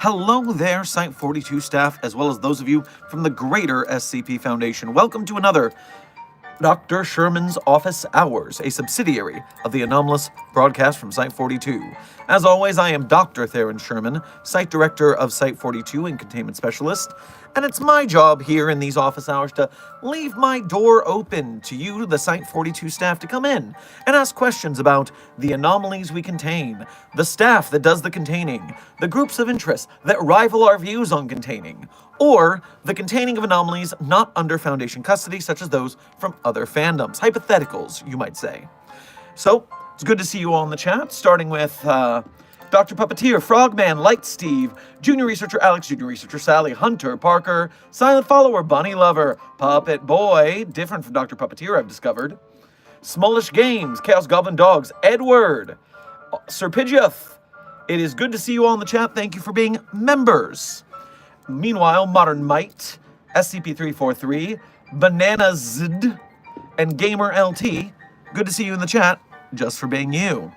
Hello there, Site 42 staff, as well as those of you from the greater SCP Foundation. Welcome to another Dr. Sherman's Office Hours, a subsidiary of the anomalous broadcast from Site 42. As always, I am Dr. Theron Sherman, Site Director of Site 42 and Containment Specialist, and it's my job here in these office hours to leave my door open to you, the Site 42 staff, to come in and ask questions about the anomalies we contain, the staff that does the containing, the groups of interest that rival our views on containing, or the containing of anomalies not under Foundation custody, such as those from other fandoms. Hypotheticals, you might say. So, it's good to see you all in the chat, starting with Dr. Puppeteer, Frogman, Light Steve, Junior Researcher Alex, Junior Researcher Sally, Hunter, Parker, Silent Follower, Bunny Lover, Puppet Boy, different from Dr. Puppeteer I've discovered, Smallish Games, Chaos Goblin Dogs, Edward, Sir Pidgeoth. It is good to see you all in the chat. Thank you for being members. Meanwhile, Modern Might, SCP-343, Bananazd, and Gamer LT, good to see you in the chat, just for being you.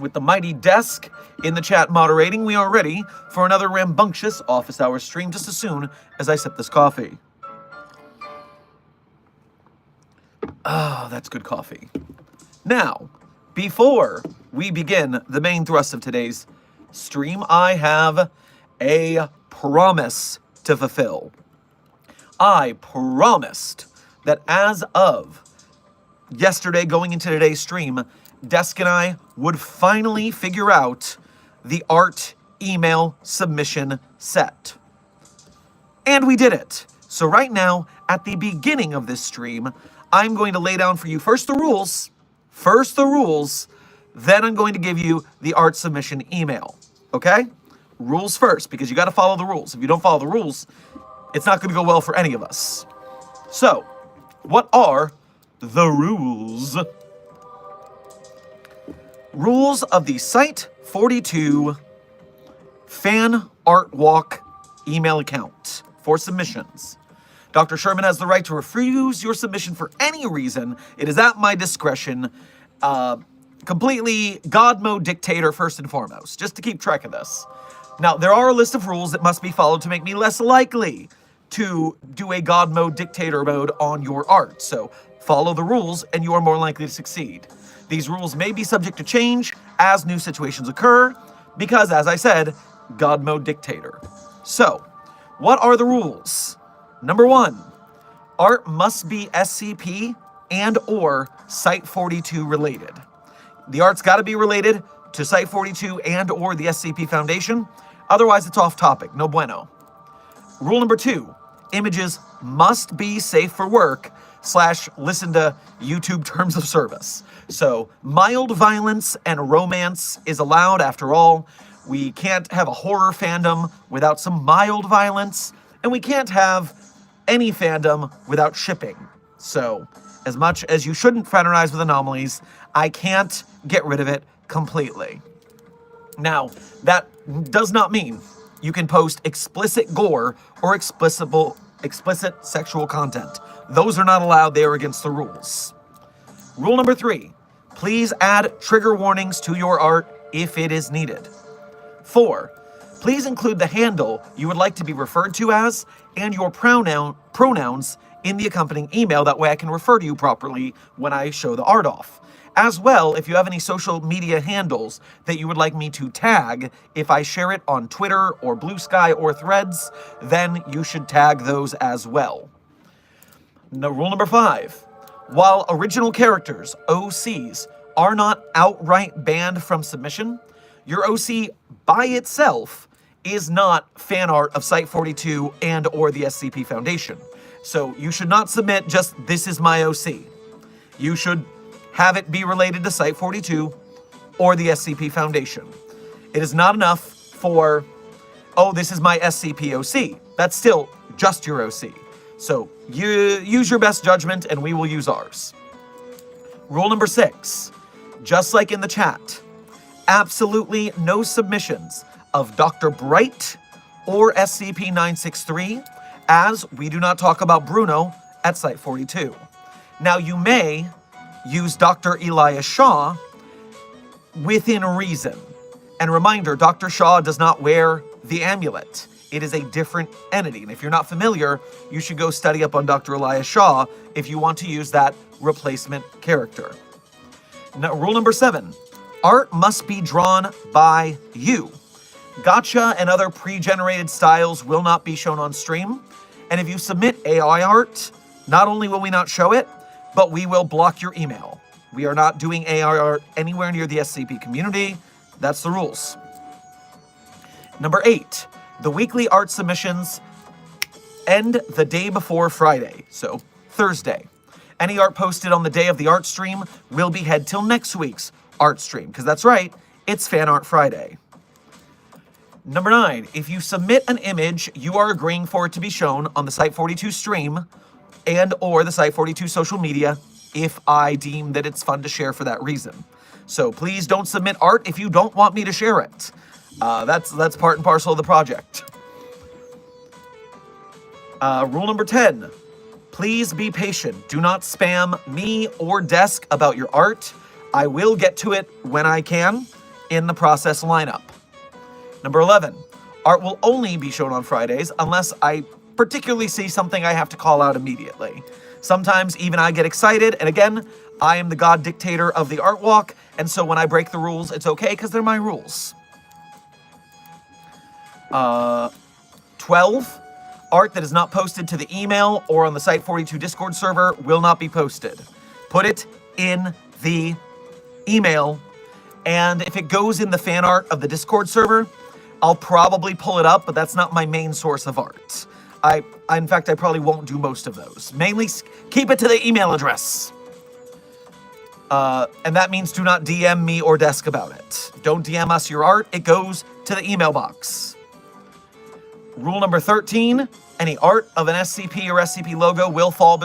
With the mighty Desk in the chat moderating, we are ready for another rambunctious office hour stream just as soon as I sip this coffee. Oh, that's good coffee. Now, before we begin the main thrust of today's stream, I have a promise to fulfill. I promised that as of yesterday going into today's stream, Desk and I would finally figure out the art email submission set. And we did it. So right now, at the beginning of this stream, I'm going to lay down for you first the rules, then I'm going to give you the art submission email, okay? Rules first, because you got to follow the rules. If you don't follow the rules, it's not going to go well for any of us. So, what are the rules? Rules of the Site 42 Fan Art Walk email account for submissions. Dr. Sherman has the right to refuse your submission for any reason. It is at my discretion. Completely God mode dictator first and foremost, just to keep track of this. Now, there are a list of rules that must be followed to make me less likely to do a God mode dictator mode on your art. So follow the rules and you are more likely to succeed. These rules may be subject to change as new situations occur because, as I said, God mode dictator. So, what are the rules? Number 1, art must be SCP and or Site 42 related. The art's got to be related to Site 42 and or the SCP Foundation. Otherwise, it's off topic. No bueno. Rule number 2, images must be safe for work / listen to YouTube terms of service. So mild violence and romance is allowed. After all, we can't have a horror fandom without some mild violence, and we can't have any fandom without shipping. So as much as you shouldn't fraternize with anomalies, I can't get rid of it completely. Now, that does not mean you can post explicit gore or explicit sexual content. Those are not allowed. They are against the rules. Rule number 3, please add trigger warnings to your art if it is needed. 4, please include the handle you would like to be referred to as and your pronouns in the accompanying email. That way I can refer to you properly when I show the art off. As well, if you have any social media handles that you would like me to tag, if I share it on Twitter or Blue Sky or Threads, then you should tag those as well. Now, rule number 5, while original characters, OCs, are not outright banned from submission, your OC by itself is not fan art of Site 42 and or the SCP Foundation. So you should not submit just, this is my OC. You should have it be related to Site 42 or the SCP Foundation. It is not enough for, oh, this is my SCP OC. That's still just your OC. So you use your best judgment and we will use ours. Rule number 6, just like in the chat, absolutely no submissions of Dr. Bright or SCP-963, as we do not talk about Bruno at Site 42. Now, you may use Dr. Elias Shaw within reason. And reminder, Dr. Shaw does not wear the amulet. It is a different entity. And if you're not familiar, you should go study up on Dr. Elias Shaw if you want to use that replacement character. Now, rule number 7, art must be drawn by you. Gotcha and other pre-generated styles will not be shown on stream. And if you submit AI art, not only will we not show it, but we will block your email. We are not doing AI art anywhere near the SCP community. That's the rules. Number 8, the weekly art submissions end the day before Friday, so Thursday. Any art posted on the day of the art stream will be head till next week's art stream, because that's right, it's Fan Art Friday. Number 9, if you submit an image, you are agreeing for it to be shown on the Site42 stream and or the Site42 social media if I deem that it's fun to share for that reason. So please don't submit art if you don't want me to share it. That's part and parcel of the project. Rule number 10, please be patient. Do not spam me or Desk about your art. I will get to it when I can in the process lineup. Number 11, art will only be shown on Fridays unless I particularly see something I have to call out immediately. Sometimes even I get excited, and again, I am the god dictator of the art walk, and so when I break the rules, it's okay because they're my rules. 12, art that is not posted to the email or on the Site42 Discord server will not be posted. Put it in the email, and if it goes in the fan art of the Discord server, I'll probably pull it up, but that's not my main source of art. In fact, I probably won't do most of those. Mainly keep it to the email address. And that means do not DM me or Desk about it. Don't DM us your art. It goes to the email box. Rule number 13, any art of an SCP or SCP logo will fall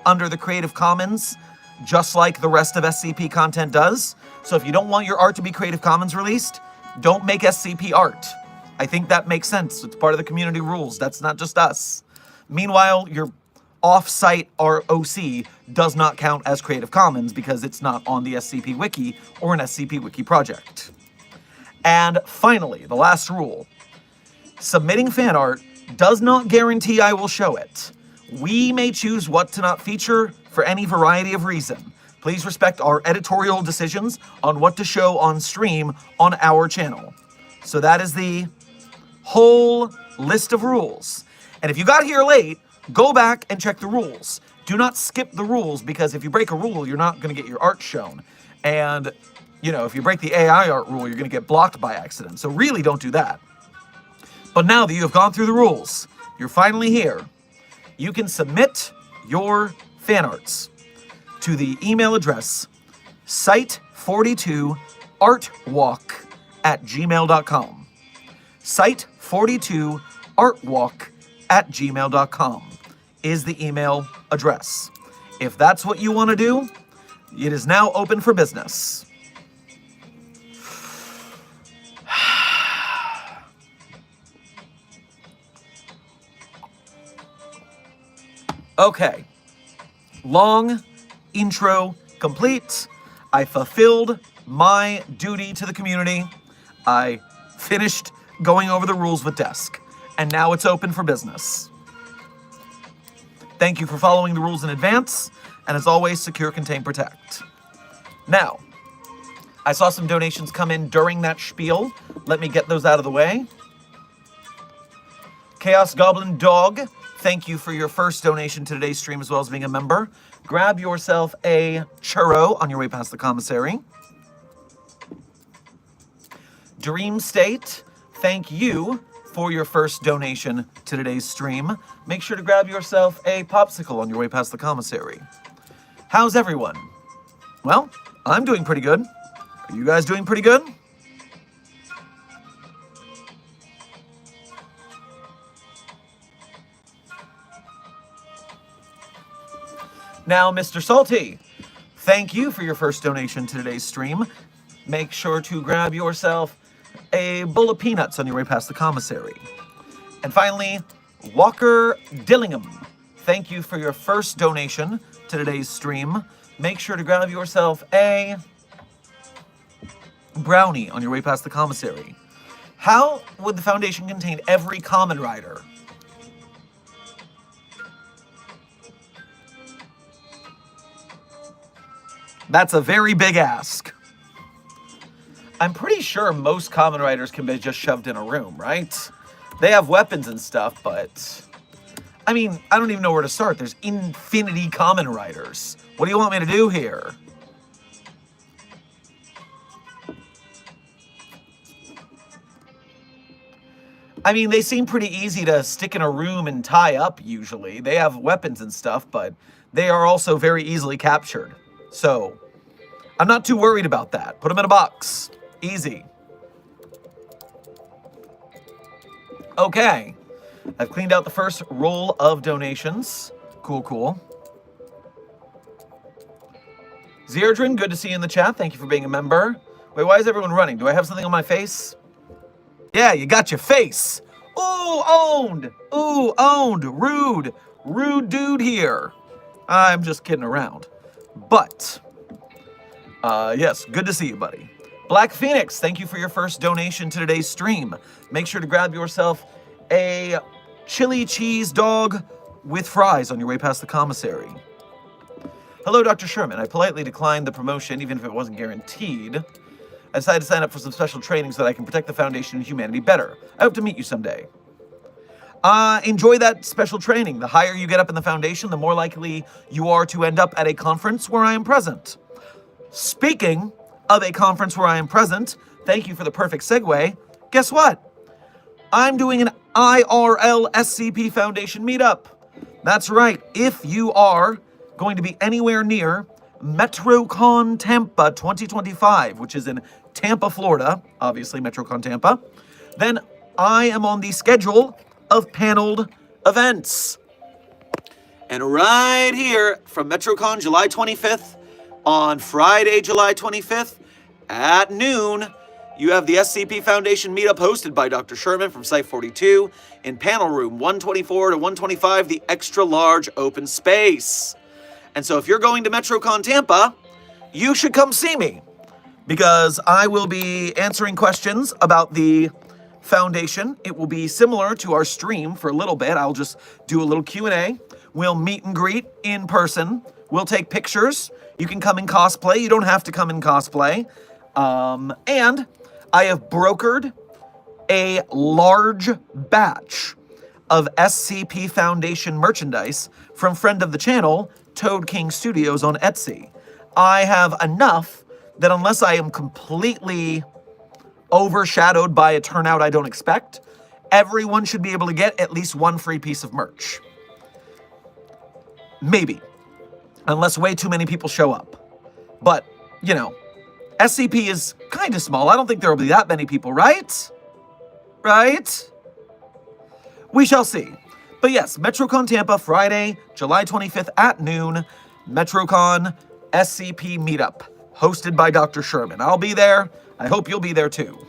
under the Creative Commons, just like the rest of SCP content does. So if you don't want your art to be Creative Commons released, don't make SCP art. I think that makes sense. It's part of the community rules. That's not just us. Meanwhile, your off-site ROC does not count as Creative Commons because it's not on the SCP Wiki or an SCP Wiki project. And finally, the last rule. Submitting fan art does not guarantee I will show it. We may choose what to not feature for any variety of reason. Please respect our editorial decisions on what to show on stream on our channel. So that is the whole list of rules. And if you got here late, go back and check the rules. Do not skip the rules, because if you break a rule, you're not going to get your art shown. And, if you break the AI art rule, you're going to get blocked by accident. So really don't do that. But now that you have gone through the rules, you're finally here. You can submit your fan arts to the email address site42artwalk@gmail.com. site42artwalk@gmail.com is the email address. If that's what you want to do, it is now open for business. Okay, long intro complete. I fulfilled my duty to the community. I finished going over the rules with Desk, and now it's open for business. Thank you for following the rules in advance, and as always, secure, contain, protect. Now, I saw some donations come in during that spiel. Let me get those out of the way. Chaos Goblin Dog, thank you for your first donation to today's stream, as well as being a member. Grab yourself a churro on your way past the commissary. Dream State, thank you for your first donation to today's stream. Make sure to grab yourself a popsicle on your way past the commissary. How's everyone? Well, I'm doing pretty good. Are you guys doing pretty good? Now, Mr. Salty, thank you for your first donation to today's stream. Make sure to grab yourself a bowl of peanuts on your way past the commissary. And finally, Walker Dillingham, thank you for your first donation to today's stream. Make sure to grab yourself a brownie on your way past the commissary. How would the Foundation contain every Kamen Rider? That's a very big ask. I'm pretty sure most Kamen Riders can be just shoved in a room, right? They have weapons and stuff, but... I mean, I don't even know where to start. There's infinity Kamen Riders. What do you want me to do here? I mean, they seem pretty easy to stick in a room and tie up, usually. They have weapons and stuff, but they are also very easily captured. So, I'm not too worried about that. Put them in a box. Easy. Okay. I've cleaned out the first roll of donations. Cool, cool. Zerdrin, good to see you in the chat. Thank you for being a member. Wait, why is everyone running? Do I have something on my face? Yeah, you got your face. Ooh, owned. Ooh, owned. Rude. Rude dude here. I'm just kidding around. But, yes, good to see you, buddy. Black Phoenix, thank you for your first donation to today's stream. Make sure to grab yourself a chili cheese dog with fries on your way past the commissary. Hello, Dr. Sherman. I politely declined the promotion, even if it wasn't guaranteed. I decided to sign up for some special training so that I can protect the Foundation and humanity better. I hope to meet you someday. Enjoy that special training. The higher you get up in the Foundation, the more likely you are to end up at a conference where I am present. Speaking of a conference where I am present, thank you for the perfect segue. Guess what? I'm doing an IRL SCP Foundation meetup. That's right. If you are going to be anywhere near MetroCon Tampa 2025, which is in Tampa, Florida, obviously MetroCon Tampa, then I am on the schedule of paneled events. And right here from MetroCon July 25th on Friday, July 25th at noon, you have the SCP Foundation meetup hosted by Dr. Sherman from Site 42 in panel room 124 to 125, the extra large open space. And so if you're going to MetroCon Tampa, you should come see me because I will be answering questions about the Foundation. It will be similar to our stream for a little bit. I'll just do a little Q&A. We'll meet and greet in person. We'll take pictures. You can come in cosplay. You don't have to come in cosplay. And I have brokered a large batch of SCP Foundation merchandise from friend of the channel, Toad King Studios on Etsy. I have enough that unless I am completely overshadowed by a turnout I don't expect, everyone should be able to get at least one free piece of merch. Maybe. Unless way too many people show up. But, you know, SCP is kind of small. I don't think there will be that many people, right? Right? We shall see. But yes, MetroCon Tampa, Friday, July 25th at noon. MetroCon SCP meetup, hosted by Dr. Sherman. I'll be there. I hope you'll be there too.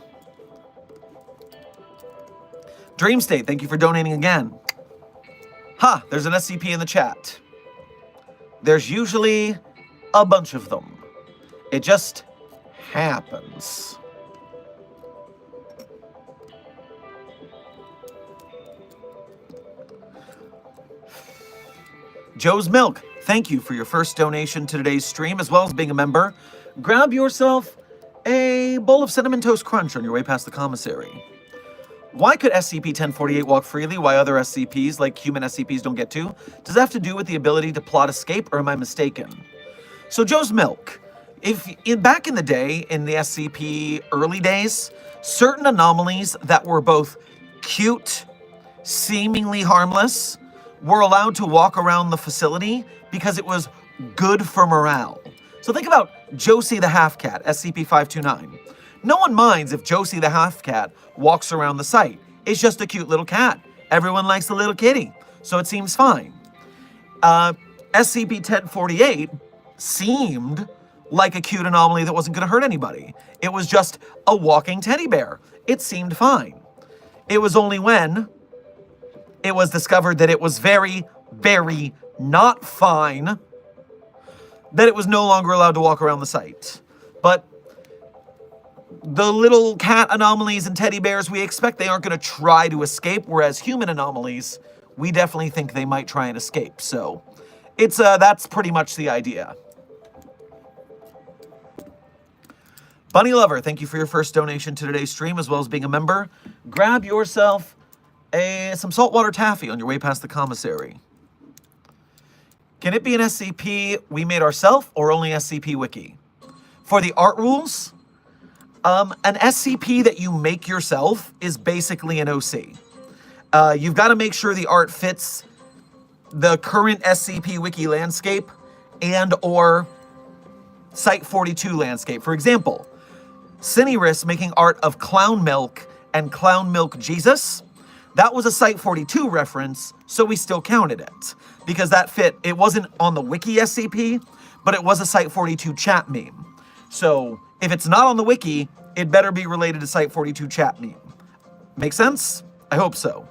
Dream State, thank you for donating again. There's an SCP in the chat. There's usually a bunch of them. It just happens. Joe's Milk, thank you for your first donation to today's stream, as well as being a member. Grab yourself a bowl of Cinnamon Toast Crunch on your way past the commissary. Why could SCP-1048 walk freely, while other SCPs, like human SCPs, don't get to? Does that have to do with the ability to plot escape, or am I mistaken? So Joe's Milk, back in the day, in the SCP early days, certain anomalies that were both cute, seemingly harmless, were allowed to walk around the facility because it was good for morale. So think about Josie the Half-Cat, SCP-529. No one minds if Josie the Half-Cat walks around the site. It's just a cute little cat. Everyone likes the little kitty, so it seems fine. SCP-1048 seemed like a cute anomaly that wasn't going to hurt anybody. It was just a walking teddy bear. It seemed fine. It was only when it was discovered that it was very, very not fine that it was no longer allowed to walk around the site. But The little cat anomalies and teddy bears, we expect they aren't going to try to escape, whereas human anomalies, we definitely think they might try and escape. So it's that's pretty much the idea. Bunny Lover, thank you for your first donation to today's stream, as well as being a member. Grab yourself some saltwater taffy on your way past the commissary. Can it be an SCP we made ourselves, or only SCP Wiki? For the art rules, an SCP that you make yourself is basically an OC. You've got to make sure the art fits the current SCP Wiki landscape and or Site-42 landscape. For example, Cineris making art of Clown Milk and Clown Milk Jesus, that was a Site-42 reference, so we still counted it. Because that fit, it wasn't on the Wiki SCP, but it was a Site-42 chat meme. So if it's not on the Wiki, it better be related to Site-42 chat meme. Make sense? I hope so.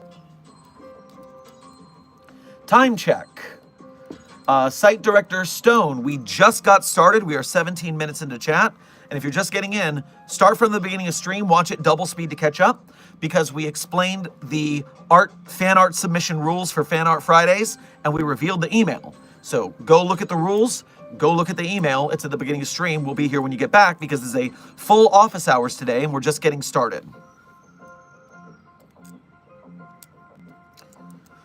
Time check. Site Director Stone, we just got started. We are 17 minutes into chat. And if you're just getting in, start from the beginning of stream, watch it double speed to catch up, because we explained the fan art submission rules for Fan Art Fridays, and we revealed the email. So go look at the rules, go look at the email. It's at the beginning of stream. We'll be here when you get back, because it's a full office hours today, and we're just getting started.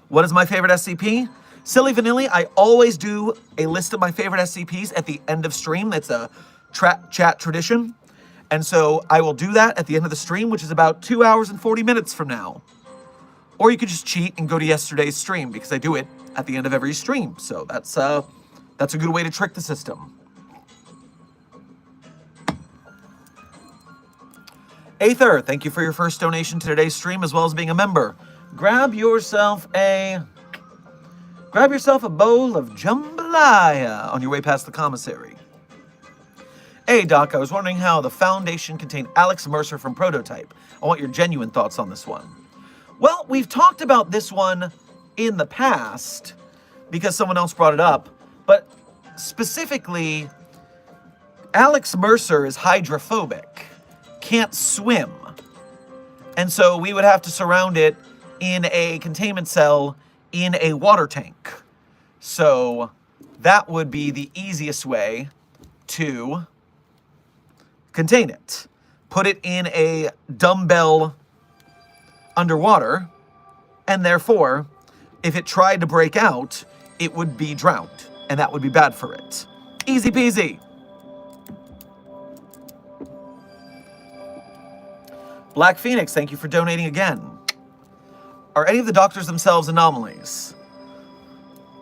What is my favorite SCP? Silly Vanilli, I always do a list of my favorite SCPs at the end of stream. That's a chat tradition. And so I will do that at the end of the stream, which is about 2 hours and 40 minutes from now. Or you could just cheat and go to yesterday's stream, because I do it at the end of every stream. So that's a good way to trick the system. Aether, thank you for your first donation to today's stream, as well as being a member. Grab yourself a bowl of jambalaya on your way past the commissary. Hey, Doc, I was wondering how the Foundation contained Alex Mercer from Prototype. I want your genuine thoughts on this one. Well, we've talked about this one in the past because someone else brought it up, but specifically, Alex Mercer is hydrophobic, can't swim, and so we would have to surround it in a containment cell in a water tank. So that would be the easiest way to contain it. Put it in a dumbbell underwater, and therefore, if it tried to break out, it would be drowned, and that would be bad for it. Easy peasy. Black Phoenix, thank you for donating again. Are any of the doctors themselves anomalies?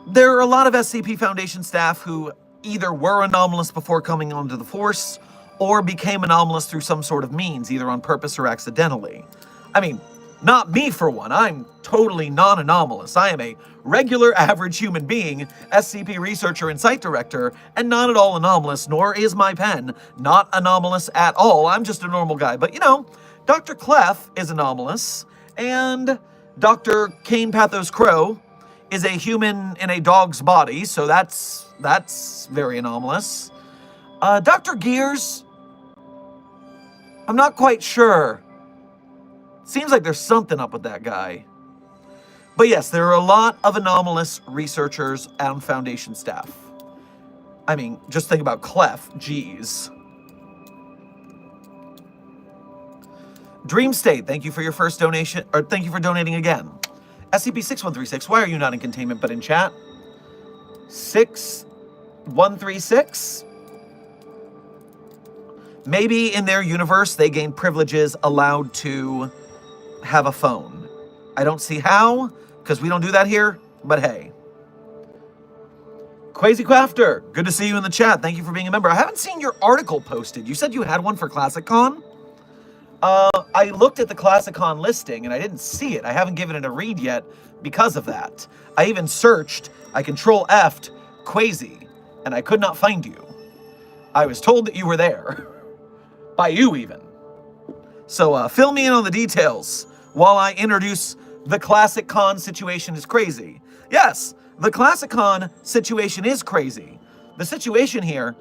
There are a lot of SCP Foundation staff who either were anomalous before coming onto the Force, or became anomalous through some sort of means, either on purpose or accidentally. I mean, not me for one. I'm totally non-anomalous. I am a regular, average human being, SCP researcher and site director, and not at all anomalous, nor is my pen. Not anomalous at all. I'm just a normal guy. But, you know, Dr. Clef is anomalous, and Dr. Kane Pathos Crow is a human in a dog's body, so that's very anomalous. Dr. Gears, I'm not quite sure. Seems like there's something up with that guy. But yes, there are a lot of anomalous researchers and Foundation staff. I mean, just think about Clef, geez. Dream State, thank you for your first donation, or thank you for donating again. SCP-6136, why are you not in containment but in chat? 6136? Maybe in their universe they gain privileges allowed to have a phone. I don't see how, because we don't do that here, but hey. Quasi Crafter, good to see you in the chat. Thank you for being a member. I haven't seen your article posted. You said you had one for ClassicCon? I looked at the ClassicCon listing and I didn't see it. I haven't given it a read yet because of that. I even searched, I Control F'd Quasi, and I could not find you. I was told that you were there. By you, even. So, fill me in on the details while I introduce the ClassicCon situation is crazy. Yes, the ClassicCon situation is crazy. The situation here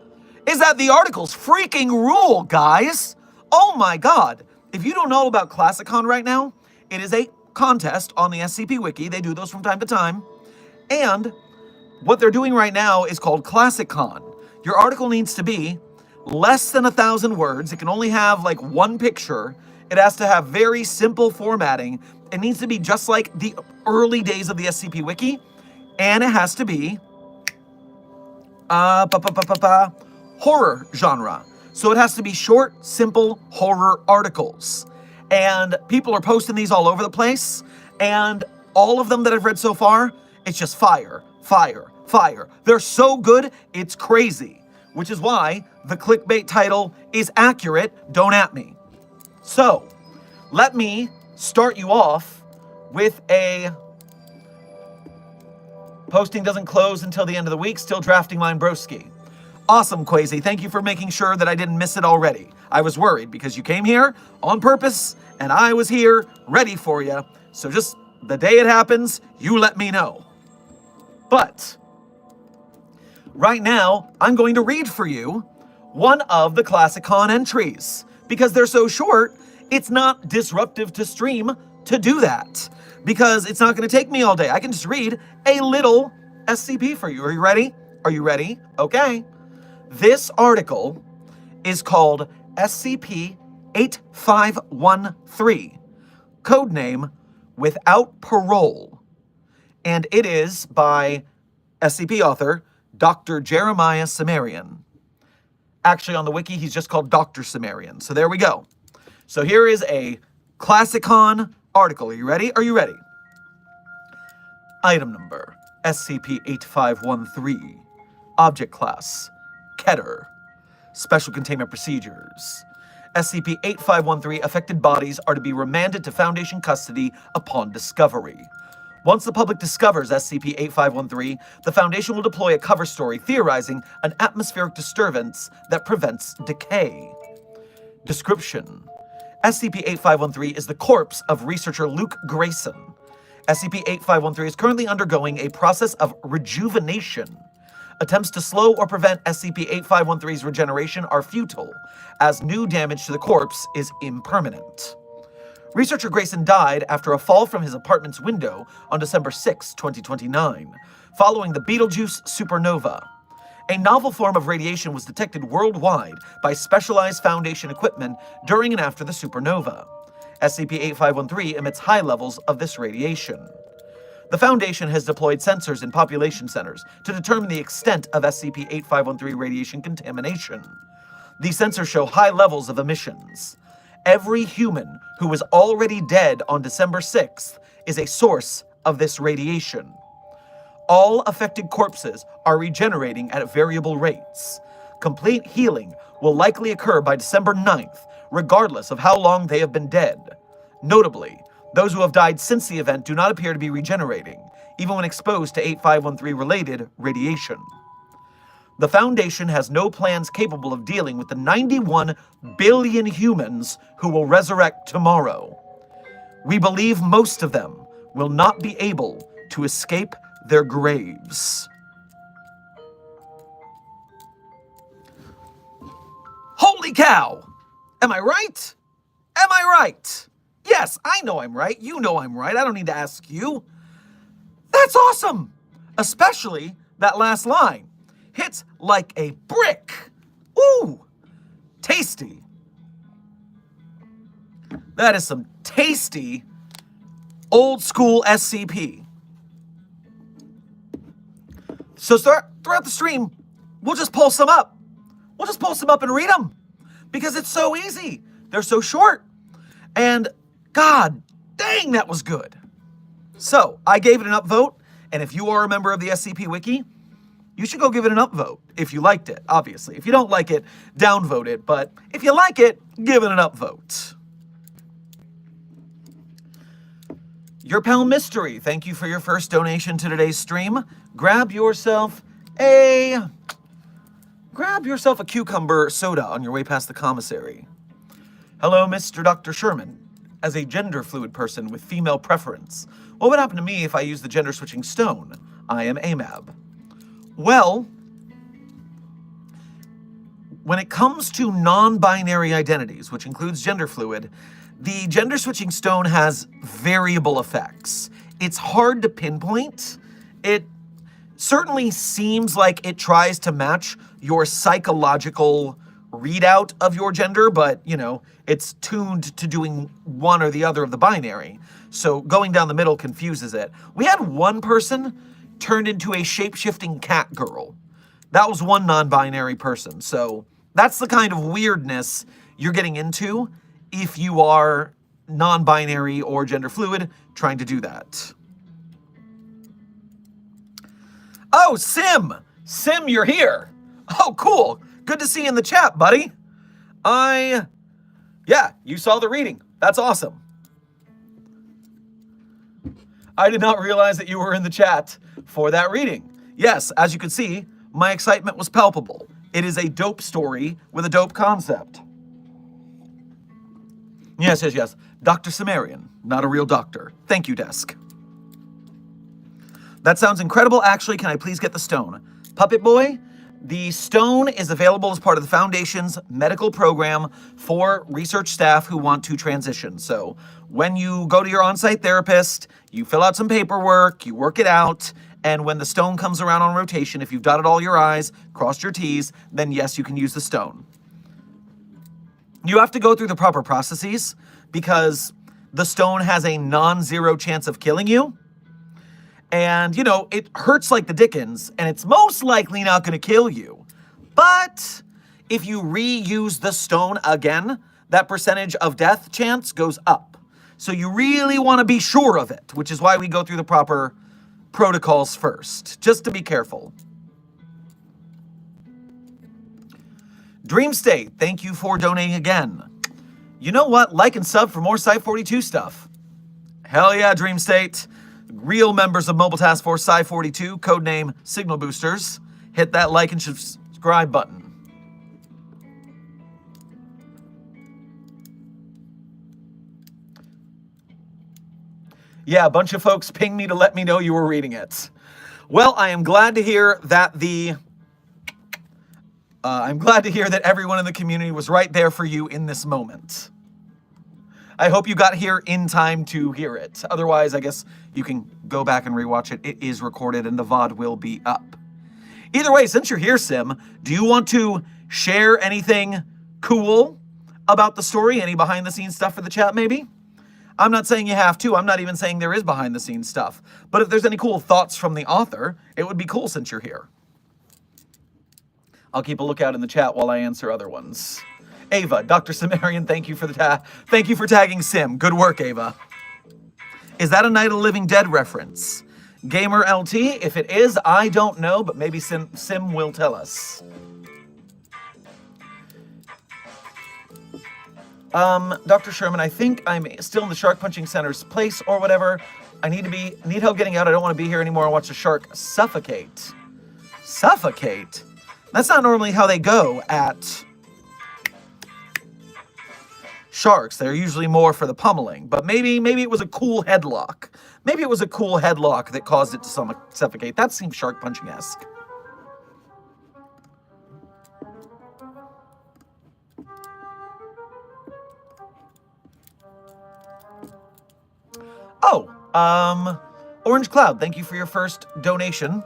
is that the articles freaking rule, guys. Oh my God! If you don't know about ClassicCon right now, it is a contest on the SCP Wiki. They do those from time to time. And what they're doing right now is called ClassicCon. Your article needs to be less than 1,000 words. It can only have like one picture. It has to have very simple formatting. It needs to be just like the early days of the SCP Wiki. And it has to be horror genre. So it has to be short, simple horror articles. And people are posting these all over the place. And all of them that I've read so far, it's just fire, fire, fire. They're so good, it's crazy. Which is why the clickbait title is accurate, don't at me. So, let me start you off with a posting doesn't close until the end of the week, still drafting mine broski. Awesome, Quasi. Thank you for making sure that I didn't miss it already. I was worried because you came here on purpose and I was here ready for you. So just the day it happens, you let me know. But right now, I'm going to read for you one of the ClassicCon entries. Because they're so short, it's not disruptive to stream to do that. Because it's not going to take me all day. I can just read a little SCP for you. Are you ready? Are you ready? Okay. This article is called SCP-8513, codename Without Parole, and it is by SCP author Dr. Jeremiah Cimmerian. Actually, on the wiki, he's just called Dr. Cimmerian, so there we go. So here is a ClassicCon article. Are you ready? Are you ready? Item number, SCP-8513. Object class, Keter. Special containment procedures. SCP-8513 affected bodies are to be remanded to Foundation custody upon discovery. Once the public discovers SCP-8513, the Foundation will deploy a cover story theorizing an atmospheric disturbance that prevents decay. Description: SCP-8513 is the corpse of researcher Luke Grayson. SCP-8513 is currently undergoing a process of rejuvenation. Attempts to slow or prevent SCP-8513's regeneration are futile, as new damage to the corpse is impermanent. Researcher Grayson died after a fall from his apartment's window on December 6, 2029, following the Betelgeuse supernova. A novel form of radiation was detected worldwide by specialized Foundation equipment during and after the supernova. SCP-8513 emits high levels of this radiation. The Foundation has deployed sensors in population centers to determine the extent of SCP-8513 radiation contamination. These sensors show high levels of emissions. Every human who was already dead on December 6th is a source of this radiation. All affected corpses are regenerating at variable rates. Complete healing will likely occur by December 9th, regardless of how long they have been dead. Notably, those who have died since the event do not appear to be regenerating, even when exposed to 8513-related radiation. The Foundation has no plans capable of dealing with the 91 billion humans who will resurrect tomorrow. We believe most of them will not be able to escape their graves. Holy cow! Am I right? Am I right? Yes, I know I'm right. You know I'm right. I don't need to ask you. That's awesome! Especially that last line. Hits like a brick. Ooh, tasty. That is some tasty old school SCP. So throughout the stream, we'll just pull some up. We'll just pull some up and read them because it's so easy. They're so short. And God dang, that was good. So I gave it an upvote. And if you are a member of the SCP Wiki, you should go give it an upvote if you liked it, obviously. If you don't like it, downvote it. But if you like it, give it an upvote. Your Pal Mystery, thank you for your first donation to today's stream. Grab yourself a cucumber soda on your way past the commissary. Hello, Mr. Dr. Sherman. As a gender fluid person with female preference, what would happen to me if I used the gender switching stone? I am AMAB. Well, when it comes to non-binary identities, which includes gender fluid, the gender switching stone has variable effects. It's hard to pinpoint. It certainly seems like it tries to match your psychological readout of your gender, but, you know, it's tuned to doing one or the other of the binary. So going down the middle confuses it. We had one person turned into a shape-shifting cat girl. That was one non-binary person. So that's the kind of weirdness you're getting into if you are non-binary or gender fluid trying to do that. Oh, Sim! Sim, you're here! Oh, cool! Good to see you in the chat, buddy! Yeah, you saw the reading. That's awesome. I did not realize that you were in the chat for that reading. Yes, as you can see, my excitement was palpable. It is a dope story with a dope concept. Yes. Dr. Sumerian, not a real doctor. Thank you, desk. That sounds incredible. Actually, can I please get the stone? Puppet Boy, the stone is available as part of the Foundation's medical program for research staff who want to transition. So when you go to your on-site therapist, you fill out some paperwork, you work it out, and when the stone comes around on rotation, if you've dotted all your I's, crossed your T's, then yes, you can use the stone. You have to go through the proper processes because the stone has a non-zero chance of killing you. And, you know, it hurts like the dickens, and it's most likely not going to kill you. But if you reuse the stone again, that percentage of death chance goes up. So you really want to be sure of it, which is why we go through the proper protocols first, just to be careful. Dream State, thank you for donating again. You know what? Like and sub for more Site 42 stuff. Hell yeah, Dream State. Real members of Mobile Task Force Sci 42, codename Signal Boosters, hit that like and subscribe button. Yeah, a bunch of folks pinged me to let me know you were reading it. Well, I am glad to hear that everyone in the community was right there for you in this moment. I hope you got here in time to hear it. Otherwise, I guess you can go back and rewatch it. It is recorded and the VOD will be up. Either way, since you're here, Sim, do you want to share anything cool about the story? Any behind-the-scenes stuff for the chat, maybe? I'm not saying you have to. I'm not even saying there is behind-the-scenes stuff. But if there's any cool thoughts from the author, it would be cool since you're here. I'll keep a lookout in the chat while I answer other ones. Ava, Dr. Sumerian, thank you for tagging Sim. Good work, Ava. Is that a Night of the Living Dead reference? Gamer LT, if it is, I don't know, but maybe Sim will tell us. Dr. Sherman, I think I'm still in the Shark Punching Center's place or whatever. I need help getting out. I don't want to be here anymore. I watch the shark suffocate. Suffocate? That's not normally how they go at sharks. They're usually more for the pummeling, but maybe it was a cool headlock. Maybe it was a cool headlock that caused it to suffocate. That seems shark punching-esque. Oh, Orange Cloud, thank you for your first donation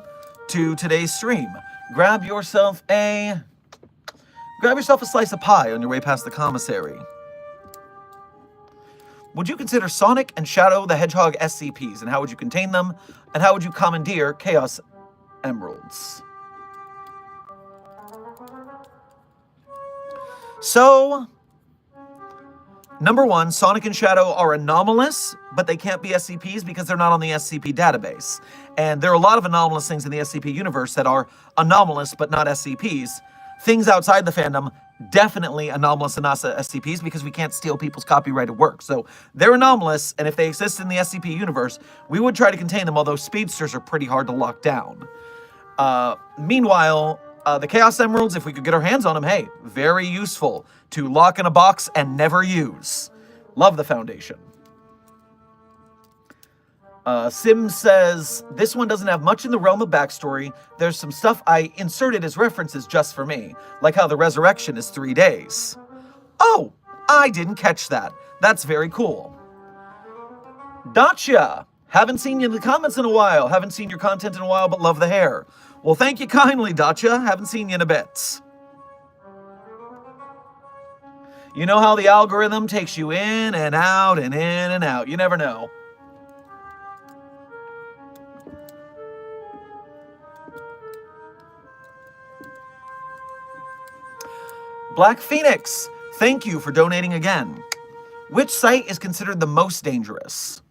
to today's stream. Grab yourself a slice of pie on your way past the commissary. Would you consider Sonic and Shadow the Hedgehog SCPs, and how would you contain them, and how would you commandeer Chaos Emeralds? So, number one, Sonic and Shadow are anomalous, but they can't be SCPs because they're not on the SCP database. And there are a lot of anomalous things in the SCP universe that are anomalous but not SCPs. Things outside the fandom, definitely anomalous and not SCPs because we can't steal people's copyrighted work. So they're anomalous, and if they exist in the SCP universe, we would try to contain them, although speedsters are pretty hard to lock down. Meanwhile, the Chaos Emeralds, if we could get our hands on them, hey, very useful to lock in a box and never use. Love the Foundation. Sim says, this one doesn't have much in the realm of backstory. There's some stuff I inserted as references just for me, like how the resurrection is 3 days. Oh, I didn't catch that. That's very cool. Dacia, haven't seen you in the comments in a while. Haven't seen your content in a while, but love the hair. Well, thank you kindly, Dacia. Haven't seen you in a bit. You know how the algorithm takes you in and out and in and out. You never know. Black Phoenix, thank you for donating again. Which site is considered the most dangerous?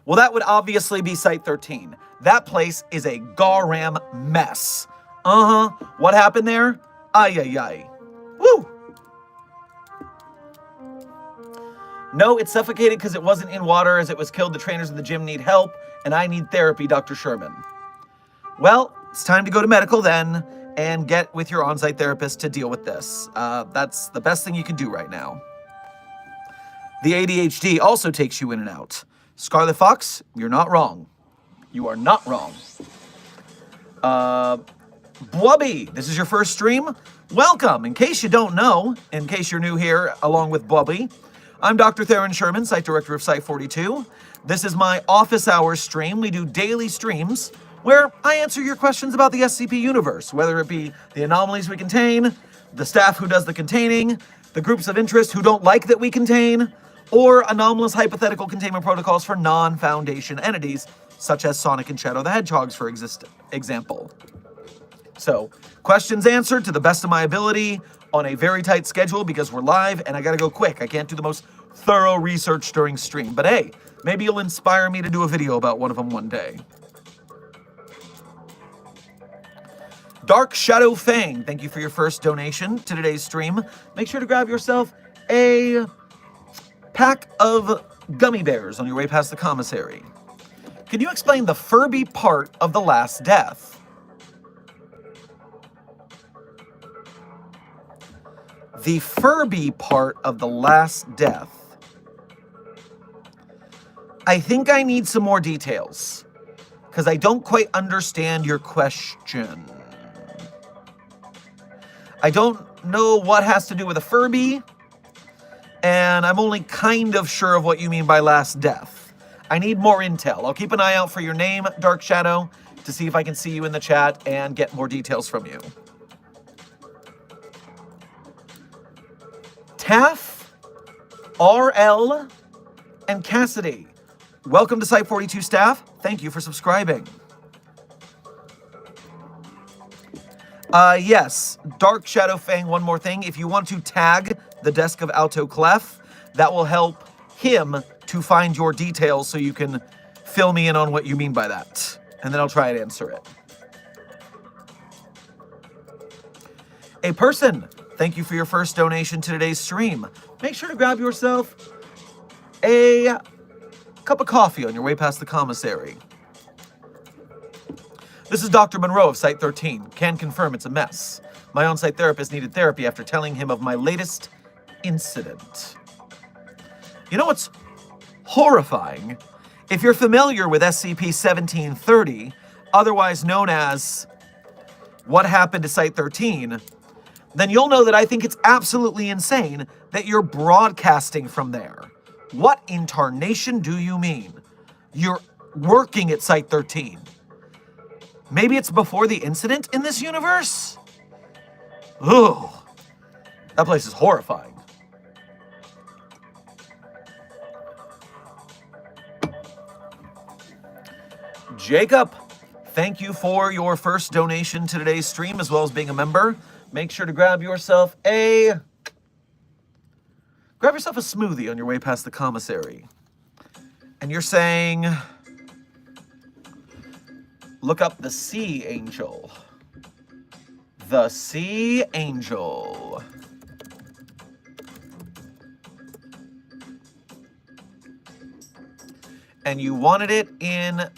Well, that would obviously be Site 13. That place is a garam mess. What happened there? Ay, ay, ay. Woo! No, it suffocated because it wasn't in water. As it was killed, the trainers in the gym need help, and I need therapy, Dr. Sherman. Well, it's time to go to medical then, and get with your on-site therapist to deal with this. That's the best thing you can do right now. The ADHD also takes you in and out. Scarlet Fox, you're not wrong. You are not wrong. Blubby, this is your first stream? Welcome. In case you don't know, in case you're new here along with Blubby, I'm Dr. Theron Sherman, Site Director of Site 42. This is my office hours stream. We do daily streams where I answer your questions about the SCP universe, whether it be the anomalies we contain, the staff who does the containing, the groups of interest who don't like that we contain, or anomalous hypothetical containment protocols for non-Foundation entities, such as Sonic and Shadow the Hedgehogs, for example. So, questions answered to the best of my ability on a very tight schedule because we're live and I gotta go quick. I can't do the most thorough research during stream. But hey, maybe you'll inspire me to do a video about one of them one day. Dark Shadow Fang, thank you for your first donation to today's stream. Make sure to grab yourself a pack of gummy bears on your way past the commissary. Can you explain the Furby part of The Last Death? The Furby part of The Last Death. I think I need some more details, because I don't quite understand your question. I don't know what has to do with a Furby, and I'm only kind of sure of what you mean by Last Death. I need more intel. I'll keep an eye out for your name, Dark Shadow, to see if I can see you in the chat and get more details from you. Taff, RL, and Cassidy. Welcome to Site 42 staff. Thank you for subscribing. Yes, Dark Shadow Fang, one more thing. If you want to tag the desk of Alto Clef, that will help him to find your details so you can fill me in on what you mean by that. And then I'll try and answer it. A person, thank you for your first donation to today's stream. Make sure to grab yourself a cup of coffee on your way past the commissary. This is Dr. Monroe of Site 13. Can confirm it's a mess. My on-site therapist needed therapy after telling him of my latest incident. You know what's horrifying? If you're familiar with SCP-1730, otherwise known as What Happened to Site 13, then you'll know that I think it's absolutely insane that you're broadcasting from there. What in tarnation do you mean? You're working at Site 13. Maybe it's before the incident in this universe? Ugh. That place is horrifying. Jacob, thank you for your first donation to today's stream, as well as being a member. Make sure to grab yourself a smoothie on your way past the commissary. And you're saying, look up the Sea Angel. The Sea Angel. And you wanted it in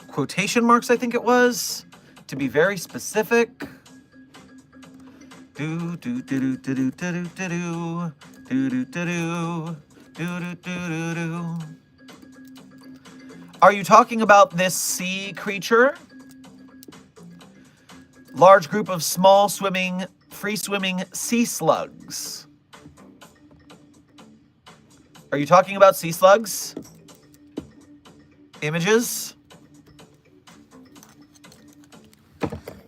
quotation marks, I think it was, to be very specific. Do do do do do do do do do do do do do do do do. Are you talking about this sea creature? Large group of small swimming, free-swimming sea slugs. Are you talking about sea slugs? Images?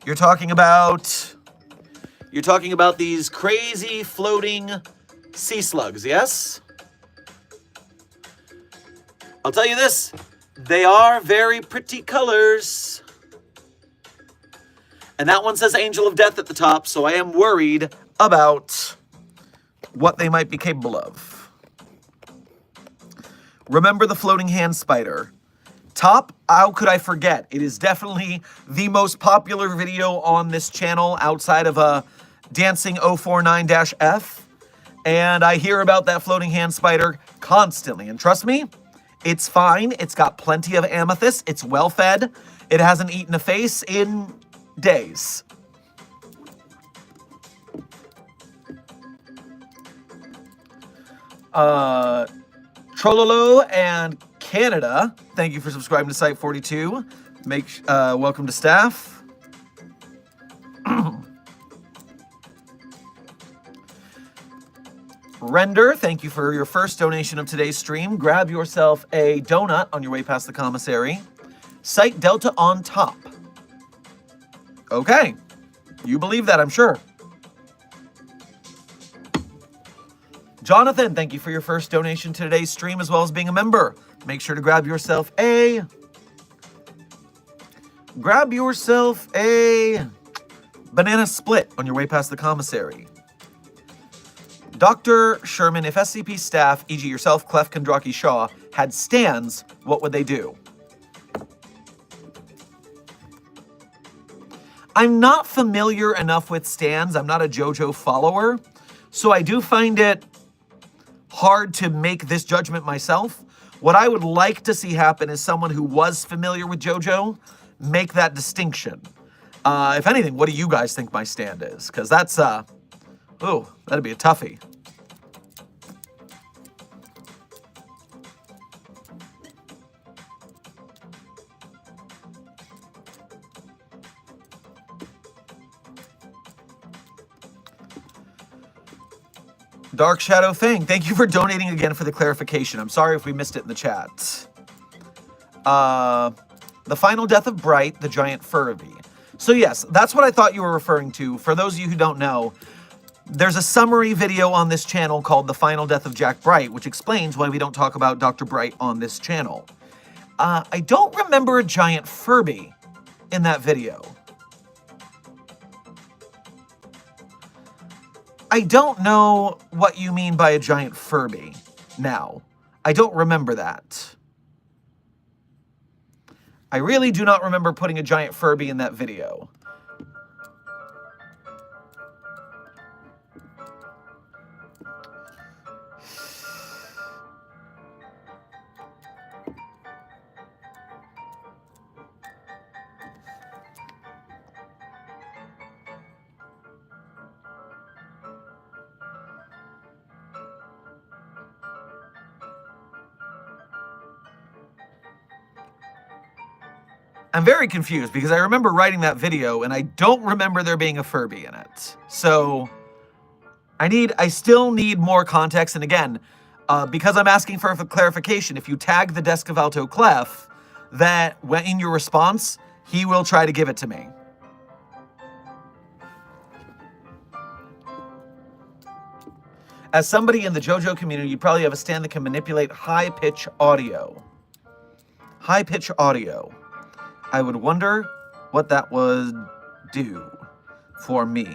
You're talking about these crazy floating sea slugs, yes? I'll tell you this, they are very pretty colors. And that one says Angel of Death at the top, so I am worried about what they might be capable of. Remember the floating hand spider. Top, how could I forget? It is definitely the most popular video on this channel outside of Dancing 049-F. And I hear about that floating hand spider constantly. And trust me, it's fine. It's got plenty of amethyst. It's well fed. It hasn't eaten a face in days. Trololo and Canada, thank you for subscribing to Site 42. Welcome to staff. Render, thank you for your first donation of today's stream. Grab yourself a donut on your way past the commissary. Site Delta on top. Okay, you believe that, I'm sure. Jonathan, thank you for your first donation to today's stream as well as being a member. Make sure to grab yourself a banana split on your way past the commissary. Dr. Sherman, if SCP staff, e.g. yourself, Clef, Kendraki, Shaw, had stands, what would they do? I'm not familiar enough with stands. I'm not a JoJo follower, so I do find it hard to make this judgment myself. What I would like to see happen is someone who was familiar with JoJo make that distinction. If anything, what do you guys think my stand is? Because that's, that'd be a toughie. Dark Shadow Thing, thank you for donating again for the clarification. I'm sorry if we missed it in the chat. The final death of Bright, the giant Furby. So yes, that's what I thought you were referring to. For those of you who don't know, there's a summary video on this channel called The Final Death of Jack Bright, which explains why we don't talk about Dr. Bright on this channel. I don't remember a giant Furby in that video. I don't know what you mean by a giant Furby now. I don't remember that. I really do not remember putting a giant Furby in that video. I'm very confused because I remember writing that video and I don't remember there being a Furby in it. So I still need more context. And again, because I'm asking for clarification, if you tag the Desk of Alto Clef, that when in your response, he will try to give it to me. As somebody in the JoJo community, you probably have a stand that can manipulate high-pitch audio. High-pitch audio. I would wonder what that would do for me.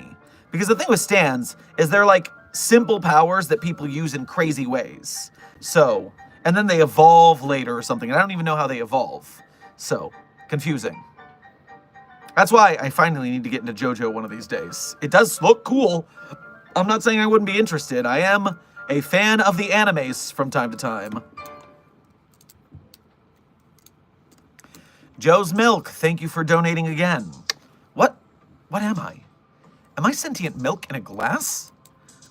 Because the thing with stands is they're like simple powers that people use in crazy ways. So, and then they evolve later or something. And I don't even know how they evolve. So, confusing. That's why I finally need to get into JoJo one of these days. It does look cool. I'm not saying I wouldn't be interested. I am a fan of the animes from time to time. Joe's Milk, thank you for donating again. What am I? Am I sentient milk in a glass?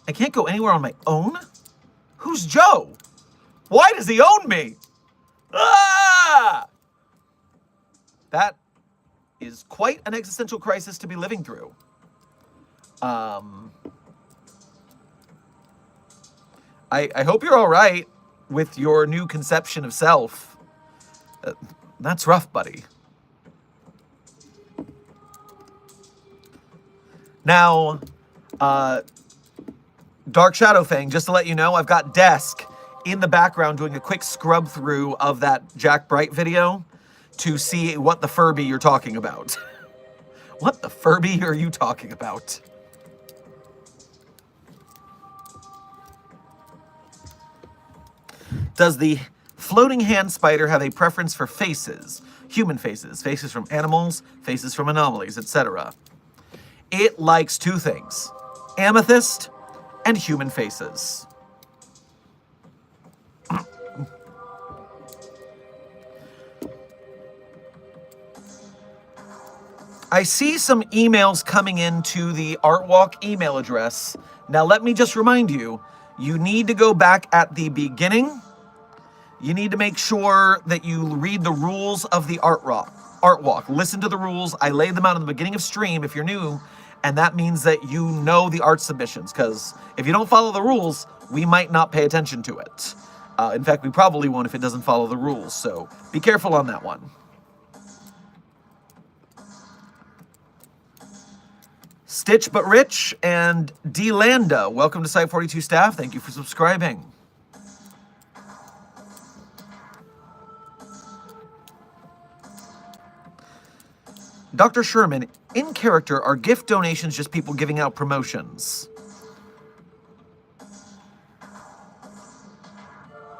I can't go anywhere on my own? Who's Joe? Why does he own me? Ah! That is quite an existential crisis to be living through. I hope you're all right with your new conception of self. That's rough, buddy. Now, Dark Shadow Fang, just to let you know, I've got Desk in the background doing a quick scrub through of that Jack Bright video to see what the Furby you're talking about. What the Furby are you talking about? Does the floating hand spider have a preference for faces? Human faces, faces from animals, faces from anomalies, etc. It likes two things: amethyst and human faces. I see some emails coming into the Art Walk email address. Now let me just remind you, you need to go back at the beginning. You need to make sure that you read the rules of the Art Walk. Listen to the rules. I laid them out in the beginning of stream if you're new, and that means that you know the art submissions, because if you don't follow the rules, we might not pay attention to it. In fact, we probably won't if it doesn't follow the rules, so be careful on that one. Stitch But Rich and D. Landa, welcome to Site 42 staff. Thank you for subscribing. Dr. Sherman, in character, are gift donations just people giving out promotions?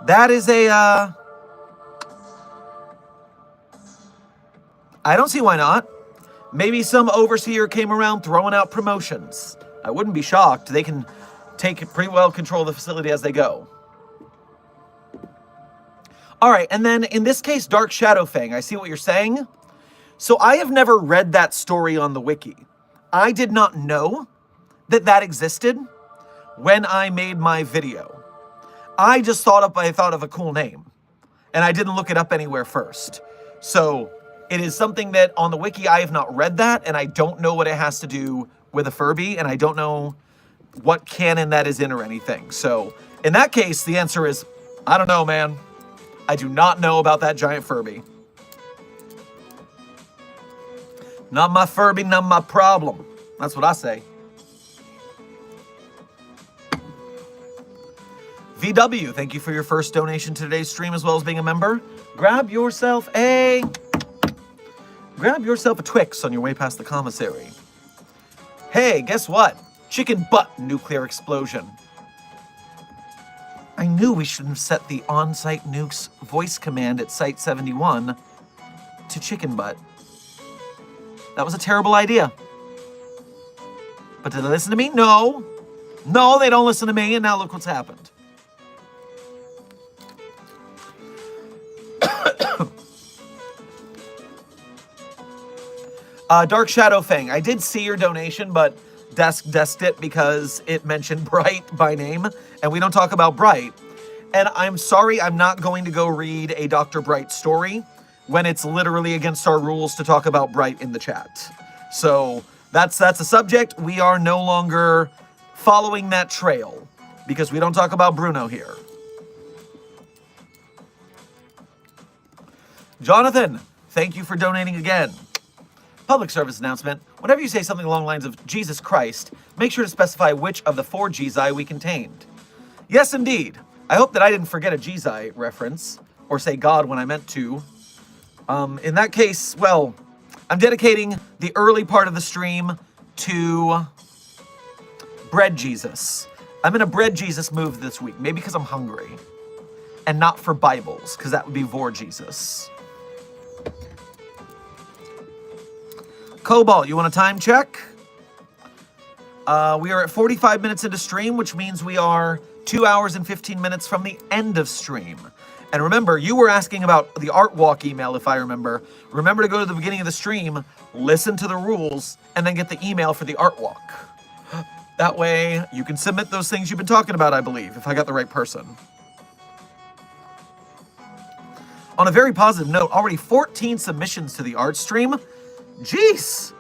That is a, I don't see why not. Maybe some overseer came around throwing out promotions. I wouldn't be shocked. They can take pretty well control of the facility as they go. All right, and then in this case, Dark Shadow Fang, I see what you're saying. So I have never read that story on the wiki. I did not know that that existed when I made my video. I just thought of a cool name, and I didn't look it up anywhere first. So it is something that on the wiki I have not read that, and I don't know what it has to do with a Furby, and I don't know what canon that is in or anything. So in that case, the answer is, I don't know, man. I do not know about that giant Furby. Not my Furby, not my problem. That's what I say. VW, thank you for your first donation to today's stream as well as being a member. Grab yourself a Twix on your way past the commissary. Hey, guess what? Chicken butt nuclear explosion. I knew we should have set the on-site nukes voice command at Site 71 to chicken butt. That was a terrible idea. But did they listen to me? No. No, they don't listen to me, and now look what's happened. Dark Shadow Fang, I did see your donation, but desked it because it mentioned Bright by name, and we don't talk about Bright. And I'm sorry, I'm not going to go read a Dr. Bright story when it's literally against our rules to talk about Bright in the chat. So that's a subject. We are no longer following that trail because we don't talk about Bruno here. Jonathan, thank you for donating again. Public service announcement. Whenever you say something along the lines of Jesus Christ, make sure to specify which of the 4 Jesus we contained. Yes, indeed. I hope that I didn't forget a Jesus reference or say God when I meant to. In that case, well, I'm dedicating the early part of the stream to Bread Jesus. I'm in a Bread Jesus move this week, maybe because I'm hungry, and not for Bibles, because that would be Vor Jesus. Cobalt, you want a time check? We are at 45 minutes into stream, which means we are 2 hours and 15 minutes from the end of stream. And remember, you were asking about the Art Walk email, if I remember. Remember to go to the beginning of the stream, listen to the rules, and then get the email for the Art Walk. That way, you can submit those things you've been talking about, I believe, if I got the right person. On a very positive note, already 14 submissions to the art stream. Jeez,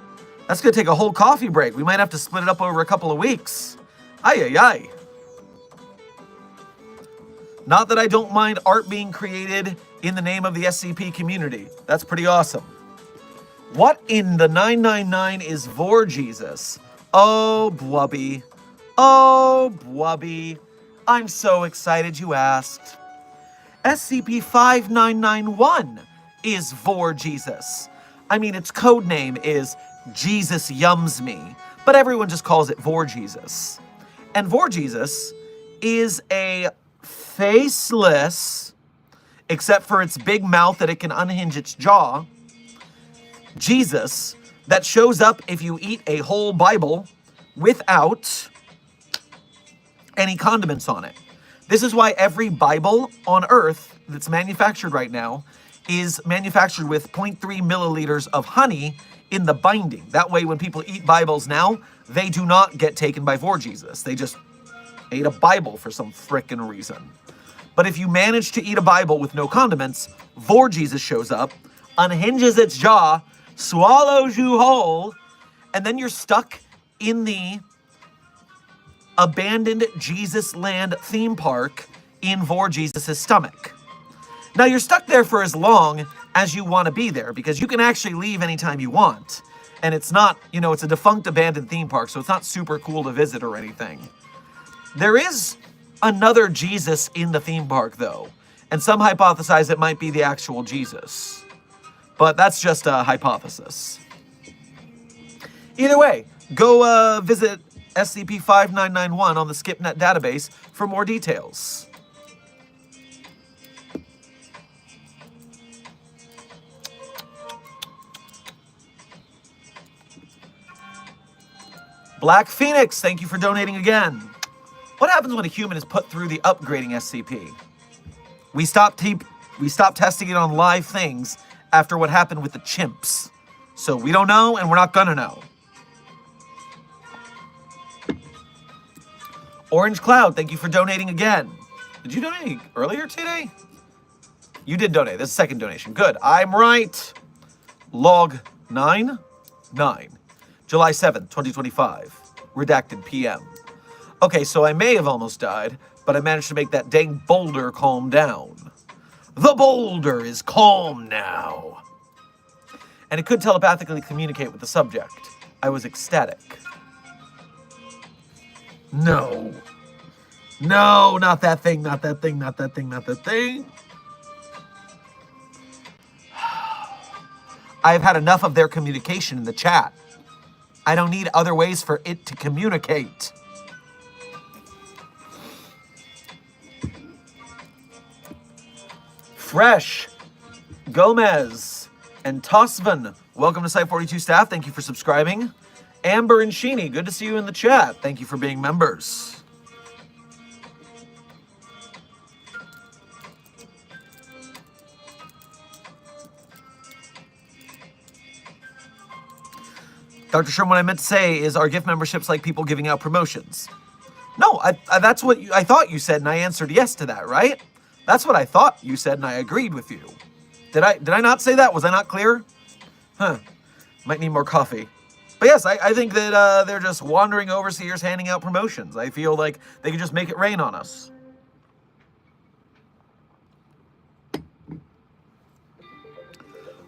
that's going to take a whole coffee break. We might have to split it up over a couple of weeks. Ay, ay, ay. Not that I don't mind art being created in the name of the SCP community. That's pretty awesome. What in the 999 is Vor Jesus? Oh, Blubby. Oh, Blubby. I'm so excited you asked. SCP-5991 is Vor Jesus. I mean, its code name is Jesus Yums Me, but everyone just calls it Vor Jesus. And Vor Jesus is a faceless, except for its big mouth that it can unhinge its jaw, Jesus that shows up if you eat a whole Bible without any condiments on it. This is why every Bible on Earth that's manufactured right now is manufactured with 0.3 milliliters of honey in the binding. That way, when people eat Bibles now, they do not get taken by Vor Jesus. They just ate a Bible for some frickin' reason. But if you manage to eat a Bible with no condiments, Vor Jesus shows up, unhinges its jaw, swallows you whole, and then you're stuck in the abandoned Jesus Land theme park in Vor Jesus' stomach. Now, you're stuck there for as long as you want to be there, because you can actually leave anytime you want. And it's not, it's a defunct abandoned theme park, so it's not super cool to visit or anything. There is another Jesus in the theme park, though, and some hypothesize it might be the actual Jesus. But that's just a hypothesis. Either way, go visit SCP-5991 on the SkipNet database for more details. Black Phoenix, thank you for donating again. What happens when a human is put through the upgrading SCP? We stopped testing it on live things after what happened with the chimps. So we don't know, and we're not gonna know. Orange Cloud, thank you for donating again. Did you donate earlier today? You did donate. This is the second donation. Good. I'm right. Log 9. July 7th, 2025. Redacted PM. Okay, so I may have almost died, but I managed to make that dang boulder calm down. The boulder is calm now. And it could telepathically communicate with the subject. I was ecstatic. No. No, not that thing, not that thing, not that thing, not that thing. I've had enough of their communication in the chat. I don't need other ways for it to communicate. Fresh, Gomez, and Tosvan, welcome to Site 42 staff. Thank you for subscribing. Amber and Sheeny, good to see you in the chat. Thank you for being members. Dr. Sherman, what I meant to say is, are gift memberships like people giving out promotions? No, that's what I thought you said, and I answered yes to that, right? That's what I thought you said, and I agreed with you. Did I not say that? Was I not clear? Huh. Might need more coffee. But yes, I think that they're just wandering overseers handing out promotions. I feel like they could just make it rain on us.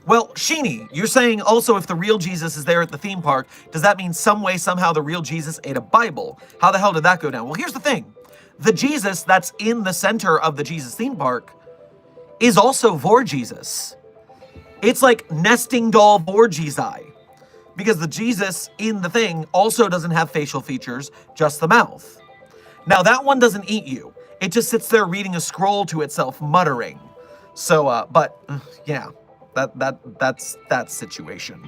Well, Sheeny, you're saying also if the real Jesus is there at the theme park, does that mean some way, somehow the real Jesus ate a Bible? How the hell did that go down? Well, here's the thing. The Jesus that's in the center of the Jesus theme park is also Vor Jesus. It's like nesting doll Vor Jesus. Because the Jesus in the thing also doesn't have facial features, just the mouth. Now, that one doesn't eat you. It just sits there reading a scroll to itself, muttering. So, yeah. That's that situation.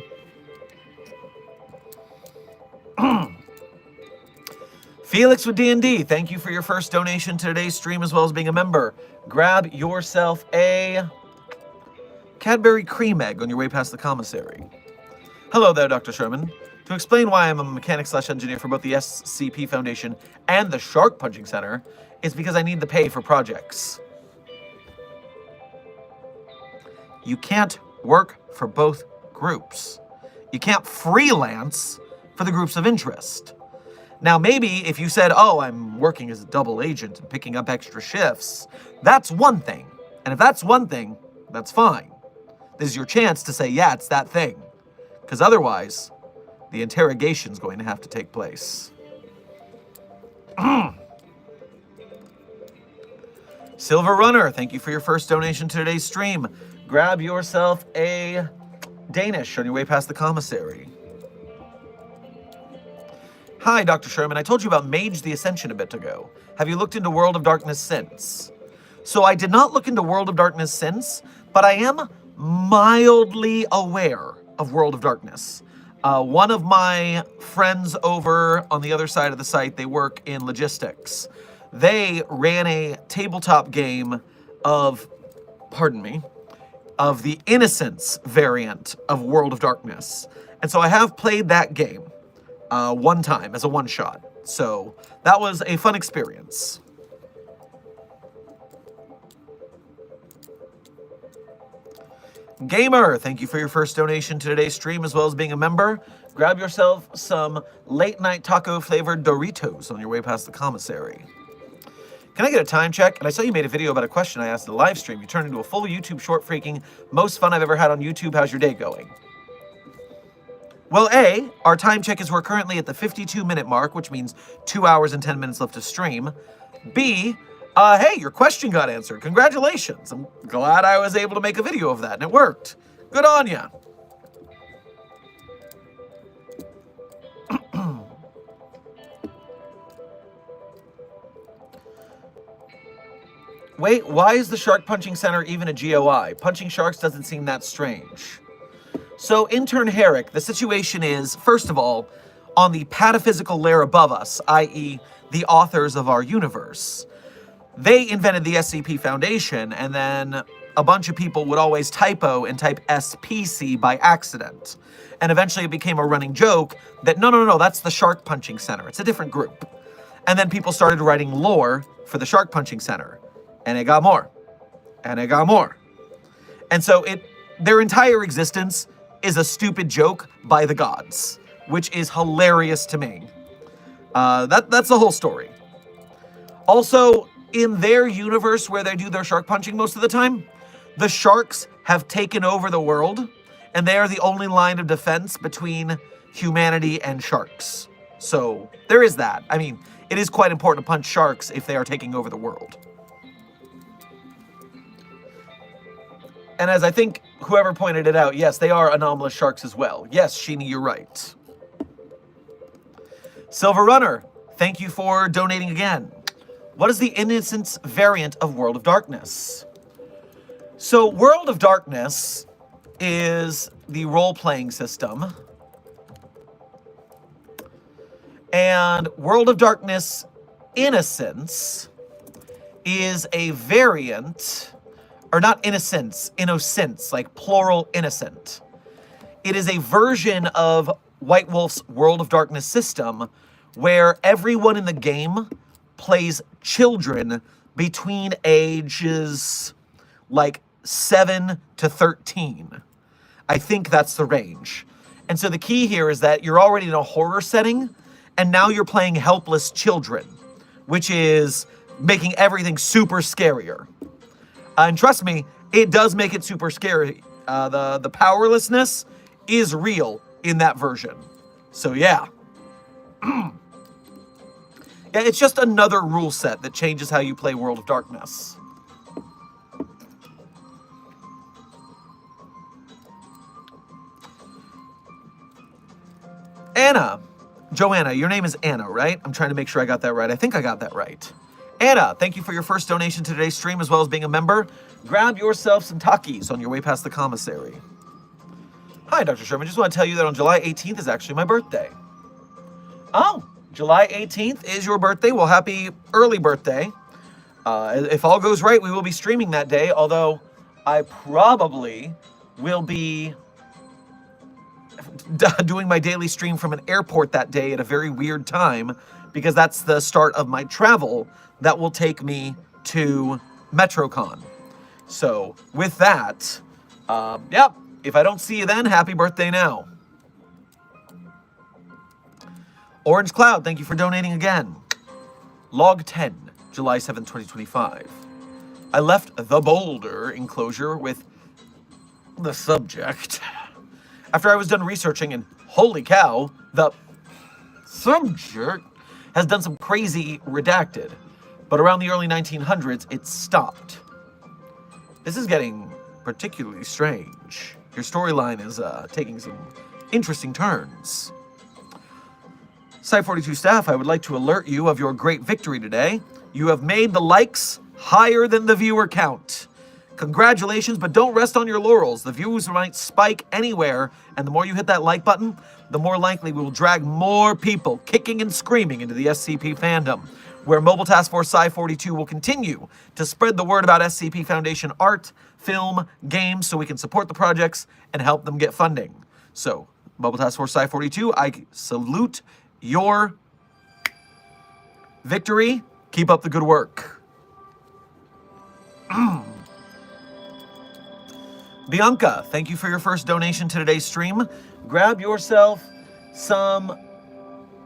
Felix with D&D, thank you for your first donation to today's stream as well as being a member. Grab yourself a Cadbury cream egg on your way past the commissary. Hello there, Dr. Sherman. To explain why I'm a mechanic/engineer for both the SCP Foundation and the Shark Punching Center, it's because I need the pay for projects. you can't work for both groups. You can't freelance for the groups of interest. Now, maybe if you said, oh, I'm working as a double agent and picking up extra shifts, that's one thing. And if that's one thing, that's fine. This is your chance to say, yeah, it's that thing. Because otherwise, the interrogation's going to have to take place. Silver Runner, thank you for your first donation to today's stream. Grab yourself a Danish on your way past the commissary. Hi, Dr. Sherman. I told you about Mage the Ascension a bit ago. Have you looked into World of Darkness since? So I did not look into World of Darkness since, but I am mildly aware of World of Darkness. One of my friends over on the other side of the site, they work in logistics. They ran a tabletop game of, of the Innocence variant of World of Darkness. And so I have played that game one time as a one-shot. So that was a fun experience. Gamer, thank you for your first donation to today's stream, as well as being a member. Grab yourself some late-night taco-flavored Doritos on your way past the commissary. Can I get a time check? And I saw you made a video about a question I asked in the live stream. You turned into a full YouTube short freaking. Most fun I've ever had on YouTube. How's your day going? Well, A, our time check is we're currently at the 52-minute mark, which means 2 hours and 10 minutes left to stream. B, hey, your question got answered. Congratulations. I'm glad I was able to make a video of that, and it worked. Good on ya. Wait, why is the Shark Punching Center even a GOI? Punching sharks doesn't seem that strange. So, Intern Herrick, the situation is, first of all, on the pataphysical layer above us, i.e. the authors of our universe. They invented the SCP Foundation, and then a bunch of people would always typo and type SPC by accident. And eventually it became a running joke that, no, that's the Shark Punching Center. It's a different group. And then people started writing lore for the Shark Punching Center. And it got more. And it got more. And so their entire existence is a stupid joke by the gods, which is hilarious to me. That's the whole story. Also, in their universe where they do their shark punching most of the time, the sharks have taken over the world, and they are the only line of defense between humanity and sharks. So there is that. I mean, it is quite important to punch sharks if they are taking over the world. And as I think whoever pointed it out, yes, they are anomalous sharks as well. Yes, Sheeny, you're right. Silver Runner, thank you for donating again. What is the Innocence variant of World of Darkness? So World of Darkness is the role-playing system. And World of Darkness Innocence is a variant, or not innocence, like plural innocent. It is a version of White Wolf's World of Darkness system where everyone in the game plays children between ages like 7 to 13. I think that's the range. And so the key here is that you're already in a horror setting, and now you're playing helpless children, which is making everything super scarier. And trust me, it does make it super scary. The powerlessness is real in that version. So yeah. Yeah, it's just another rule set that changes how you play World of Darkness. Anna. Joanna, your name is Anna, right? I'm trying to make sure I got that right. I think I got that right. Anna, thank you for your first donation to today's stream, as well as being a member. Grab yourself some Takis on your way past the commissary. Hi, Dr. Sherman. Just want to tell you that on July 18th is actually my birthday. Oh, July 18th is your birthday. Well, happy early birthday. If all goes right, we will be streaming that day, although I probably will be doing my daily stream from an airport that day at a very weird time, because that's the start of my travel that will take me to MetroCon. So with that, Yep. If I don't see you then, happy birthday now. Orange Cloud, thank you for donating again. Log 10, July 7th, 2025. I left the boulder enclosure with the subject after I was done researching, and holy cow, the subject has done some crazy redacted. But around the early 1900s, it stopped. This is getting particularly strange. Your storyline is taking some interesting turns. Site 42 staff, I would like to alert you of your great victory today. You have made the likes higher than the viewer count. Congratulations, but don't rest on your laurels. The views might spike anywhere, and the more you hit that like button, the more likely we will drag more people kicking and screaming into the SCP fandom, where Mobile Task Force Sci 42 will continue to spread the word about SCP Foundation art, film, games, so we can support the projects and help them get funding. So, Mobile Task Force Sci 42, I salute your victory. Keep up the good work. Bianca, thank you for your first donation to today's stream. Grab yourself some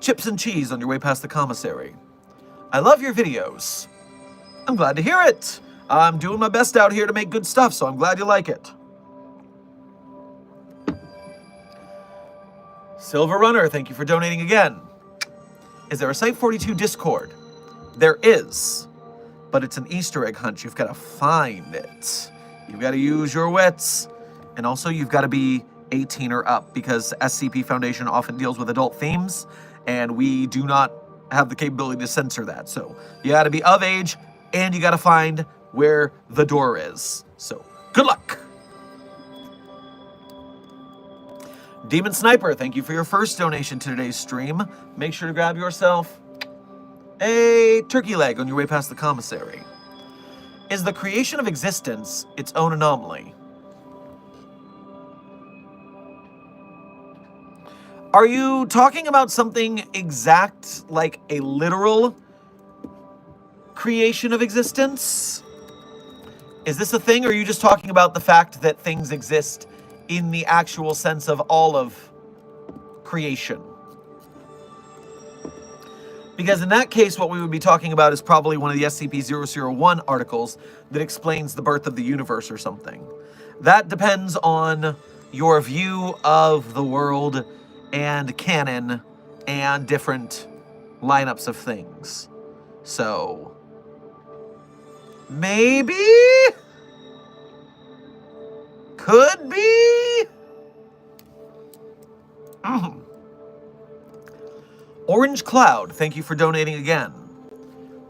chips and cheese on your way past the commissary. I love your videos. I'm glad to hear it. I'm doing my best out here to make good stuff, so I'm glad you like it. Silver Runner, thank you for donating again. Is there a Site 42 Discord? There is, but it's an Easter egg hunt. You've got to find it. You've got to use your wits, and also you've got to be 18 or up, because SCP Foundation often deals with adult themes, and we do not have the capability to censor that. So you got to be of age, and you got to find where the door is. So good luck. Demon Sniper, thank you for your first donation to today's stream. Make sure to grab yourself a turkey leg on your way past the commissary. Is the creation of existence its own anomaly? Are you talking about something exact, like a literal creation of existence? Is this a thing, or are you just talking about the fact that things exist in the actual sense of all of creation? Because in that case, what we would be talking about is probably one of the SCP-001 articles that explains the birth of the universe or something. That depends on your view of the world and canon and different lineups of things. So, maybe? Could be? Orange Cloud, thank you for donating again.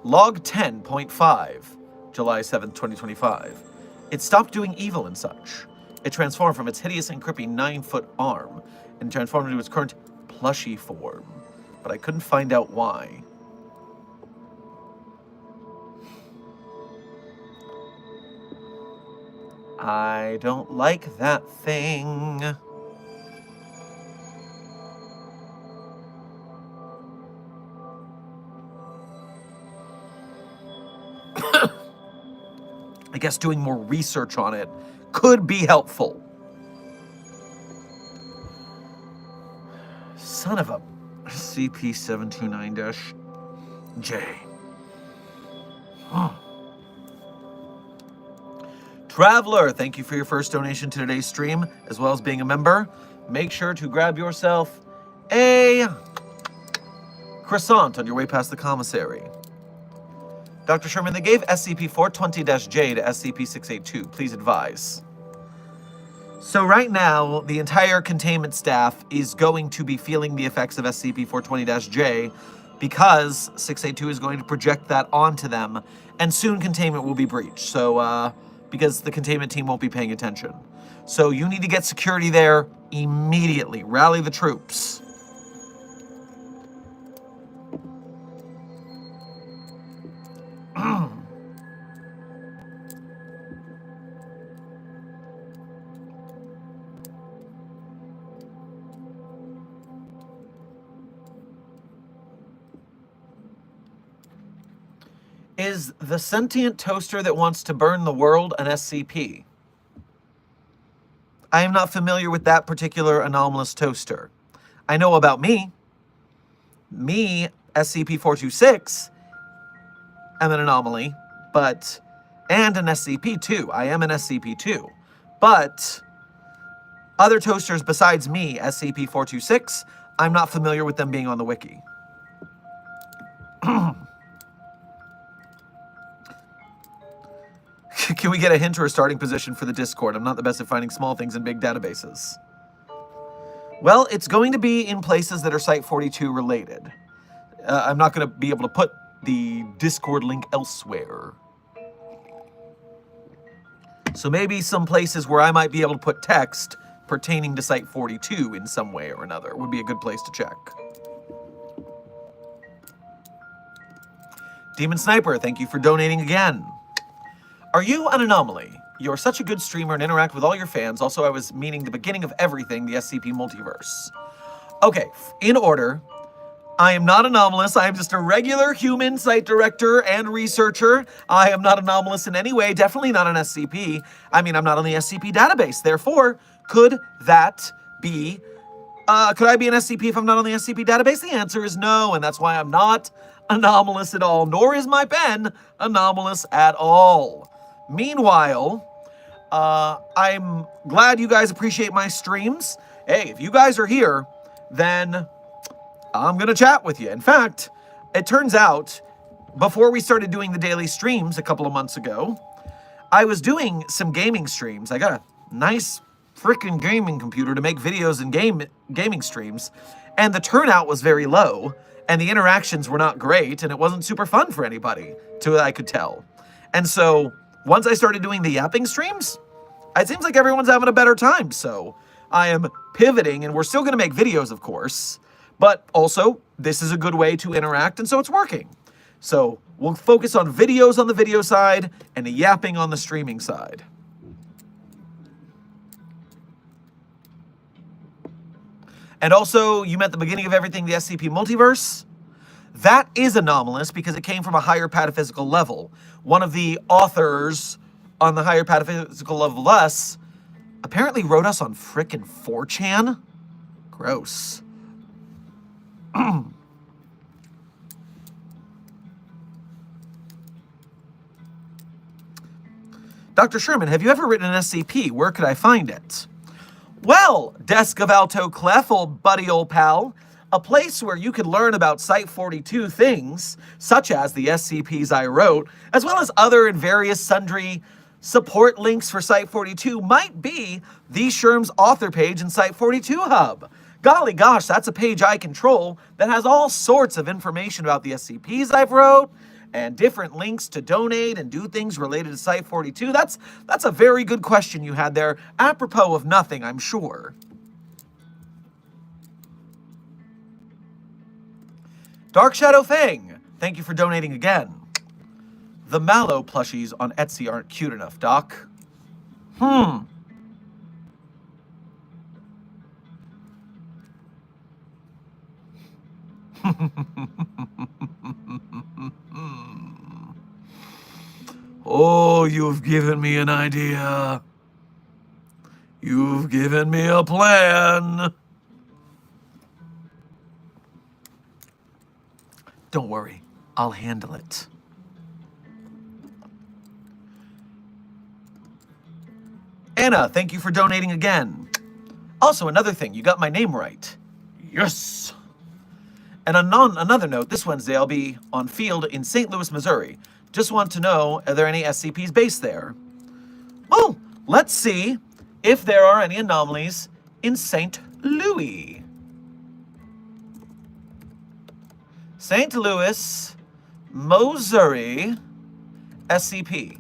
Log 10.5, July 7th, 2025. It stopped doing evil and such. It transformed from its hideous and creepy 9-foot arm and transformed into its current plushy form. But I couldn't find out why. I don't like that thing. I guess doing more research on it could be helpful. Son of a CP-729-J. Traveler, thank you for your first donation to today's stream, as well as being a member. Make sure to grab yourself a croissant on your way past the commissary. Dr. Sherman, they gave SCP-420-J to SCP-682. Please advise. So right now, the entire containment staff is going to be feeling the effects of SCP-420-J because 682 is going to project that onto them, and soon containment will be breached. So, because the containment team won't be paying attention. So you need to get security there immediately. Rally the troops. Is the sentient toaster that wants to burn the world an SCP? I am not familiar with that particular anomalous toaster. I know about me. Me, SCP-426, am an anomaly, and an SCP too. I am an SCP too. But other toasters besides me, SCP-426, I'm not familiar with them being on the wiki. Can we get a hint or a starting position for the Discord? I'm not the best at finding small things in big databases. Well, it's going to be in places that are Site-42 related. I'm not going to be able to put the Discord link elsewhere. So maybe some places where I might be able to put text pertaining to Site-42 in some way or another would be a good place to check. Demon Sniper, thank you for donating again. Are you an anomaly? You're such a good streamer and interact with all your fans. Also, I was meaning the beginning of everything, the SCP multiverse. Okay, in order, I am not anomalous. I am just a regular human site director and researcher. I am not anomalous in any way, definitely not an SCP. I mean, I'm not on the SCP database. Therefore, could that be, could I be an SCP if I'm not on the SCP database? The answer is no, and that's why I'm not anomalous at all, nor is my pen anomalous at all. Meanwhile, I'm glad you guys appreciate my streams. Hey, if you guys are here, then I'm going to chat with you. In fact, it turns out, before we started doing the daily streams a couple of months ago, I was doing some gaming streams. I got a nice freaking gaming computer to make videos and gaming streams, and the turnout was very low, and the interactions were not great, and it wasn't super fun for anybody, to what I could tell. And so, once I started doing the yapping streams, it seems like everyone's having a better time, so I am pivoting, and we're still going to make videos, of course, but also, this is a good way to interact, and so it's working. So, we'll focus on videos on the video side, and the yapping on the streaming side. And also, you meant the beginning of everything, the SCP multiverse? That is anomalous because it came from a higher pataphysical level. One of the authors on the higher pataphysical level of us apparently wrote us on frickin' 4chan? Gross. Dr. Sherman, have you ever written an SCP? Where could I find it? Well, Desk of Alto Clef, old buddy, old pal, a place where you could learn about Site-42 things, such as the SCPs I wrote, as well as other and various sundry support links for Site-42, might be the Sherm's author page in Site-42 Hub. Golly gosh, that's a page I control that has all sorts of information about the SCPs I've wrote, and different links to donate and do things related to Site-42. That's a very good question you had there, apropos of nothing, I'm sure. Dark Shadow Fang, thank you for donating again. The Mallow plushies on Etsy aren't cute enough, Doc. Oh, you've given me an idea. You've given me a plan. Don't worry, I'll handle it. Anna, thank you for donating again. Also, another thing, you got my name right. Yes! And on another note, this Wednesday I'll be on field in St. Louis, Missouri. Just want to know, are there any SCPs based there? Oh, let's see if there are any anomalies in St. Louis. St. Louis, Missouri, SCP.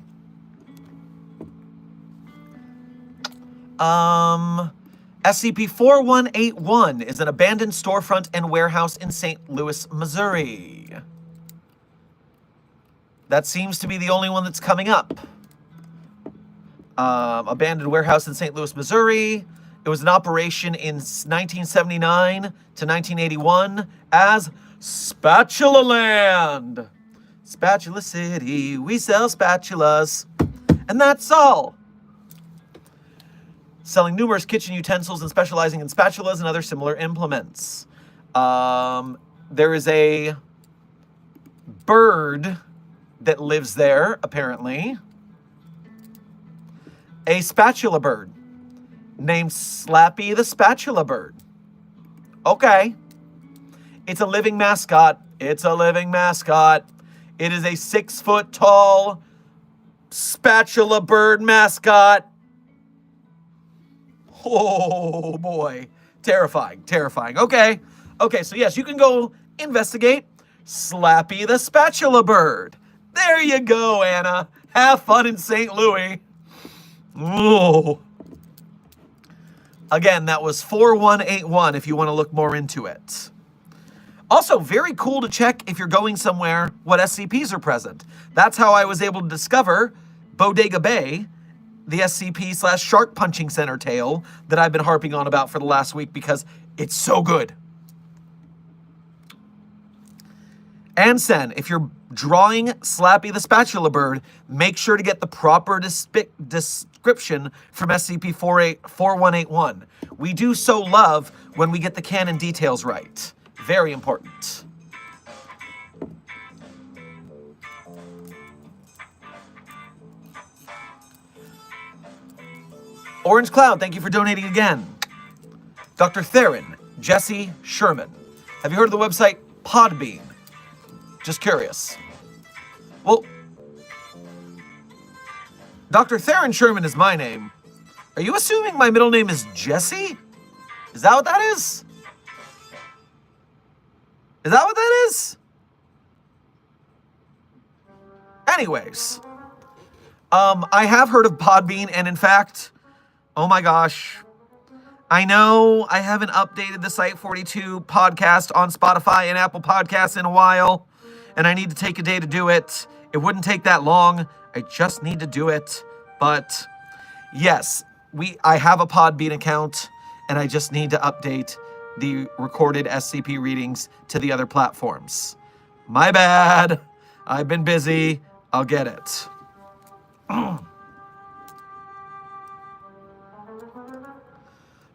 SCP-4181 is an abandoned storefront and warehouse in St. Louis, Missouri. That seems to be the only one that's coming up. Abandoned warehouse in St. Louis, Missouri. It was in operation in 1979 to 1981 as Spatula Land. Spatula City, we sell spatulas. And that's all. selling numerous kitchen utensils and specializing in spatulas and other similar implements. There is a bird that lives there, apparently. A spatula bird named Slappy the Spatula Bird. Okay. It's a living mascot. It's a living mascot. It is a 6-foot tall spatula bird mascot. Oh boy. Terrifying, terrifying. Okay. Okay, so yes, you can go investigate Slappy the Spatula Bird. There you go, Anna. Have fun in St. Louis. Oh. Again, that was 4181 if you want to look more into it. Also, very cool to check if you're going somewhere what SCPs are present. That's how I was able to discover Bodega Bay, the SCP/Shark Punching Center tale that I've been harping on about for the last week because it's so good. Ansen, if you're drawing Slappy the Spatula Bird, make sure to get the proper description from SCP-4181. We do so love when we get the canon details right. Very important. Orange Cloud, thank you for donating again. Dr. Theron, Jesse Sherman. Have you heard of the website Podbean? Just curious. Well, Dr. Theron Sherman is my name. Are you assuming my middle name is Jesse? Is that what that is? Is that what that is? Anyways, I have heard of Podbean, and in fact, oh my gosh, I know I haven't updated the Site 42 podcast on Spotify and Apple Podcasts in a while, and I need to take a day to do it. It wouldn't take that long. I just need to do it. But yes, I have a Podbean account, and I just need to update the recorded SCP readings to the other platforms. My bad. I've been busy. I'll get it.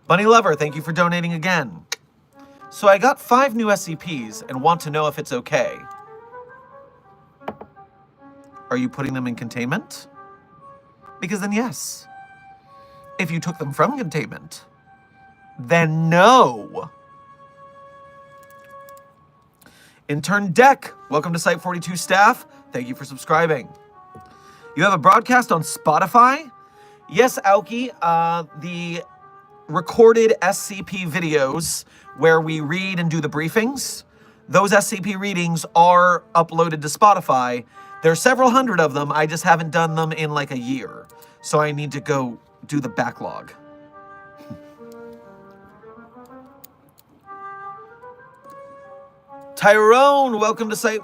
Bunny Lover, thank you for donating again. So I got 5 new SCPs and want to know if it's okay. Are you putting them in containment? Because then yes. If you took them from containment, then no. Intern Deck, welcome to Site 42 staff. Thank you for subscribing. You have a broadcast on Spotify? Yes, Aoki. The recorded SCP videos where we read and do the briefings, those SCP readings are uploaded to Spotify. There are several hundred of them. I just haven't done them in like a year. So I need to go do the backlog. Tyrone, welcome to Site.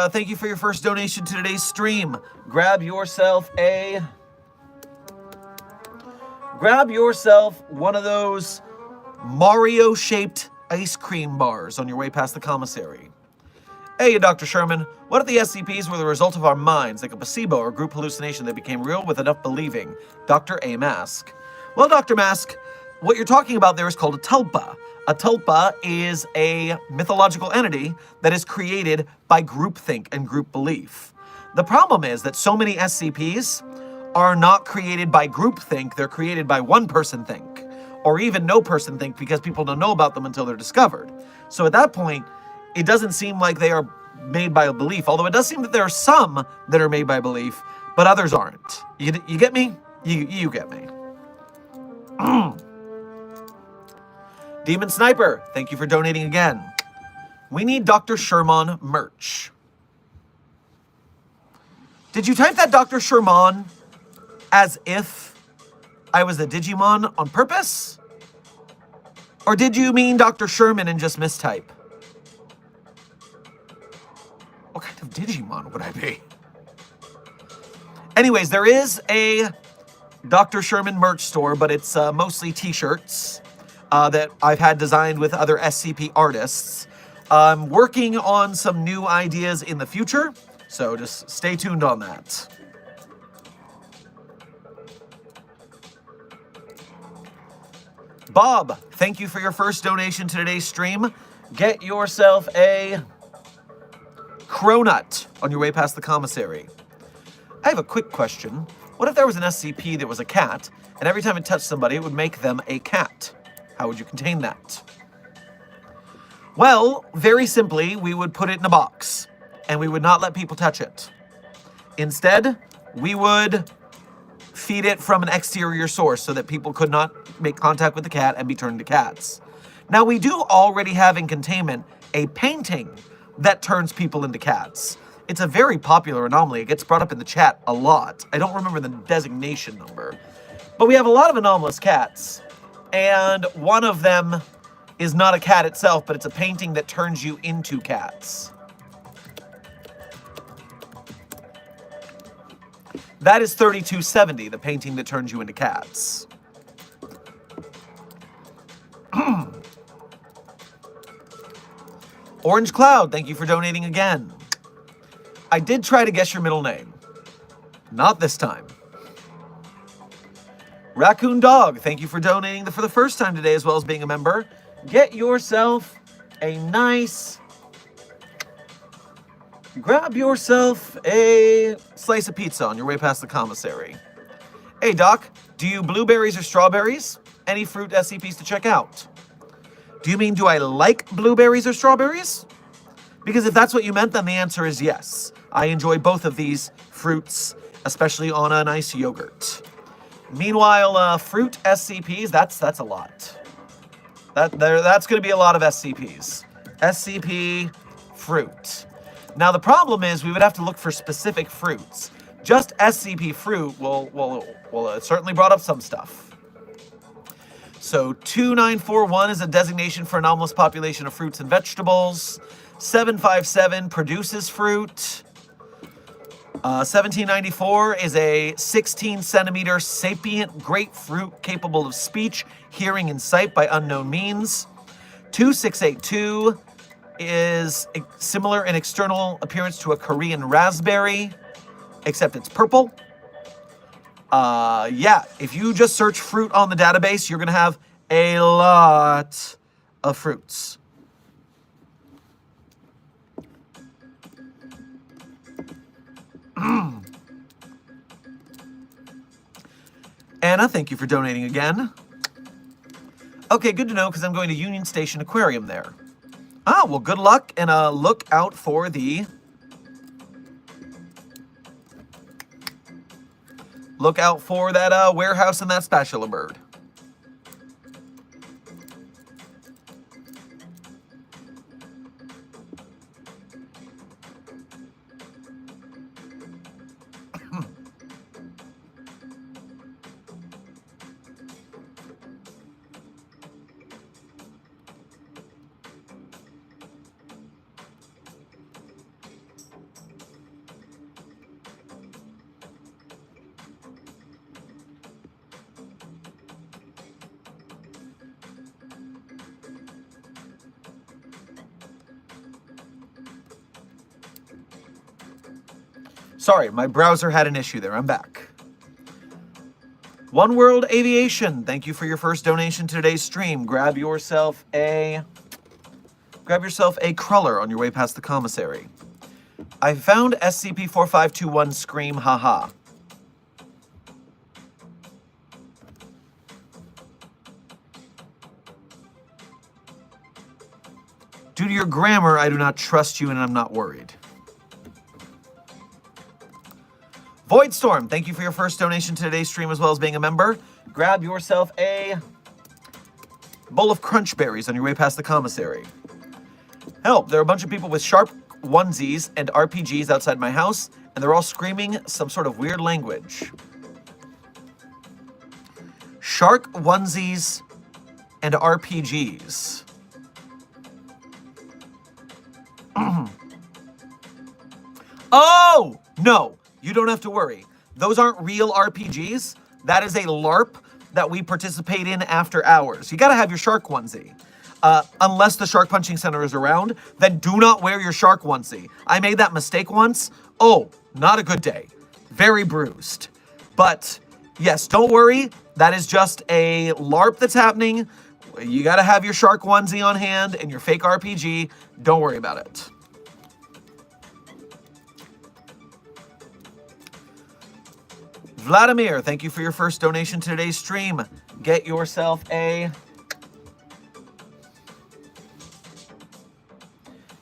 Thank you for your first donation to today's stream. Grab yourself one of those Mario-shaped ice cream bars on your way past the commissary. Hey, Dr. Sherman, what if the SCPs were the result of our minds, like a placebo or group hallucination that became real with enough believing? Dr. A. Mask. Well, Dr. Mask, what you're talking about there is called a tulpa. A tulpa is a mythological entity that is created by groupthink and group belief. The problem is that so many SCPs are not created by groupthink, they're created by one-person think, or even no-person think because people don't know about them until they're discovered. So at that point, it doesn't seem like they are made by a belief, although it does seem that there are some that are made by belief, but others aren't. You get me? You get me. Demon Sniper, thank you for donating again. We need Dr. Sherman merch. Did you type that Dr. Sherman as if I was a Digimon on purpose? Or did you mean Dr. Sherman and just mistype? What kind of Digimon would I be? Anyways, there is a Dr. Sherman merch store, but it's mostly t-shirts that I've had designed with other SCP artists. I'm working on some new ideas in the future, so just stay tuned on that. Bob, thank you for your first donation to today's stream. Get yourself a cronut on your way past the commissary. I have a quick question. What if there was an SCP that was a cat, and every time it touched somebody, it would make them a cat? How would you contain that? Well, very simply, we would put it in a box, and we would not let people touch it. Instead, we would feed it from an exterior source so that people could not make contact with the cat and be turned into cats. Now, we do already have in containment a painting that turns people into cats. It's a very popular anomaly. It gets brought up in the chat a lot. I don't remember the designation number. But we have a lot of anomalous cats, and one of them is not a cat itself, but it's a painting that turns you into cats. That is 3270, the painting that turns you into cats. Orange Cloud, thank you for donating again. I did try to guess your middle name. Not this time. Raccoon Dog, thank you for donating for the first time today as well as being a member. Get yourself a nice... Grab yourself a slice of pizza on your way past the commissary. Hey, Doc, do you blueberries or strawberries? Any fruit SCPs to check out? Do you mean, do I like blueberries or strawberries? Because if that's what you meant, then the answer is yes. I enjoy both of these fruits, especially on a nice yogurt. Meanwhile, fruit SCPs, that's a lot. That's going to be a lot of SCPs. SCP fruit. Now, the problem is we would have to look for specific fruits. Just SCP fruit, it certainly brought up some stuff. So 2941 is a designation for anomalous population of fruits and vegetables. 757 produces fruit. 1794 is a 16-centimeter sapient grapefruit capable of speech, hearing, and sight by unknown means. 2682 is similar in external appearance to a Korean raspberry, except it's purple. Yeah, if you just search fruit on the database, you're going to have a lot of fruits. Anna, thank you for donating again. Okay, good to know because I'm going to Union Station Aquarium there. Ah, well, good luck, and look out for the... Look out for that warehouse and that spatula bird. Sorry, my browser had an issue there. I'm back. One World Aviation, thank you for your first donation to today's stream. Grab yourself a cruller on your way past the commissary. I found SCP-4521 Scream, haha. Due to your grammar, I do not trust you and I'm not worried. Voidstorm, thank you for your first donation to today's stream as well as being a member. Grab yourself a bowl of crunch berries on your way past the commissary. Help, there are a bunch of people with sharp onesies and RPGs outside my house, and they're all screaming some sort of weird language. Shark onesies and RPGs. Oh, no. You don't have to worry. Those aren't real RPGs. That is a LARP that we participate in after hours. You gotta have your shark onesie. Unless the Shark Punching Center is around, then do not wear your shark onesie. I made that mistake once. Oh, not a good day. Very bruised. But yes, don't worry. That is just a LARP that's happening. You got to have your shark onesie on hand and your fake RPG. Don't worry about it. Vladimir, thank you for your first donation to today's stream. Get yourself a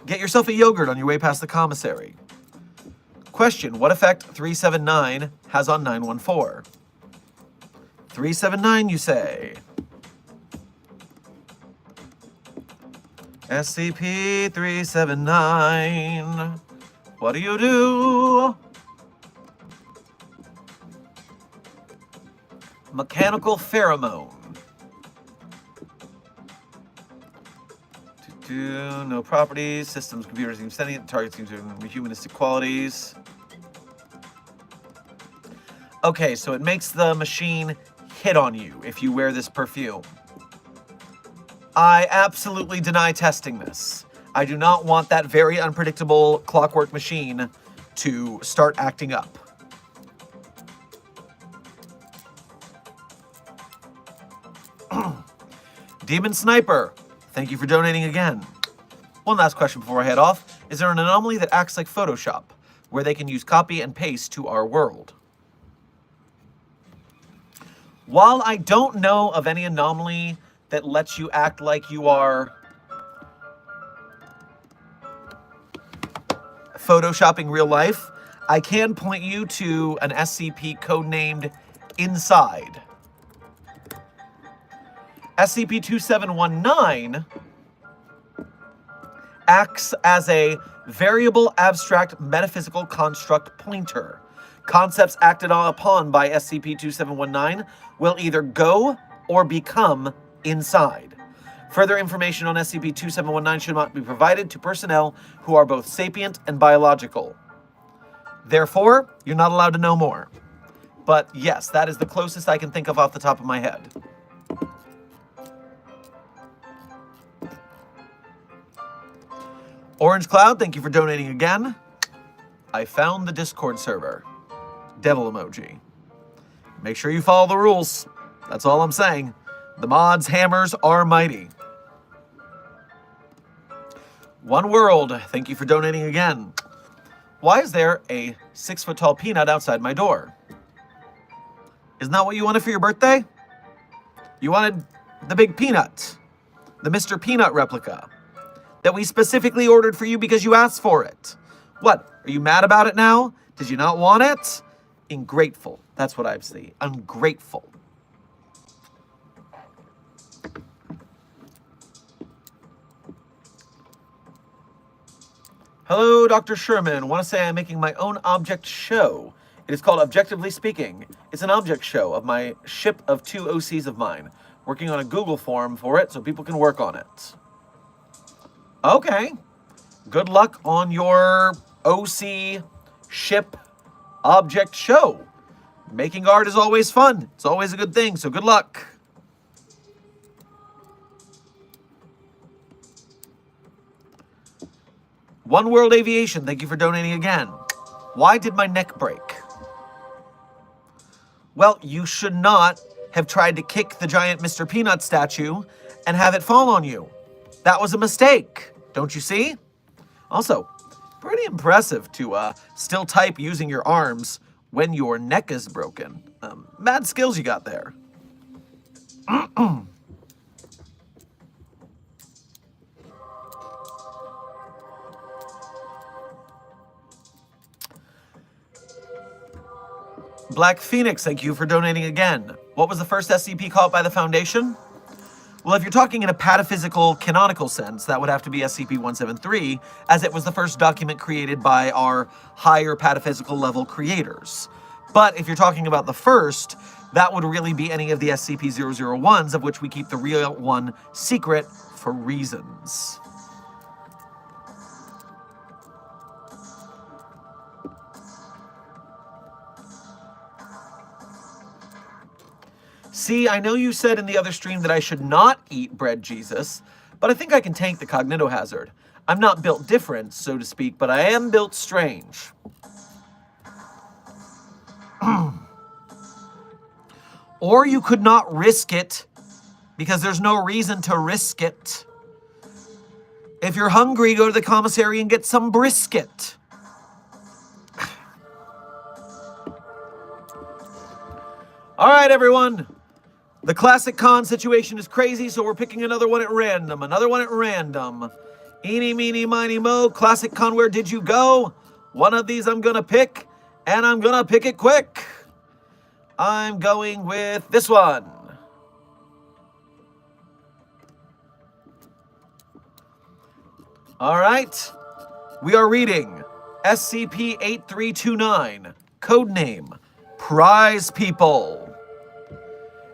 yogurt on your way past the commissary. Question, what effect 379 has on 914? 379, you say? SCP-379. What do you do? Mechanical pheromone. No properties. Systems, computers seem sentient. Target seems to have humanistic qualities. Okay, so it makes the machine hit on you if you wear this perfume. I absolutely deny testing this. I do not want that very unpredictable clockwork machine to start acting up. Demon Sniper, thank you for donating again. One last question before I head off. Is there an anomaly that acts like Photoshop, where they can use copy and paste to our world? While I don't know of any anomaly that lets you act like you are photoshopping real life, I can point you to an SCP codenamed Inside. SCP-2719 acts as a variable abstract metaphysical construct pointer. Concepts acted upon by SCP-2719 will either go or become inside. Further information on SCP-2719 should not be provided to personnel who are both sapient and biological. Therefore, you're not allowed to know more. But yes, that is the closest I can think of off the top of my head. Orange Cloud, thank you for donating again. I found the Discord server. Devil emoji. Make sure you follow the rules. That's all I'm saying. The mods' hammers are mighty. One World, thank you for donating again. Why is there a 6-foot-tall peanut outside my door? Isn't that what you wanted for your birthday? You wanted the big peanut. The Mr. Peanut replica. That we specifically ordered for you because you asked for it. What? Are you mad about it now? Did you not want it? Ingrateful. That's what I see. Ungrateful. Hello, Dr. Sherman. I want to say I'm making my own object show. It is called Objectively Speaking. It's an object show of my ship of 2 OCs of mine. Working on a Google form for it so people can work on it. Okay. Good luck on your OC ship object show. Making art is always fun. It's always a good thing, so good luck. One World Aviation, thank you for donating again. Why did my neck break? Well, you should not have tried to kick the giant Mr. Peanut statue and have it fall on you. That was a mistake. Don't you see? Also, pretty impressive to still type using your arms when your neck is broken. Mad skills you got there. Black Phoenix, thank you for donating again. What was the first SCP caught by the Foundation? Well, if you're talking in a pataphysical, canonical sense, that would have to be SCP-173, as it was the first document created by our higher pataphysical level creators. But if you're talking about the first, that would really be any of the SCP-001s, of which we keep the real one secret for reasons. See, I know you said in the other stream that I should not eat bread Jesus, but I think I can tank the cognitohazard. I'm not built different, so to speak, but I am built strange. Or you could not risk it because there's no reason to risk it. If you're hungry, go to the commissary and get some brisket. All right, everyone. The classic con situation is crazy, so we're picking another one at random. Eeny, meeny, miny, mo. Classic con, where did you go? One of these I'm going to pick, and I'm going to pick it quick. I'm going with this one. All right. We are reading SCP-8329, codename Prize People.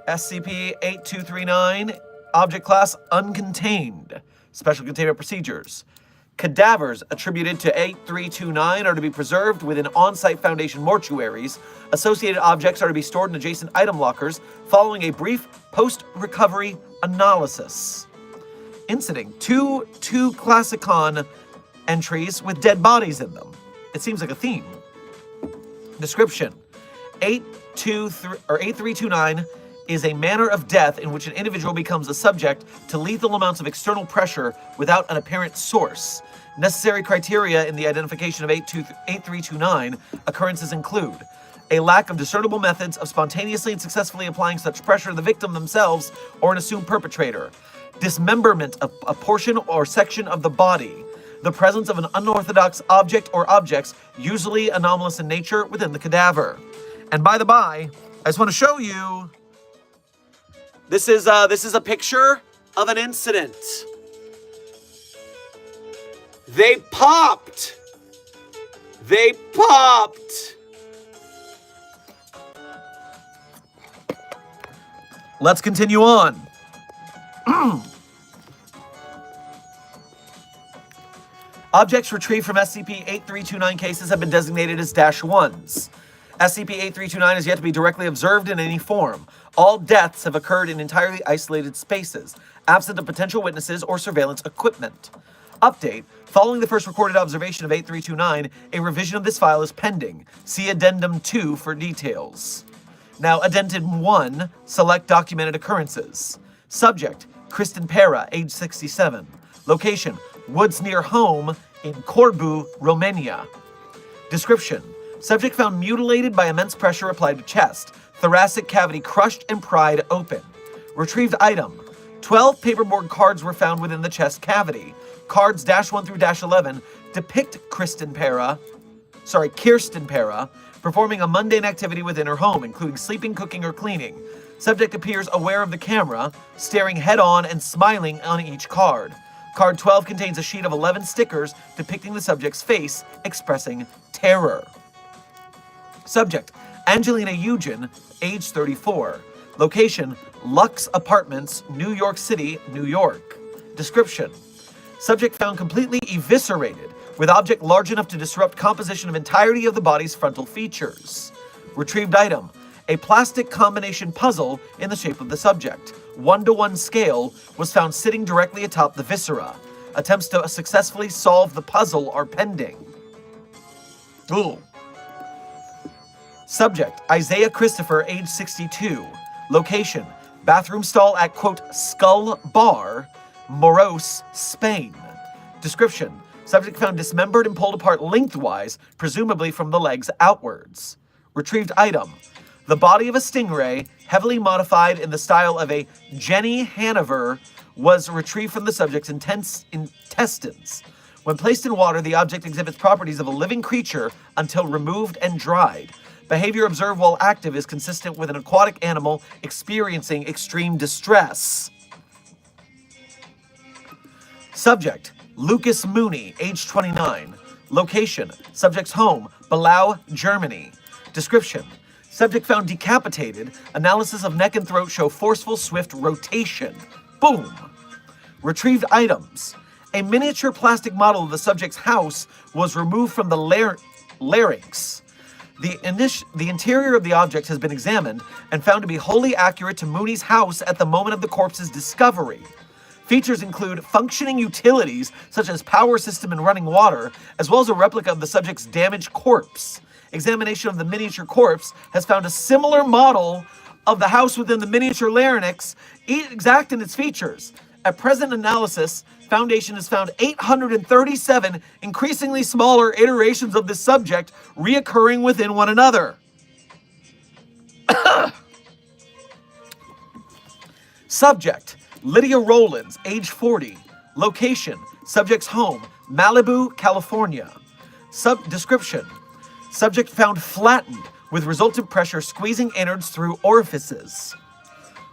SCP-8239, object class uncontained. Special containment procedures. Cadavers attributed to 8329 are to be preserved within on-site Foundation mortuaries. Associated objects are to be stored in adjacent item lockers following a brief post-recovery analysis. Inciting two Classicon entries with dead bodies in them. It seems like a theme. Description: 8329 is a manner of death in which an individual becomes a subject to lethal amounts of external pressure without an apparent source. Necessary criteria in the identification of 8329 occurrences include a lack of discernible methods of spontaneously and successfully applying such pressure to the victim themselves or an assumed perpetrator, dismemberment of a portion or section of the body, the presence of an unorthodox object or objects, usually anomalous in nature, within the cadaver. And by the by, I just want to show you, this is a picture of an incident. They popped. Let's continue on. Objects retrieved from SCP-8329 cases have been designated as -1s. SCP-8329 is yet to be directly observed in any form. All deaths have occurred in entirely isolated spaces, absent of potential witnesses or surveillance equipment. Update: following the first recorded observation of 8329, a revision of this file is pending. See Addendum 2 for details. Now, Addendum 1, select documented occurrences. Subject: Kristen Pera, age 67. Location: woods near home in Corbu, Romania. Description: subject found mutilated by immense pressure applied to chest. Thoracic cavity crushed and pried open. Retrieved item: 12 paperboard cards were found within the chest cavity. Cards -1 through -11 depict Kirsten Pera, performing a mundane activity within her home, including sleeping, cooking, or cleaning. Subject appears aware of the camera, staring head-on and smiling on each card. Card 12 contains a sheet of 11 stickers depicting the subject's face, expressing terror. Subject: Angelina Eugen, age 34. Location: Lux Apartments, New York City, New York. Description: subject found completely eviscerated, with object large enough to disrupt composition of entirety of the body's frontal features. Retrieved item: a plastic combination puzzle in the shape of the subject. 1-to-1 scale was found sitting directly atop the viscera. Attempts to successfully solve the puzzle are pending. Ooh. Subject: Isaiah Christopher, age 62. Location: bathroom stall at, quote, Skull Bar, Moros, Spain. Description: subject found dismembered and pulled apart lengthwise, presumably from the legs outwards. Retrieved item: the body of a stingray, heavily modified in the style of a Jenny Hanover, was retrieved from the subject's intestines. When placed in water, the object exhibits properties of a living creature until removed and dried. Behavior observed while active is consistent with an aquatic animal experiencing extreme distress. Subject: Lucas Mooney, age 29. Location: subject's home, Ballau, Germany. Description: subject found decapitated. Analysis of neck and throat show forceful, swift rotation. Boom! Retrieved items: a miniature plastic model of the subject's house was removed from the larynx. The interior of the object has been examined and found to be wholly accurate to Mooney's house at the moment of the corpse's discovery. Features include functioning utilities such as power system and running water, as well as a replica of the subject's damaged corpse. Examination of the miniature corpse has found a similar model of the house within the miniature larynx exact in its features. At present analysis, Foundation has found 837 increasingly smaller iterations of this subject reoccurring within one another. Subject, Lydia Rollins, age 40. Location, subject's home, Malibu, California. Description, subject found flattened with resultant pressure squeezing innards through orifices.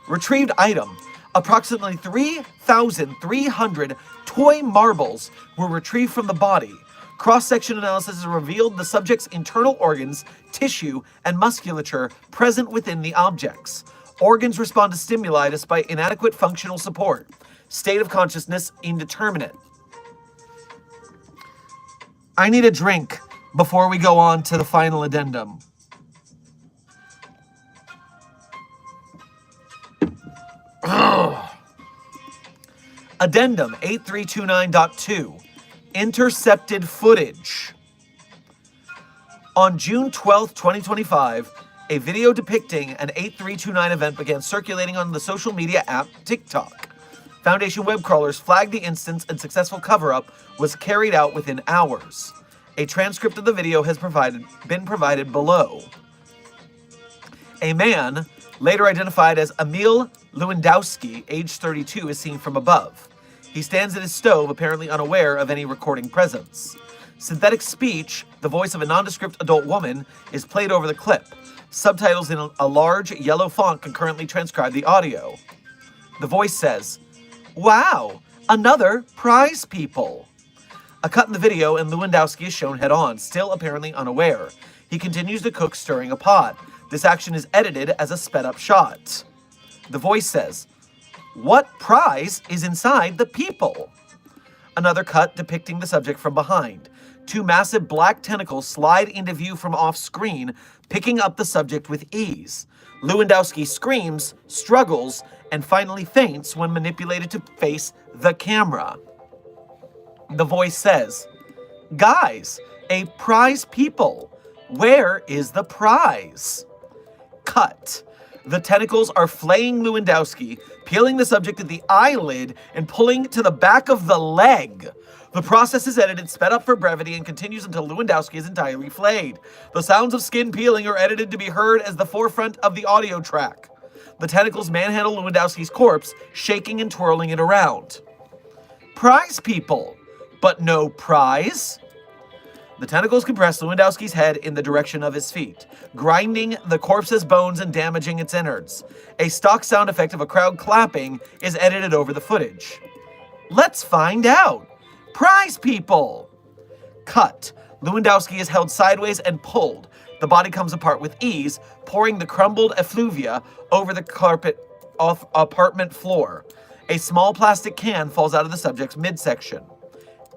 Retrieved item, approximately 3,300 toy marbles were retrieved from the body. Cross-section analysis has revealed the subject's internal organs, tissue, and musculature present within the objects. Organs respond to stimuli despite inadequate functional support. State of consciousness indeterminate. I need a drink before we go on to the final addendum. Addendum 8329.2. Intercepted footage. On June 12, 2025, a video depicting an 8329 event began circulating on the social media app TikTok. Foundation web crawlers flagged the instance and successful cover-up was carried out within hours. A transcript of the video has been provided below. A man, later identified as Emil Lewandowski, age 32, is seen from above. He stands at his stove, apparently unaware of any recording presence. Synthetic speech, the voice of a nondescript adult woman, is played over the clip. Subtitles in a large yellow font concurrently transcribe the audio. The voice says, "Wow, another prize people." A cut in the video and Lewandowski is shown head-on, still apparently unaware. He continues to cook, stirring a pot. This action is edited as a sped-up shot. The voice says, "What prize is inside the people?" Another cut depicting the subject from behind. Two massive black tentacles slide into view from off-screen, picking up the subject with ease. Lewandowski screams, struggles, and finally faints when manipulated to face the camera. The voice says, "Guys, a prize people. Where is the prize?" Cut. The tentacles are flaying Lewandowski, peeling the subject at the eyelid and pulling to the back of the leg. The process is edited, sped up for brevity, and continues until Lewandowski is entirely flayed. The sounds of skin peeling are edited to be heard as the forefront of the audio track. The tentacles manhandle Lewandowski's corpse, shaking and twirling it around. Prize people, but no prize. The tentacles compress Lewandowski's head in the direction of his feet, grinding the corpse's bones and damaging its innards. A stock sound effect of a crowd clapping is edited over the footage. Let's find out. Prize people! Cut. Lewandowski is held sideways and pulled. The body comes apart with ease, pouring the crumbled effluvia over the carpet off apartment floor. A small plastic can falls out of the subject's midsection.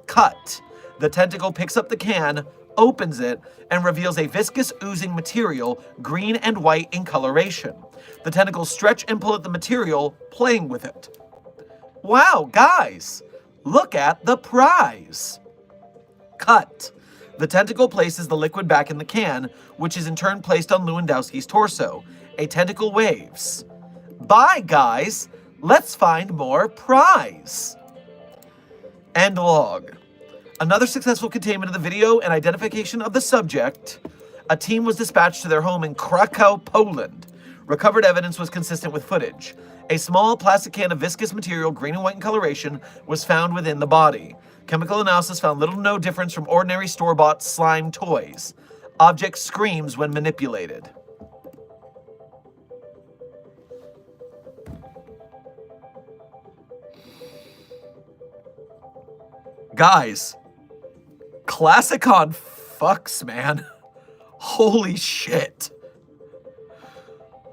Cut. The tentacle picks up the can, opens it, and reveals a viscous oozing material, green and white in coloration. The tentacles stretch and pull at the material, playing with it. Wow, guys! Look at the prize! Cut. The tentacle places the liquid back in the can, which is in turn placed on Lewandowski's torso. A tentacle waves. Bye, guys! Let's find more prize! End log. Another successful containment of the video and identification of the subject. A team was dispatched to their home in Krakow, Poland. Recovered evidence was consistent with footage. A small plastic can of viscous material, green and white in coloration, was found within the body. Chemical analysis found little to no difference from ordinary store-bought slime toys. Object screams when manipulated. Guys, Classicon fucks, man. Holy shit.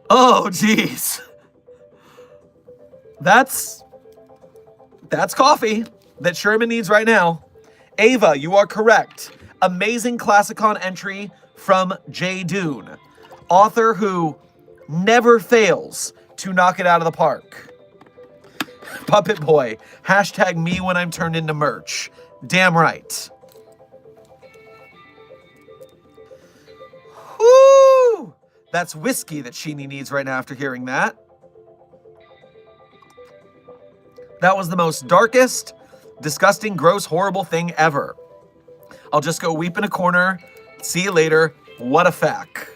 Oh, jeez. That's coffee that Sherman needs right now. Ava, you are correct. Amazing Classicon entry from Jay Dune, author who never fails to knock it out of the park. Puppet Boy, hashtag me when I'm turned into merch. Damn right. Whoo! That's whiskey that Sheeny needs right now after hearing that. That was the most darkest, disgusting, gross, horrible thing ever. I'll just go weep in a corner. See you later. What a fact.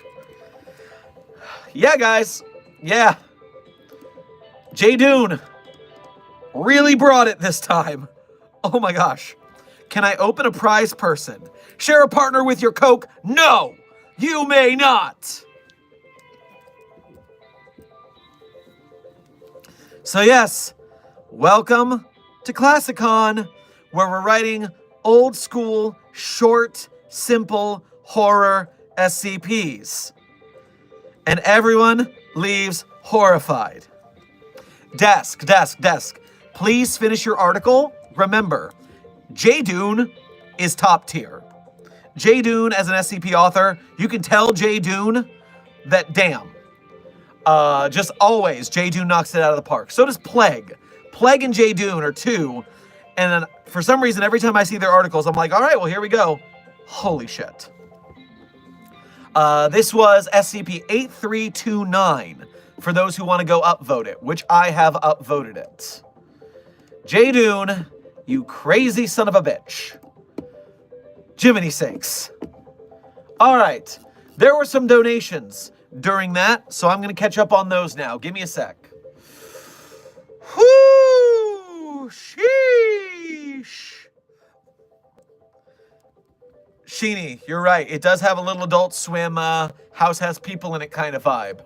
Yeah, guys. Yeah. Jay Dune really brought it this time. Oh my gosh. Can I open a prize person? Share a partner with your Coke? No, you may not. So yes, welcome to Classicon, where we're writing old school, short, simple horror SCPs. And everyone leaves horrified. Desk. Please finish your article. Remember, Jay Dune is top tier. Jay Dune, as an SCP author, you can tell Jay Dune that, damn, just always, Jay Dune knocks it out of the park. So does Plague. Plague and Jay Dune are two, and then for some reason, every time I see their articles, I'm like, all right, well, here we go. Holy shit. This was SCP-8329, for those who want to go upvote it, which I have upvoted it. Jay Dune, you crazy son of a bitch. Jiminy sakes. All right, there were some donations during that, so I'm going to catch up on those now. Give me a sec. Whoo! Sheesh. Sheeny, you're right. It does have a little Adult Swim, house has people in it kind of vibe.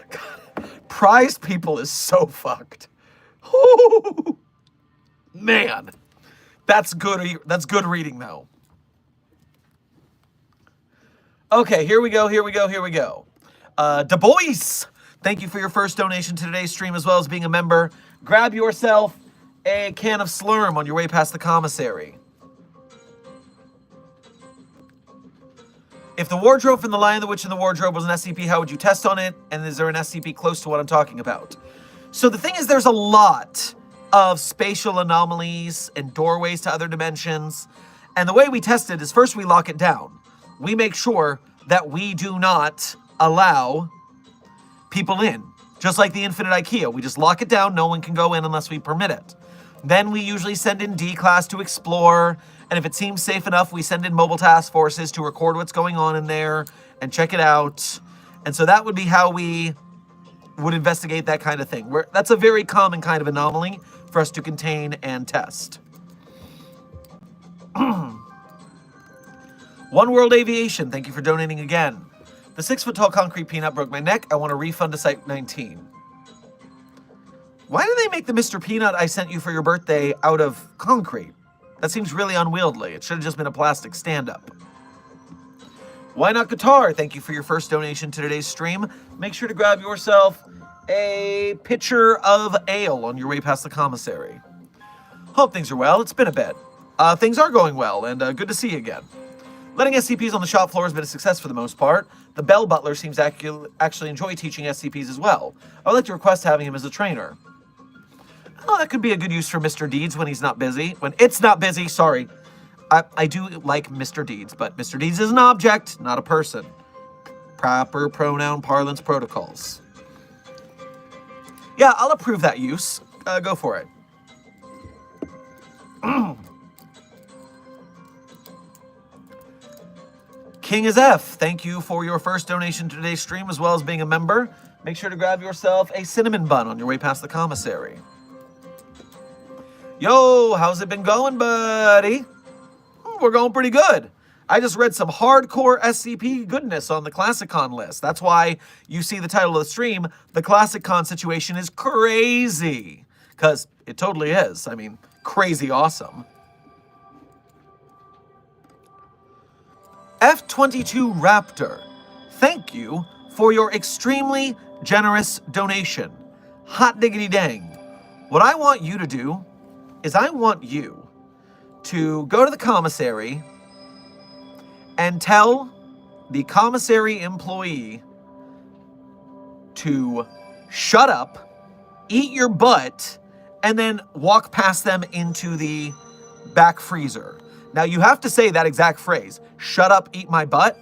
God, Prize People is so fucked. Ooh, man, that's good. That's good reading, though. Okay, here we go. Du Bois, thank you for your first donation to today's stream, as well as being a member. Grab yourself a can of Slurm on your way past the commissary. If the Wardrobe from The Lion, the Witch, and the Wardrobe was an SCP, how would you test on it? And is there an SCP close to what I'm talking about? So the thing is, there's a lot of spatial anomalies and doorways to other dimensions. And the way we test it is first we lock it down. We make sure that we do not allow people in. Just like the Infinite IKEA, we just lock it down. No one can go in unless we permit it. Then we usually send in D-Class to explore. And if it seems safe enough, we send in mobile task forces to record what's going on in there and check it out. And so that would be how we would investigate that kind of thing. That's a very common kind of anomaly for us to contain and test. One World Aviation, thank you for donating again. The 6-foot-tall concrete peanut broke my neck. I want a refund to Site 19. Why do they make the Mr. Peanut I sent you for your birthday out of concrete? That seems really unwieldy. It should have just been a plastic stand-up. Why Not Guitar? Thank you for your first donation to today's stream. Make sure to grab yourself a pitcher of ale on your way past the commissary. Hope things are well. It's been a bit. Things are going well, and good to see you again. Letting SCPs on the shop floor has been a success for the most part. The Bell Butler seems to actually enjoy teaching SCPs as well. I would like to request having him as a trainer. Oh, that could be a good use for Mr. Deeds when he's not busy. When it's not busy, sorry. I do like Mr. Deeds, but Mr. Deeds is an object, not a person. Proper pronoun parlance protocols. Yeah, I'll approve that use. Go for it. King is F, thank you for your first donation to today's stream, as well as being a member. Make sure to grab yourself a cinnamon bun on your way past the commissary. Yo, how's it been going, buddy? We're going pretty good. I just read some hardcore SCP goodness on the Classicon list. That's why you see the title of the stream, The Classicon Situation is Crazy. Because it totally is. I mean, crazy awesome. F-22 Raptor, thank you for your extremely generous donation. Hot diggity dang. What I want you to do is I want you to go to the commissary and tell the commissary employee to shut up, eat your butt, and then walk past them into the back freezer. Now, you have to say that exact phrase, shut up, eat my butt.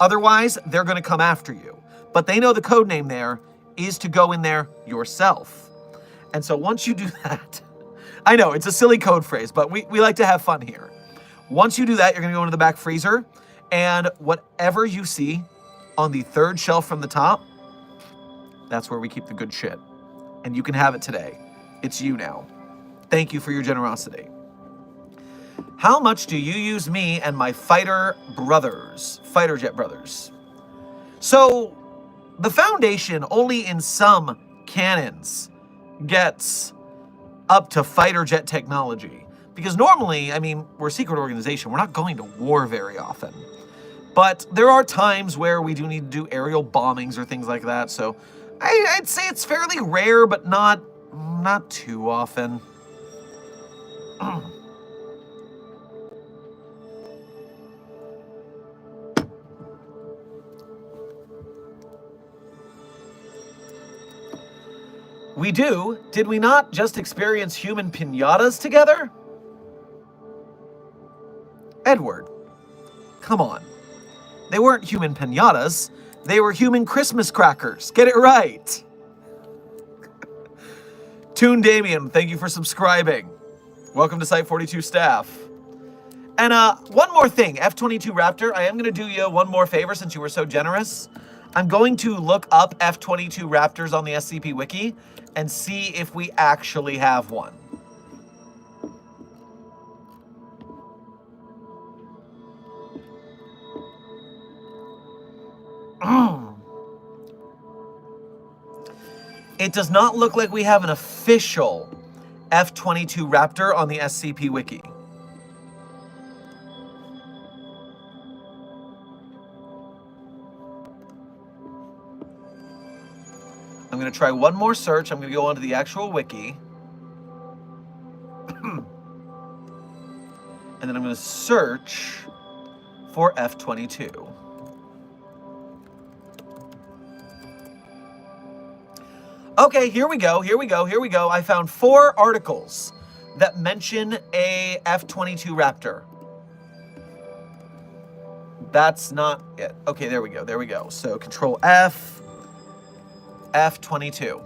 Otherwise, they're going to come after you. But they know the code name there is to go in there yourself. And so once you do that, I know it's a silly code phrase, but we like to have fun here. Once you do that, you're going to go into the back freezer, and whatever you see on the third shelf from the top, that's where we keep the good shit. And you can have it today. It's you now. Thank you for your generosity. How much do you use me and my fighter jet brothers? So, the Foundation only in some cannons gets up to fighter jet technology. Because normally, I mean, we're a secret organization. We're not going to war very often. But there are times where we do need to do aerial bombings or things like that. So I'd say it's fairly rare, but not too often. We do? Did we not just experience human piñatas together? Edward, come on. They weren't human piñatas. They were human Christmas crackers. Get it right. Toon Damien, thank you for subscribing. Welcome to Site 42 staff. And one more thing, F-22 Raptor, I am going to do you one more favor since you were so generous. I'm going to look up F-22 Raptors on the SCP Wiki and see if we actually have one. It does not look like we have an official F-22 Raptor on the SCP Wiki. I'm going to try one more search. I'm going to go onto the actual wiki. And then I'm going to search for F-22. Okay, here we go. I found 4 articles that mention a F-22 Raptor. That's not it. Okay, there we go. So Control F, F-22.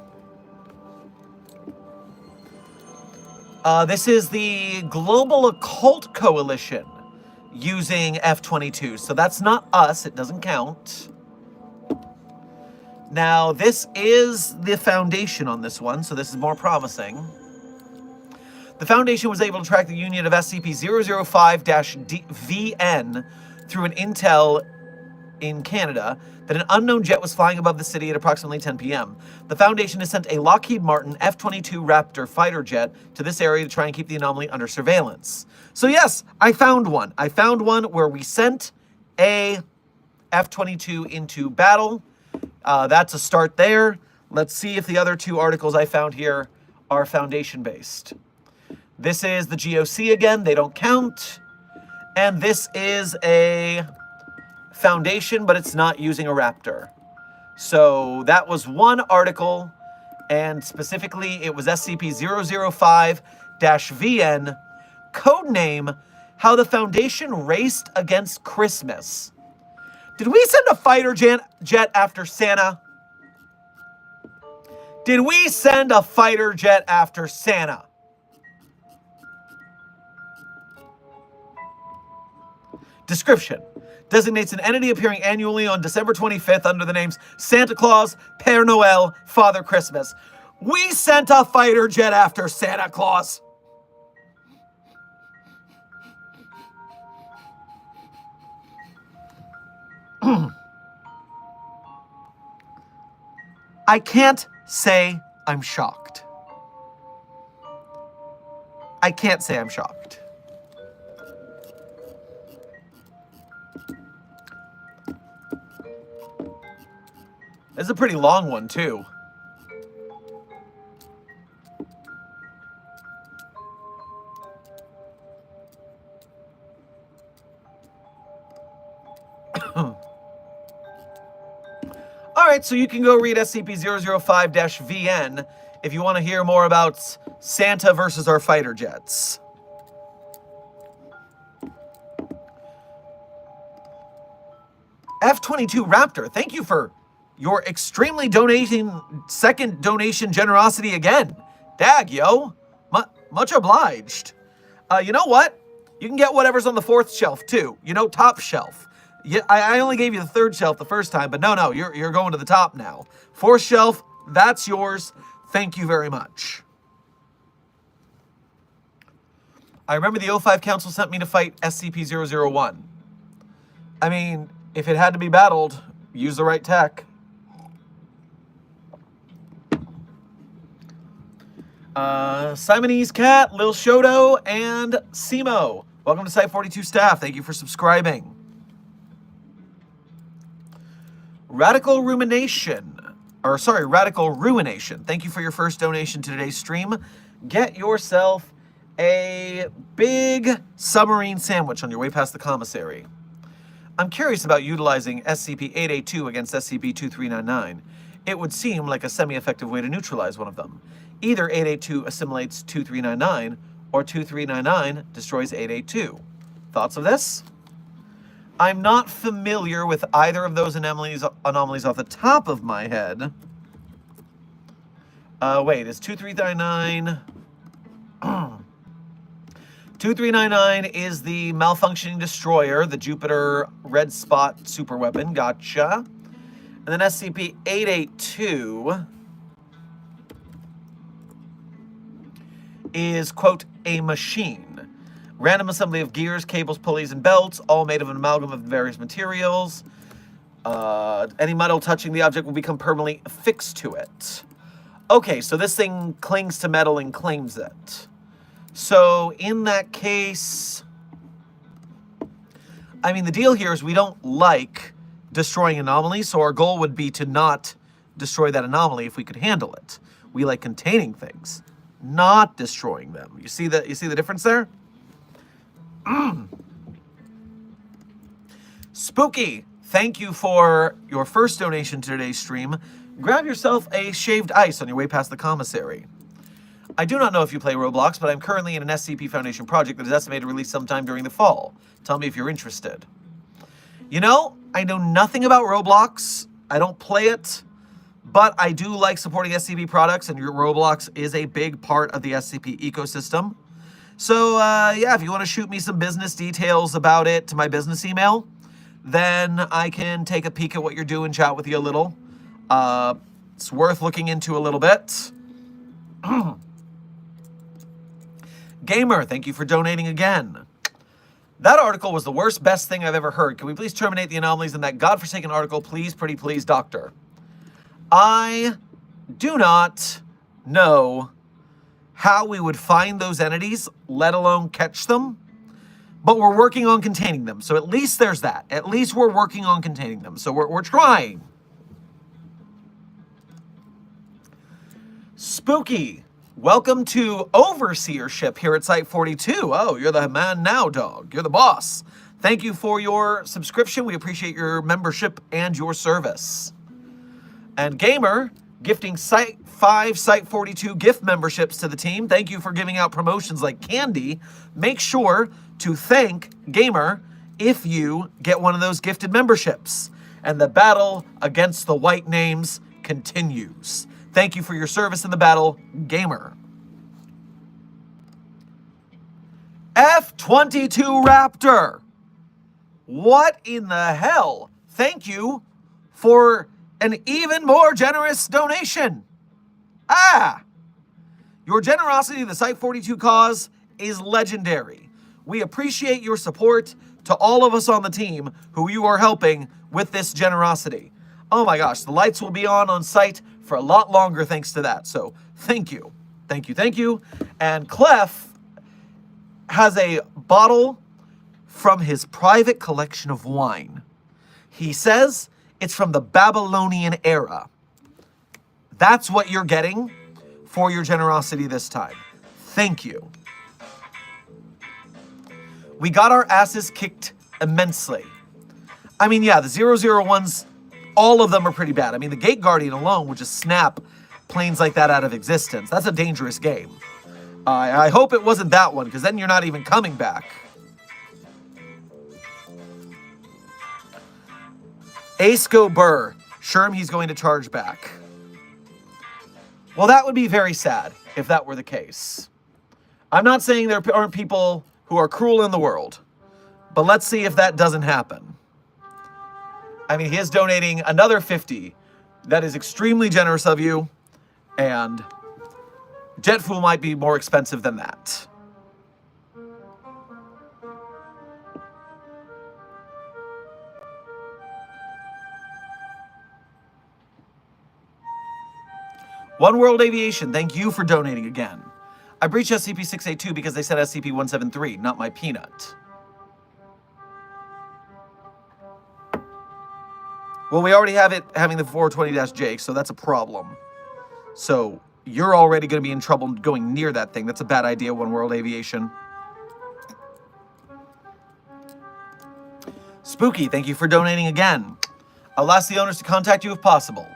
This is the Global Occult Coalition using F-22. So that's not us. It doesn't count. Now, this is the Foundation on this one, so this is more promising. The Foundation was able to track the union of SCP-005-VN through an intel in Canada that an unknown jet was flying above the city at approximately 10 p.m. The Foundation has sent a Lockheed Martin F-22 Raptor fighter jet to this area to try and keep the anomaly under surveillance. So yes, I found one. I found one where we sent a F-22 into battle. That's a start there. Let's see if the other 2 articles I found here are Foundation-based. This is the GOC again. They don't count. And this is a Foundation, but it's not using a Raptor. So that was one article, and specifically it was SCP-005-VN, codename How the Foundation Raced Against Christmas. Did we send a fighter jet after Santa? Did we send a fighter jet after Santa? Description. Designates an entity appearing annually on December 25th under the names Santa Claus, Père Noël, Father Christmas. We sent a fighter jet after Santa Claus. I can't say I'm shocked. I can't say I'm shocked. This is a pretty long one, too. Alright, so you can go read SCP-005-VN if you want to hear more about Santa versus our fighter jets. F22 Raptor, thank you for your extremely donating second donation generosity again. Dag, yo. Much obliged. You know what? You can get whatever's on the fourth shelf, too. You know, top shelf. Yeah, I only gave you the third shelf the first time, but no, you're going to the top now. Fourth shelf, that's yours. Thank you very much. I remember the 05 Council sent me to fight SCP-001. I mean, if it had to be battled, use the right tech. Simonese Cat, Lil Shoto, and Simo. Welcome to Site 42 staff. Thank you for subscribing. Radical Ruination. Thank you for your first donation to today's stream. Get yourself a big submarine sandwich on your way past the commissary. I'm curious about utilizing SCP-882 against SCP-2399. It would seem like a semi-effective way to neutralize one of them. Either 882 assimilates 2399, or 2399 destroys 882. Thoughts of this? I'm not familiar with either of those anomalies off the top of my head. Wait, is 2399... 2399 is the malfunctioning destroyer, the Jupiter red spot superweapon. Gotcha. And then SCP-882 is, quote, a machine. Random assembly of gears, cables, pulleys, and belts, all made of an amalgam of various materials. Any metal touching the object will become permanently affixed to it. Okay, so this thing clings to metal and claims it. So, in that case, I mean, the deal here is we don't like destroying anomalies, so our goal would be to not destroy that anomaly if we could handle it. We like containing things, not destroying them. You see the difference there? Spooky, thank you for your first donation to today's stream. Grab yourself a shaved ice on your way past the commissary. I do not know if you play Roblox, but I'm currently in an SCP Foundation project that is estimated to release sometime during the fall. Tell me if you're interested. You know, I know nothing about Roblox. I don't play it, but I do like supporting SCP products, and your Roblox is a big part of the SCP ecosystem. So, yeah, if you want to shoot me some business details about it to my business email, then I can take a peek at what you're doing, chat with you a little. It's worth looking into a little bit. Gamer, thank you for donating again. That article was the worst, best thing I've ever heard. Can we please terminate the anomalies in that godforsaken article? Please, pretty please, doctor. I do not know how we would find those entities, let alone catch them, but we're working on containing them. So at least there's that. At least we're working on containing them. So we're trying. Spooky. Welcome to Overseership here at Site 42. Oh, you're the man now, dog. You're the boss. Thank you for your subscription. We appreciate your membership and your service. And Gamer, gifting Site 5, Site 42 gift memberships to the team. Thank you for giving out promotions like candy. Make sure to thank Gamer if you get one of those gifted memberships. And the battle against the white names continues. Thank you for your service in the battle, Gamer. F22 Raptor. What in the hell? Thank you for an even more generous donation. Your generosity to the Site 42 cause is legendary. We appreciate your support to all of us on the team who you are helping with this generosity. Oh my gosh, the lights will be on site for a lot longer thanks to that. So thank you. Thank you, thank you. And Clef has a bottle from his private collection of wine. He says it's from the Babylonian era. That's what you're getting for your generosity this time. Thank you. We got our asses kicked immensely. I mean, yeah, the 001s, all of them are pretty bad. I mean, the Gate Guardian alone would just snap planes like that out of existence. That's a dangerous game. I hope it wasn't that one, because then you're not even coming back. Ace go Burr. Sherm, he's going to charge back. Well, that would be very sad if that were the case. I'm not saying there aren't people who are cruel in the world, but let's see if that doesn't happen. I mean, he is donating another 50. That is extremely generous of you, and Jetfool might be more expensive than that. One World Aviation, thank you for donating again. I breached SCP-682 because they said SCP-173, not my peanut. Well, we already have it having the 420-J, so that's a problem. So you're already going to be in trouble going near that thing. That's a bad idea, One World Aviation. Spooky, thank you for donating again. I'll ask the owners to contact you if possible.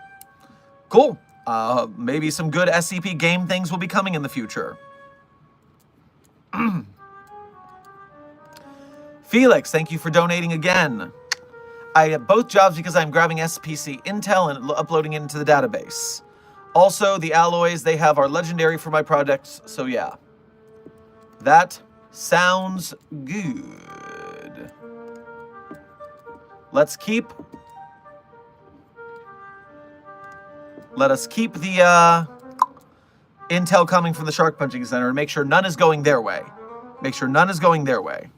Cool. Maybe some good SCP game things will be coming in the future. Felix, thank you for donating again. I have both jobs because I'm grabbing SPC intel and uploading it into the database. Also, the alloys they have are legendary for my projects, so yeah. That sounds good. Let us keep the intel coming from the Shark Punching Center and make sure none is going their way. Make sure none is going their way.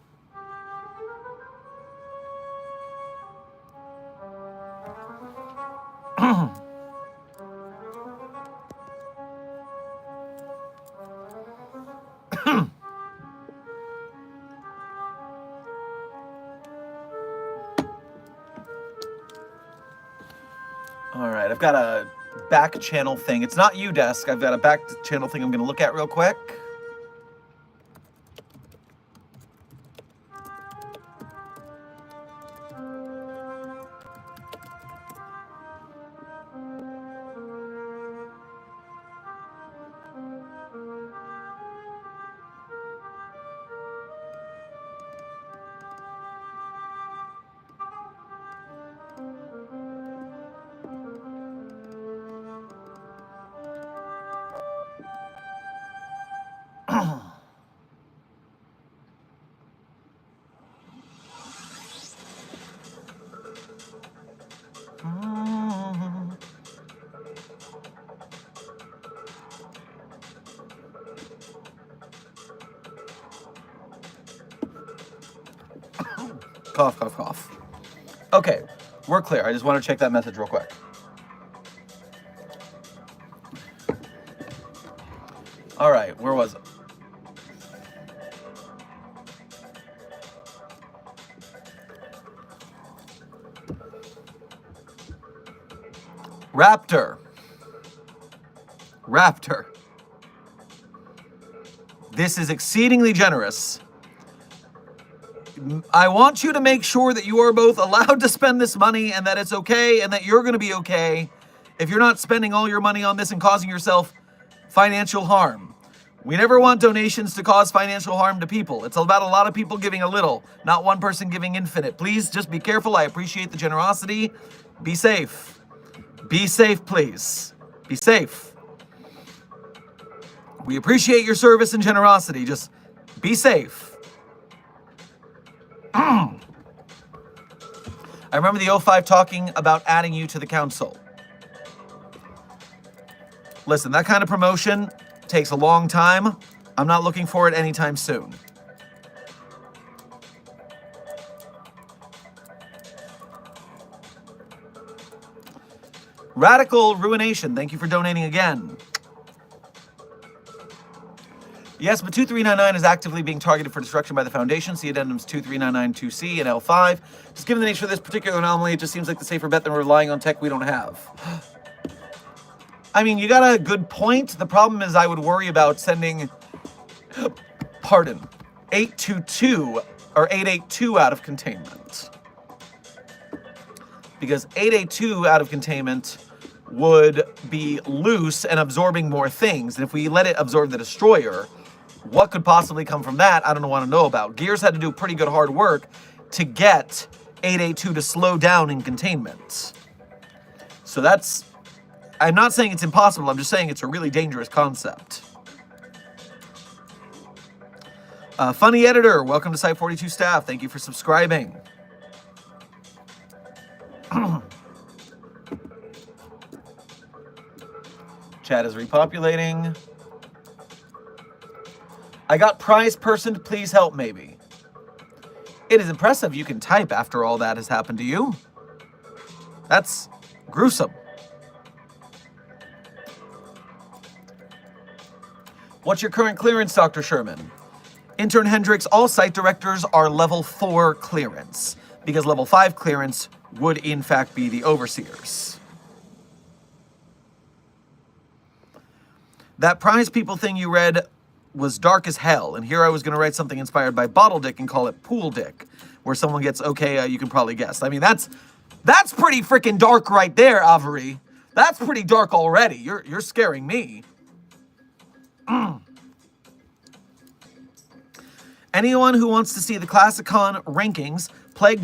All right, I've got a back channel thing. It's not Udesk. I've got a back channel thing I'm going to look at real quick. Cough, cough, cough. Okay, we're clear. I just want to check that message real quick. All right, where was it? Raptor. Raptor. This is exceedingly generous. I want you to make sure that you are both allowed to spend this money and that it's okay and that you're going to be okay if you're not spending all your money on this and causing yourself financial harm. We never want donations to cause financial harm to people. It's about a lot of people giving a little, not one person giving infinite. Please just be careful. I appreciate the generosity. Be safe. Be safe, please. Be safe. We appreciate your service and generosity. Just be safe. I remember the 05 talking about adding you to the council. Listen, that kind of promotion takes a long time. I'm not looking for it anytime soon. Radical Ruination, thank you for donating again. Yes, but 2399 is actively being targeted for destruction by the Foundation. See addendums 23992C and L5. Just given the nature of this particular anomaly, it just seems like the safer bet than relying on tech we don't have. I mean, you got a good point. The problem is I would worry about sending, 822 or 882 out of containment. Because 882 out of containment would be loose and absorbing more things. And if we let it absorb the destroyer, what could possibly come from that? I don't want to know about. Gears had to do pretty good hard work to get 882 to slow down in containment. So that's... I'm not saying it's impossible, I'm just saying it's a really dangerous concept. Funny Editor, welcome to Site 42 staff. Thank you for subscribing. Chat is repopulating. I got prize personed, please help maybe. It is impressive you can type after all that has happened to you. That's gruesome. What's your current clearance, Dr. Sherman? Intern Hendricks, all site directors are level 4 clearance, because level 5 clearance would in fact be the overseers. That prize people thing you read was dark as hell, and here I was going to write something inspired by Bottle Dick and call it Pool Dick, where someone gets, okay, you can probably guess. I mean, that's pretty freaking dark right there, Avery. That's pretty dark already. You're scaring me. Anyone who wants to see the Classicon rankings, Plague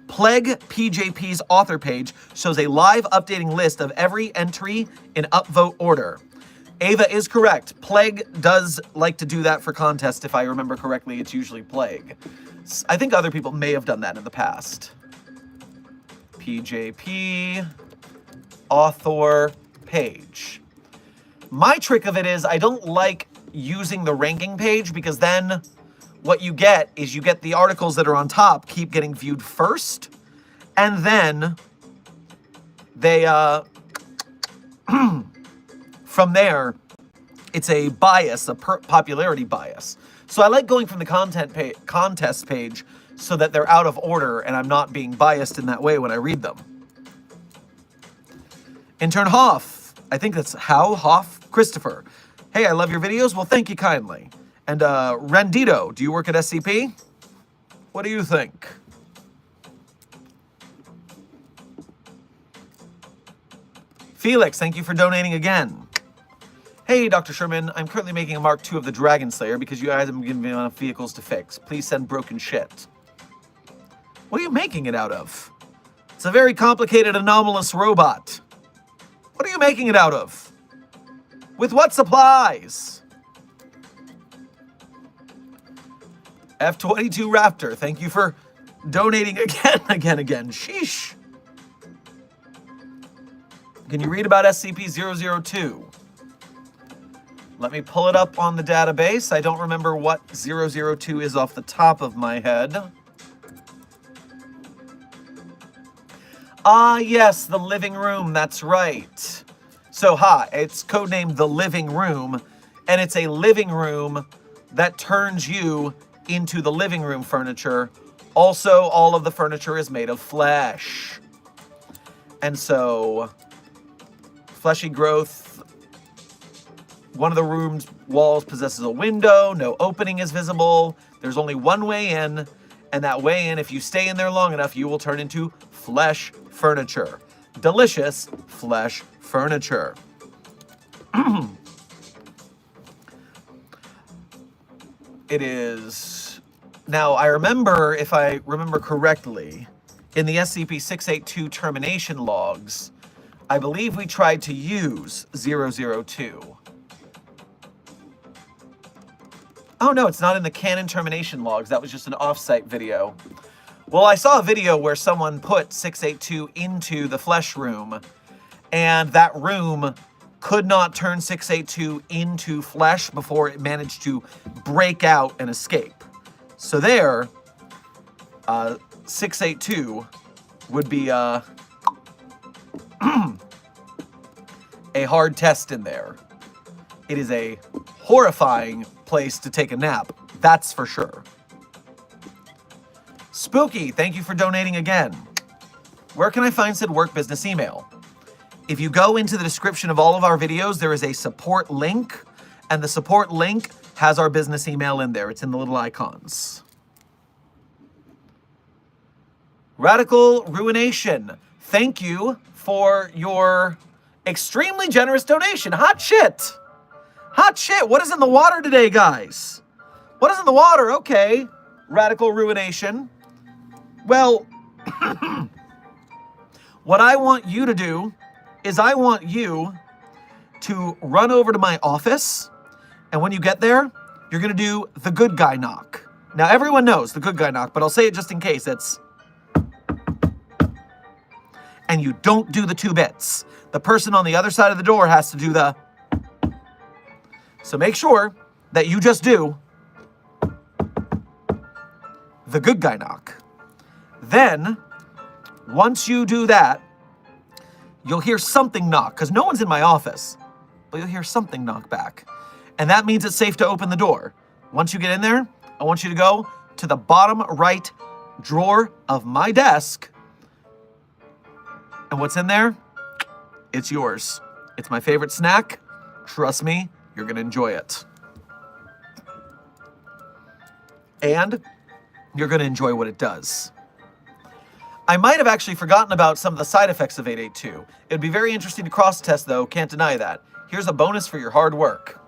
PJP's author page shows a live updating list of every entry in upvote order. Ava is correct. Plague does like to do that for contests. If I remember correctly, it's usually Plague. I think other people may have done that in the past. PJP author page. My trick of it is I don't like using the ranking page, because then what you get is you get the articles that are on top keep getting viewed first, and then they from there it's a bias, a popularity bias. So I like going from the contest page so that they're out of order and I'm not being biased in that way when I read them. Intern Hoff, I think that's Hoff Christopher. Hey, I love your videos. Well, thank you kindly. And Rendito, do you work at SCP? What do you think? Felix, thank you for donating again. Hey, Dr. Sherman, I'm currently making a Mark II of the Dragon Slayer because you guys haven't given me enough vehicles to fix. Please send broken shit. What are you making it out of? It's a very complicated, anomalous robot. What are you making it out of? With what supplies? F-22 Raptor, thank you for donating again. Sheesh. Can you read about SCP-002? Let me pull it up on the database. I don't remember what 002 is off the top of my head. Ah, yes, the living room, that's right. So, it's codenamed the living room, and it's a living room that turns you into the living room furniture. Also, all of the furniture is made of flesh. And so, fleshy growth. One of the room's walls possesses a window. No opening is visible. There's only one way in, and that way in, if you stay in there long enough, you will turn into flesh furniture. Delicious flesh furniture. It is... Now, I remember, if I remember correctly, in the SCP-682 termination logs, I believe we tried to use 002. Oh, no, it's not in the canon termination logs. That was just an off-site video. Well, I saw a video where someone put 682 into the flesh room, and that room could not turn 682 into flesh before it managed to break out and escape. So there, 682 would be a hard test in there. It is a horrifying place to take a nap, that's for sure. Spooky, thank you for donating again. Where can I find said work business email? If you go into the description of all of our videos, there is a support link, and the support link has our business email in there. It's in the little icons. Radical Ruination, thank you for your extremely generous donation. Hot shit. Hot shit. What is in the water today, guys? What is in the water? Okay. Radical Ruination. Well, what I want you to do is I want you to run over to my office, and when you get there, you're going to do the good guy knock. Now, everyone knows the good guy knock, but I'll say it just in case. It's... And you don't do the 2 bits. The person on the other side of the door has to do the... So make sure that you just do the good guy knock. Then, once you do that, you'll hear something knock, because no one's in my office, but you'll hear something knock back. And that means it's safe to open the door. Once you get in there, I want you to go to the bottom right drawer of my desk. And what's in there? It's yours. It's my favorite snack. Trust me, you're going to enjoy it. And you're going to enjoy what it does. I might have actually forgotten about some of the side effects of 882. It'd be very interesting to cross-test, though. Can't deny that. Here's a bonus for your hard work.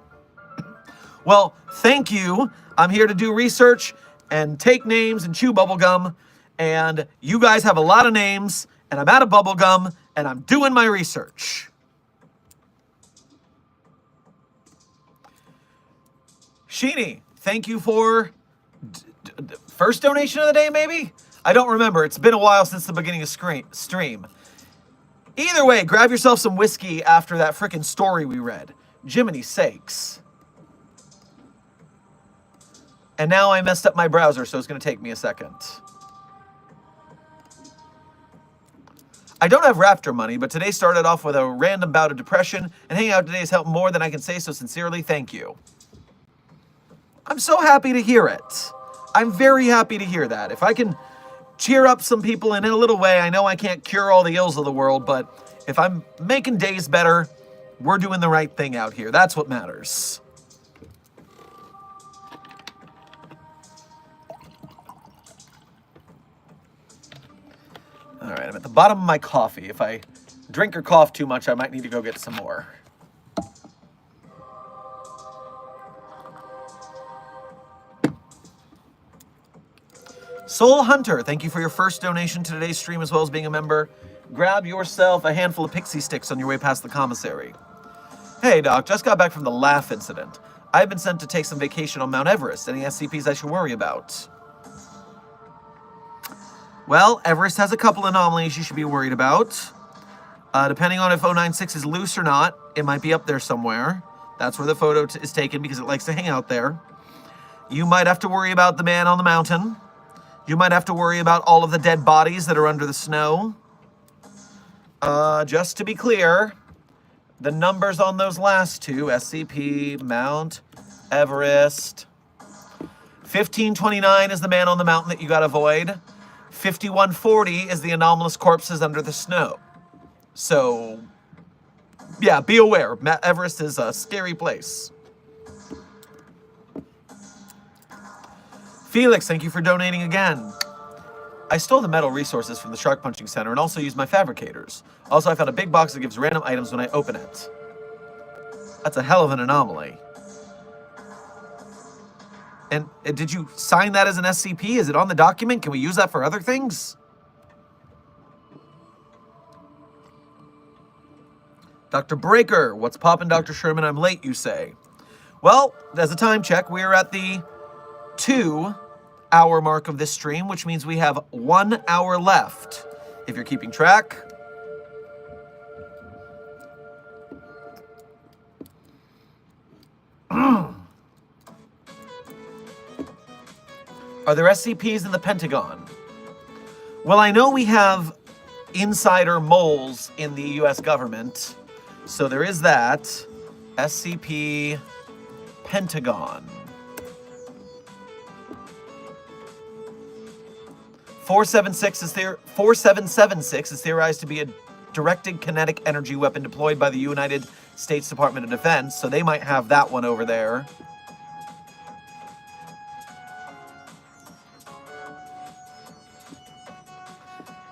Well, thank you. I'm here to do research and take names and chew bubblegum. And you guys have a lot of names, and I'm out of bubblegum, and I'm doing my research. Sheeny, thank you for first donation of the day, maybe? I don't remember. It's been a while since the beginning of stream. Either way, grab yourself some whiskey after that frickin' story we read. Jiminy sakes. And now I messed up my browser, so it's going to take me a second. I don't have Raptor money, but today started off with a random bout of depression, and hanging out today has helped more than I can say, so sincerely, thank you. I'm so happy to hear it. I'm very happy to hear that. If I can cheer up some people in a little way, I know I can't cure all the ills of the world, but if I'm making days better, we're doing the right thing out here. That's what matters. All right, I'm at the bottom of my coffee. If I drink or cough too much, I might need to go get some more. Soul Hunter, thank you for your first donation to today's stream as well as being a member. Grab yourself a handful of pixie sticks on your way past the commissary. Hey, Doc, just got back from the laugh incident. I've been sent to take some vacation on Mount Everest. Any SCPs I should worry about? Well, Everest has a couple anomalies you should be worried about. Depending on if 096 is loose or not, it might be up there somewhere. That's where the photo is taken because it likes to hang out there. You might have to worry about the man on the mountain. You might have to worry about all of the dead bodies that are under the snow. Just to be clear, the numbers on those last two, SCP, Mount Everest. 1529 is the man on the mountain that you gotta avoid. 5140 is the anomalous corpses under the snow. So, yeah, be aware. Mount Everest is a scary place. Felix, thank you for donating again. I stole the metal resources from the Shark Punching Center and also used my fabricators. Also, I found a big box that gives random items when I open it. That's a hell of an anomaly. And did you sign that as an SCP? Is it on the document? Can we use that for other things? Dr. Breaker, what's poppin', Dr. Sherman? I'm late, you say. Well, as a time check, we're at the 2-hour mark of this stream, which means we have 1 hour left. If you're keeping track. Are there SCPs in the Pentagon? Well, I know we have insider moles in the US government, so there is that. SCP Pentagon. 4776 is theorized to be a directed kinetic energy weapon deployed by the United States Department of Defense, so they might have that one over there.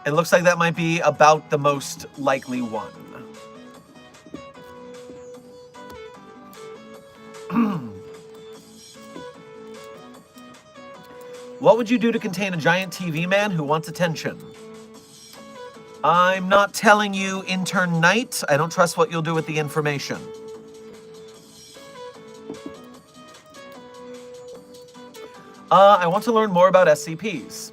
It looks like that might be about the most likely one. What would you do to contain a giant TV man who wants attention? I'm not telling you, Intern Knight. I don't trust what you'll do with the information. I want to learn more about SCPs.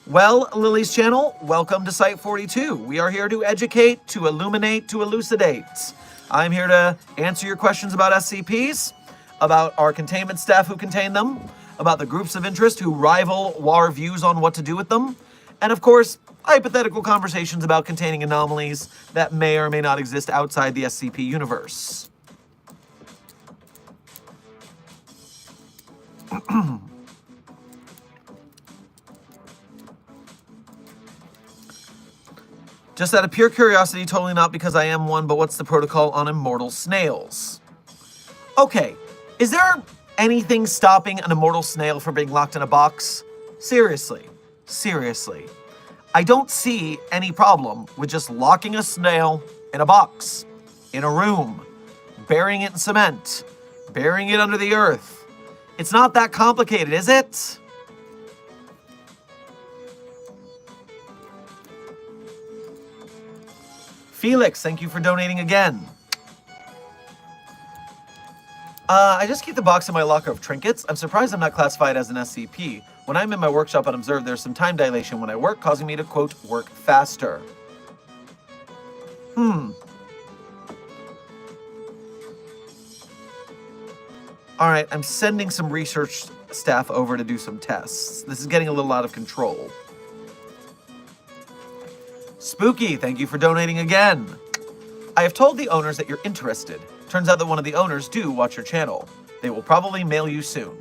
Well, Lily's channel, welcome to Site 42. We are here to educate, to illuminate, to elucidate. I'm here to answer your questions about SCPs, about our containment staff who contain them, about the groups of interest who rival our views on what to do with them, and of course, hypothetical conversations about containing anomalies that may or may not exist outside the SCP universe. Just out of pure curiosity, totally not because I am one, but what's the protocol on immortal snails? Okay, is there anything stopping an immortal snail from being locked in a box? Seriously. I don't see any problem with just locking a snail in a box, in a room, burying it in cement, burying it under the earth. It's not that complicated, is it? Felix, thank you for donating again. I just keep the box in my locker of trinkets. I'm surprised I'm not classified as an SCP. When I'm in my workshop unobserved, there's some time dilation when I work, causing me to, quote, work faster. Alright, I'm sending some research staff over to do some tests. This is getting a little out of control. Spooky, thank you for donating again. I have told the owners that you're interested. Turns out that one of the owners do watch your channel. They will probably mail you soon.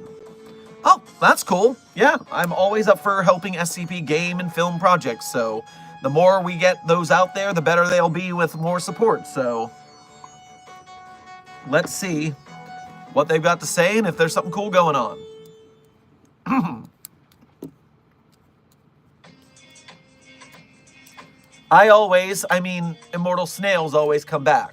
Oh, that's cool. Yeah, I'm always up for helping SCP game and film projects, so the more we get those out there, the better they'll be with more support, so let's see what they've got to say and if there's something cool going on. Immortal snails always come back.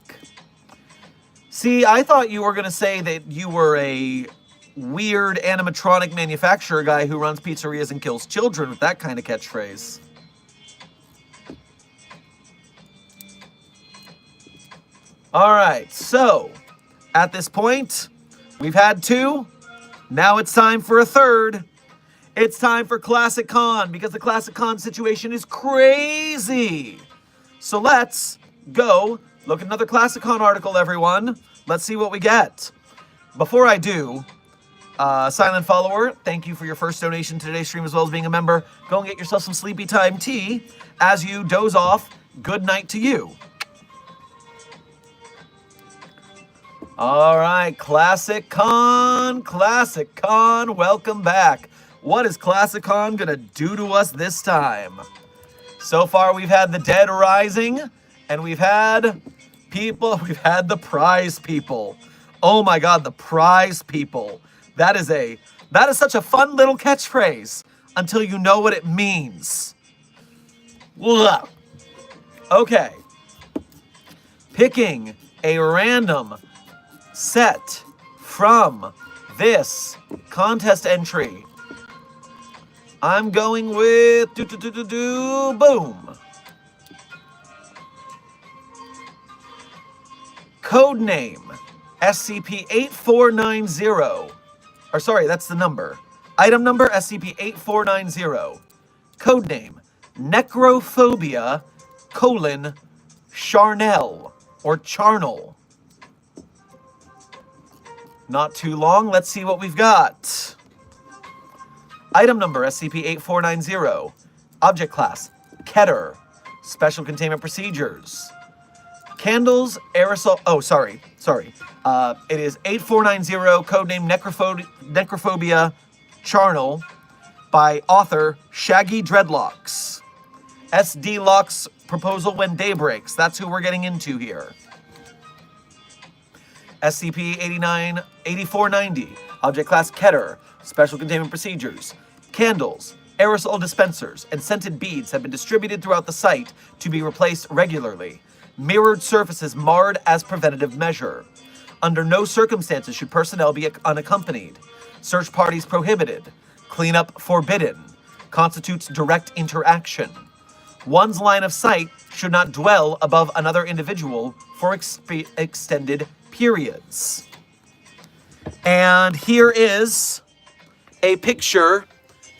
See, I thought you were going to say that you were a weird animatronic manufacturer guy who runs pizzerias and kills children with that kind of catchphrase. Alright, so, at this point, we've had 2. Now it's time for a 3rd. It's time for Classic Con, because the Classic Con situation is crazy. So let's go look at another Classic Con article, everyone. Let's see what we get. Before I do, Silent Follower, thank you for your first donation to today's stream as well as being a member. Go and get yourself some sleepy time tea. As you doze off, good night to you. All right, Classic Con, welcome back. What is Classic Con gonna do to us this time? So far, we've had the dead rising, and we've had the prize people. Oh my God, the prize people. That is such a fun little catchphrase until you know what it means. Ugh. Okay. Picking a random set from this contest entry. I'm going with boom. Codename SCP-8490. Or sorry, that's the number. Item number SCP-8490. Codename Necrophobia: Charnel or Charnel. Not too long. Let's see what we've got. Item number SCP-8490. Object class Keter. Special containment procedures. Candles, aerosol. Oh, sorry. It is 8490, codename Necrophobia Charnel, by author Shaggy Dreadlocks. SD Locks proposal when day breaks. That's who we're getting into here. SCP-8490, object class Keter, special containment procedures. Candles, aerosol dispensers, and scented beads have been distributed throughout the site to be replaced regularly. Mirrored surfaces marred as preventative measure. Under no circumstances should personnel be unaccompanied. Search parties prohibited. Cleanup forbidden. Constitutes direct interaction. One's line of sight should not dwell above another individual for extended periods. And here is a picture,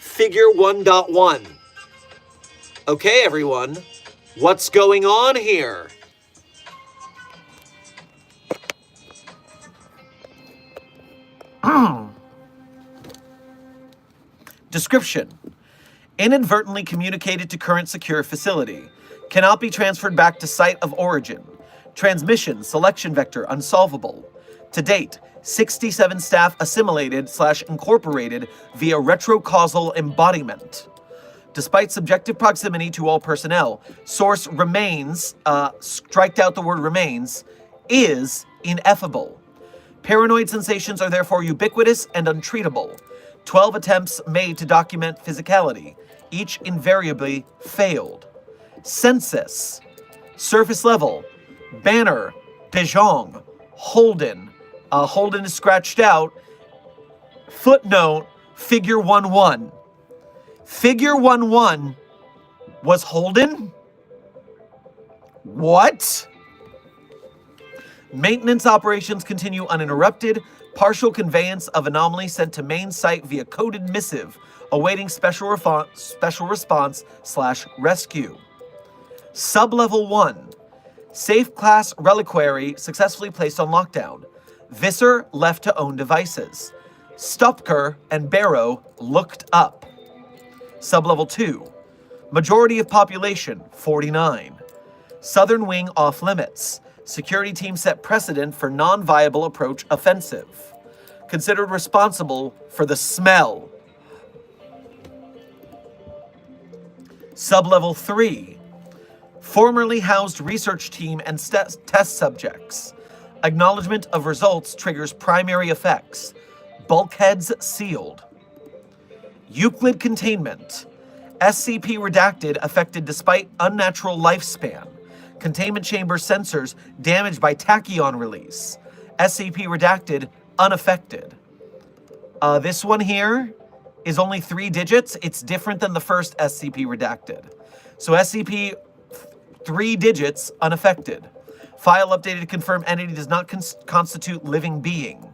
figure 1.1. Okay, everyone, what's going on here? Description. Inadvertently communicated to current secure facility. Cannot be transferred back to site of origin. Transmission, selection vector, unsolvable. To date, 67 staff assimilated/incorporated via retrocausal embodiment. Despite subjective proximity to all personnel, source remains, striked out the word remains, is ineffable. Paranoid sensations are therefore ubiquitous and untreatable. 12 attempts made to document physicality. Each invariably failed. Census. Surface level. Banner. De Jong. Holden. Holden is scratched out. Footnote. Figure 1-1. Figure 1-1 was Holden? What? Maintenance operations continue uninterrupted. Partial conveyance of anomaly sent to main site via coded missive, awaiting special response/rescue. Sublevel 1. Safe class reliquary successfully placed on lockdown. Visser left to own devices. Stupker and Barrow looked up. Sublevel 2. Majority of population, 49. Southern wing off limits. Security team set precedent for non-viable approach offensive. Considered responsible for the smell. Sublevel 3. Formerly housed research team and test subjects. Acknowledgement of results triggers primary effects. Bulkheads sealed. Euclid containment. SCP redacted affected despite unnatural lifespan. Containment chamber sensors damaged by tachyon release. SCP redacted unaffected. This one here is only 3 digits. It's different than the first SCP redacted. So SCP 3 digits unaffected. File updated to confirm entity does not constitute living being.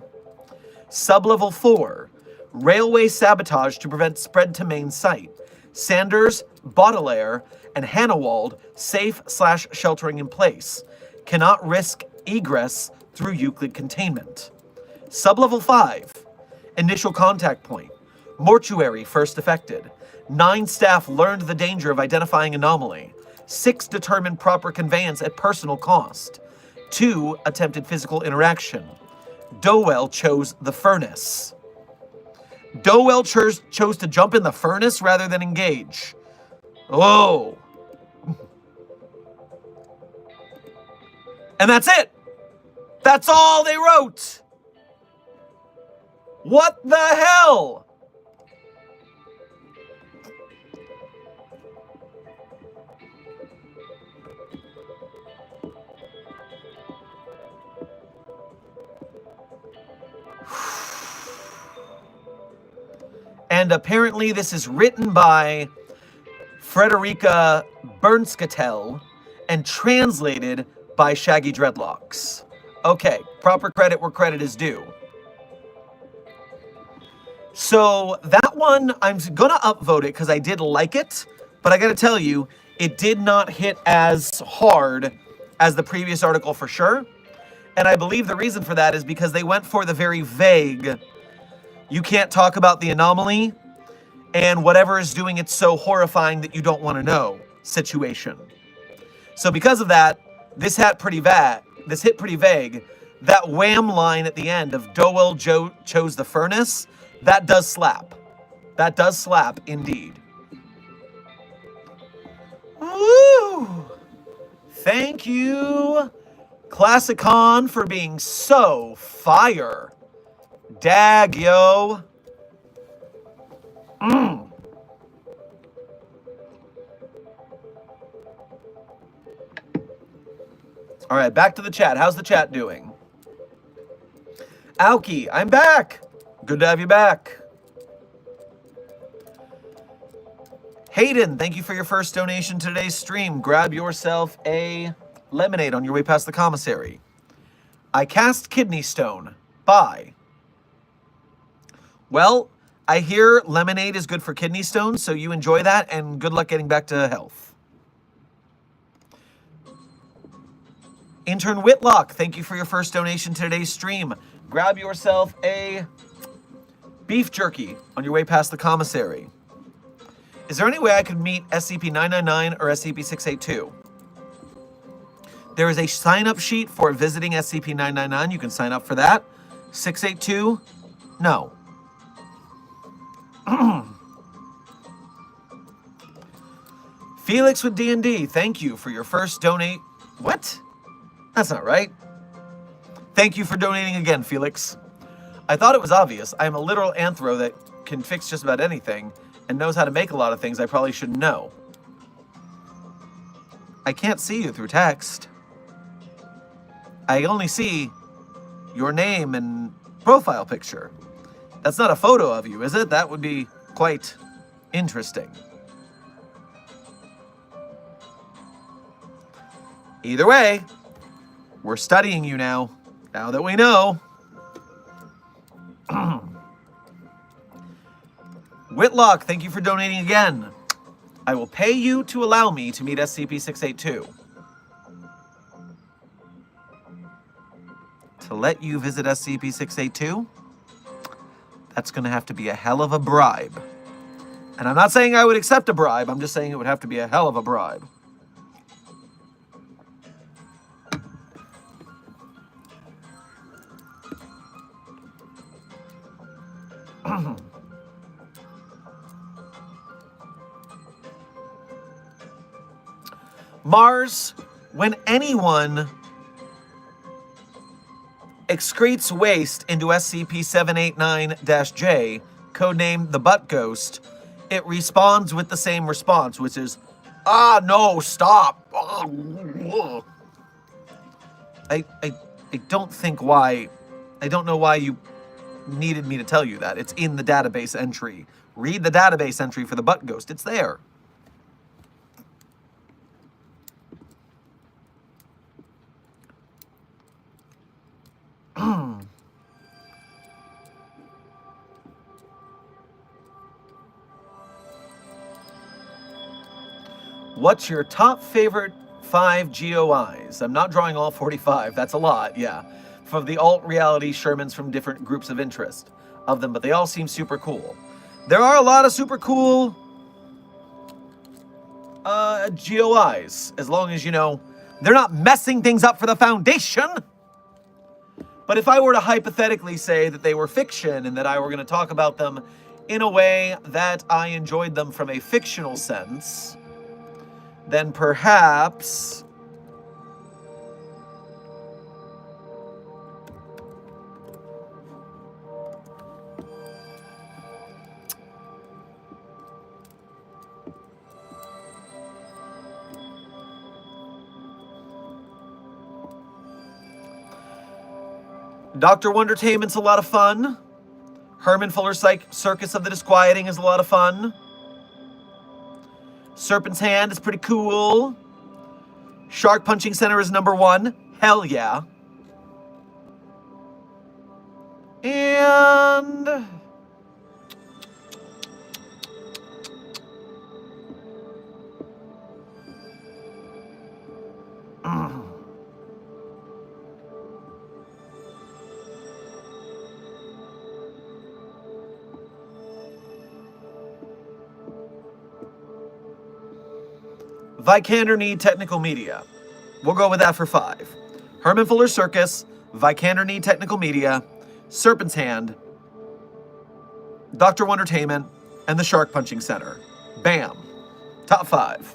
Sublevel 4. Railway sabotage to prevent spread to main site. Sanders, Baudelaire, and Hannawald safe/sheltering in place. Cannot risk egress through Euclid containment. Sublevel 5. Initial contact point. Mortuary first affected. 9 staff learned the danger of identifying anomaly. 6 determined proper conveyance at personal cost. 2 attempted physical interaction. Dowell chose the furnace. Dowell chose to jump in the furnace rather than engage. Oh. And that's it. That's all they wrote. What the hell? And apparently this is written by Frederica Bernskatel and translated by Shaggy Dreadlocks. Okay, proper credit where credit is due. So that one, I'm gonna upvote it because I did like it, but I gotta tell you, it did not hit as hard as the previous article for sure. And I believe the reason for that is because they went for the very vague, you can't talk about the anomaly, and whatever is doing it so horrifying that you don't want to know situation. So because of that, this hit pretty vague. That wham line at the end of Dowell chose the furnace, that does slap. That does slap indeed. Woo! Thank you, Classicon, for being so fire. Dag, yo. All right, back to the chat. How's the chat doing? Aoki, I'm back. Good to have you back. Hayden, thank you for your first donation to today's stream. Grab yourself a lemonade on your way past the commissary. I cast Kidney Stone. Bye. Well, I hear lemonade is good for kidney stones, so you enjoy that, and good luck getting back to health. Intern Whitlock, thank you for your first donation to today's stream. Grab yourself a beef jerky on your way past the commissary. Is there any way I could meet SCP-999 or SCP-682? There is a sign-up sheet for visiting SCP-999. You can sign up for that. 682, no. Felix with D&D, thank you for your first donate. What? That's not right. Thank you for donating again, Felix. I thought it was obvious. I am a literal anthro that can fix just about anything and knows how to make a lot of things I probably shouldn't know. I can't see you through text. I only see your name and profile picture. That's not a photo of you, is it? That would be quite interesting. Either way, we're studying you now that we know. Whitlock, thank you for donating again. I will pay you to allow me to meet SCP-682. To let you visit SCP-682, that's going to have to be a hell of a bribe. And I'm not saying I would accept a bribe, I'm just saying it would have to be a hell of a bribe. Mars, when anyone excretes waste into SCP-789-J, codenamed the Butt Ghost, it responds with the same response, which is, "Ah, no, stop." I don't think why, I don't know why you needed me to tell you that. It's in the database entry. Read the database entry for the Butt Ghost. It's there. What's your top favorite 5 GOIs? I'm not drawing all 45. That's a lot, yeah. From the alt-reality Shermans from different groups of interest of them, but they all seem super cool. There are a lot of super cool GOIs, as long as, you know, they're not messing things up for the Foundation. But if I were to hypothetically say that they were fiction and that I were going to talk about them in a way that I enjoyed them from a fictional sense, then perhaps Dr. Wondertainment's a lot of fun. Herman Fuller's Circus of the Disquieting is a lot of fun. Serpent's Hand is pretty cool. Shark Punching Center is number 1. Hell yeah. And Vikander Need Technical Media. We'll go with that for 5. Herman Fuller's Circus, Vikander Need Technical Media, Serpent's Hand, Dr. Wondertainment, and the Shark Punching Center. Bam. Top 5.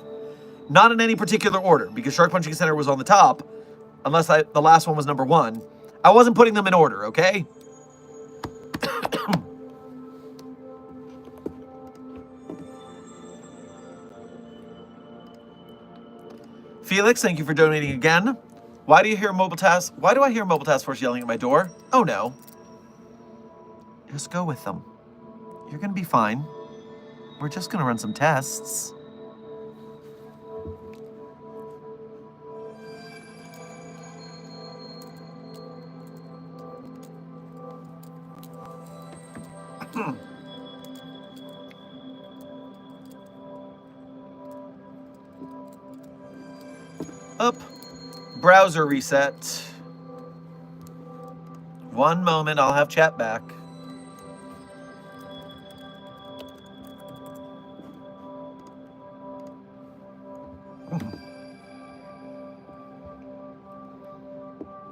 Not in any particular order, because Shark Punching Center was on the top, unless the last one was number 1. I wasn't putting them in order, okay? Felix, thank you for donating again. Why do I hear Mobile Task Force yelling at my door? Oh no. Just go with them. You're gonna be fine. We're just gonna run some tests. Up. Browser reset. One moment, I'll have chat back.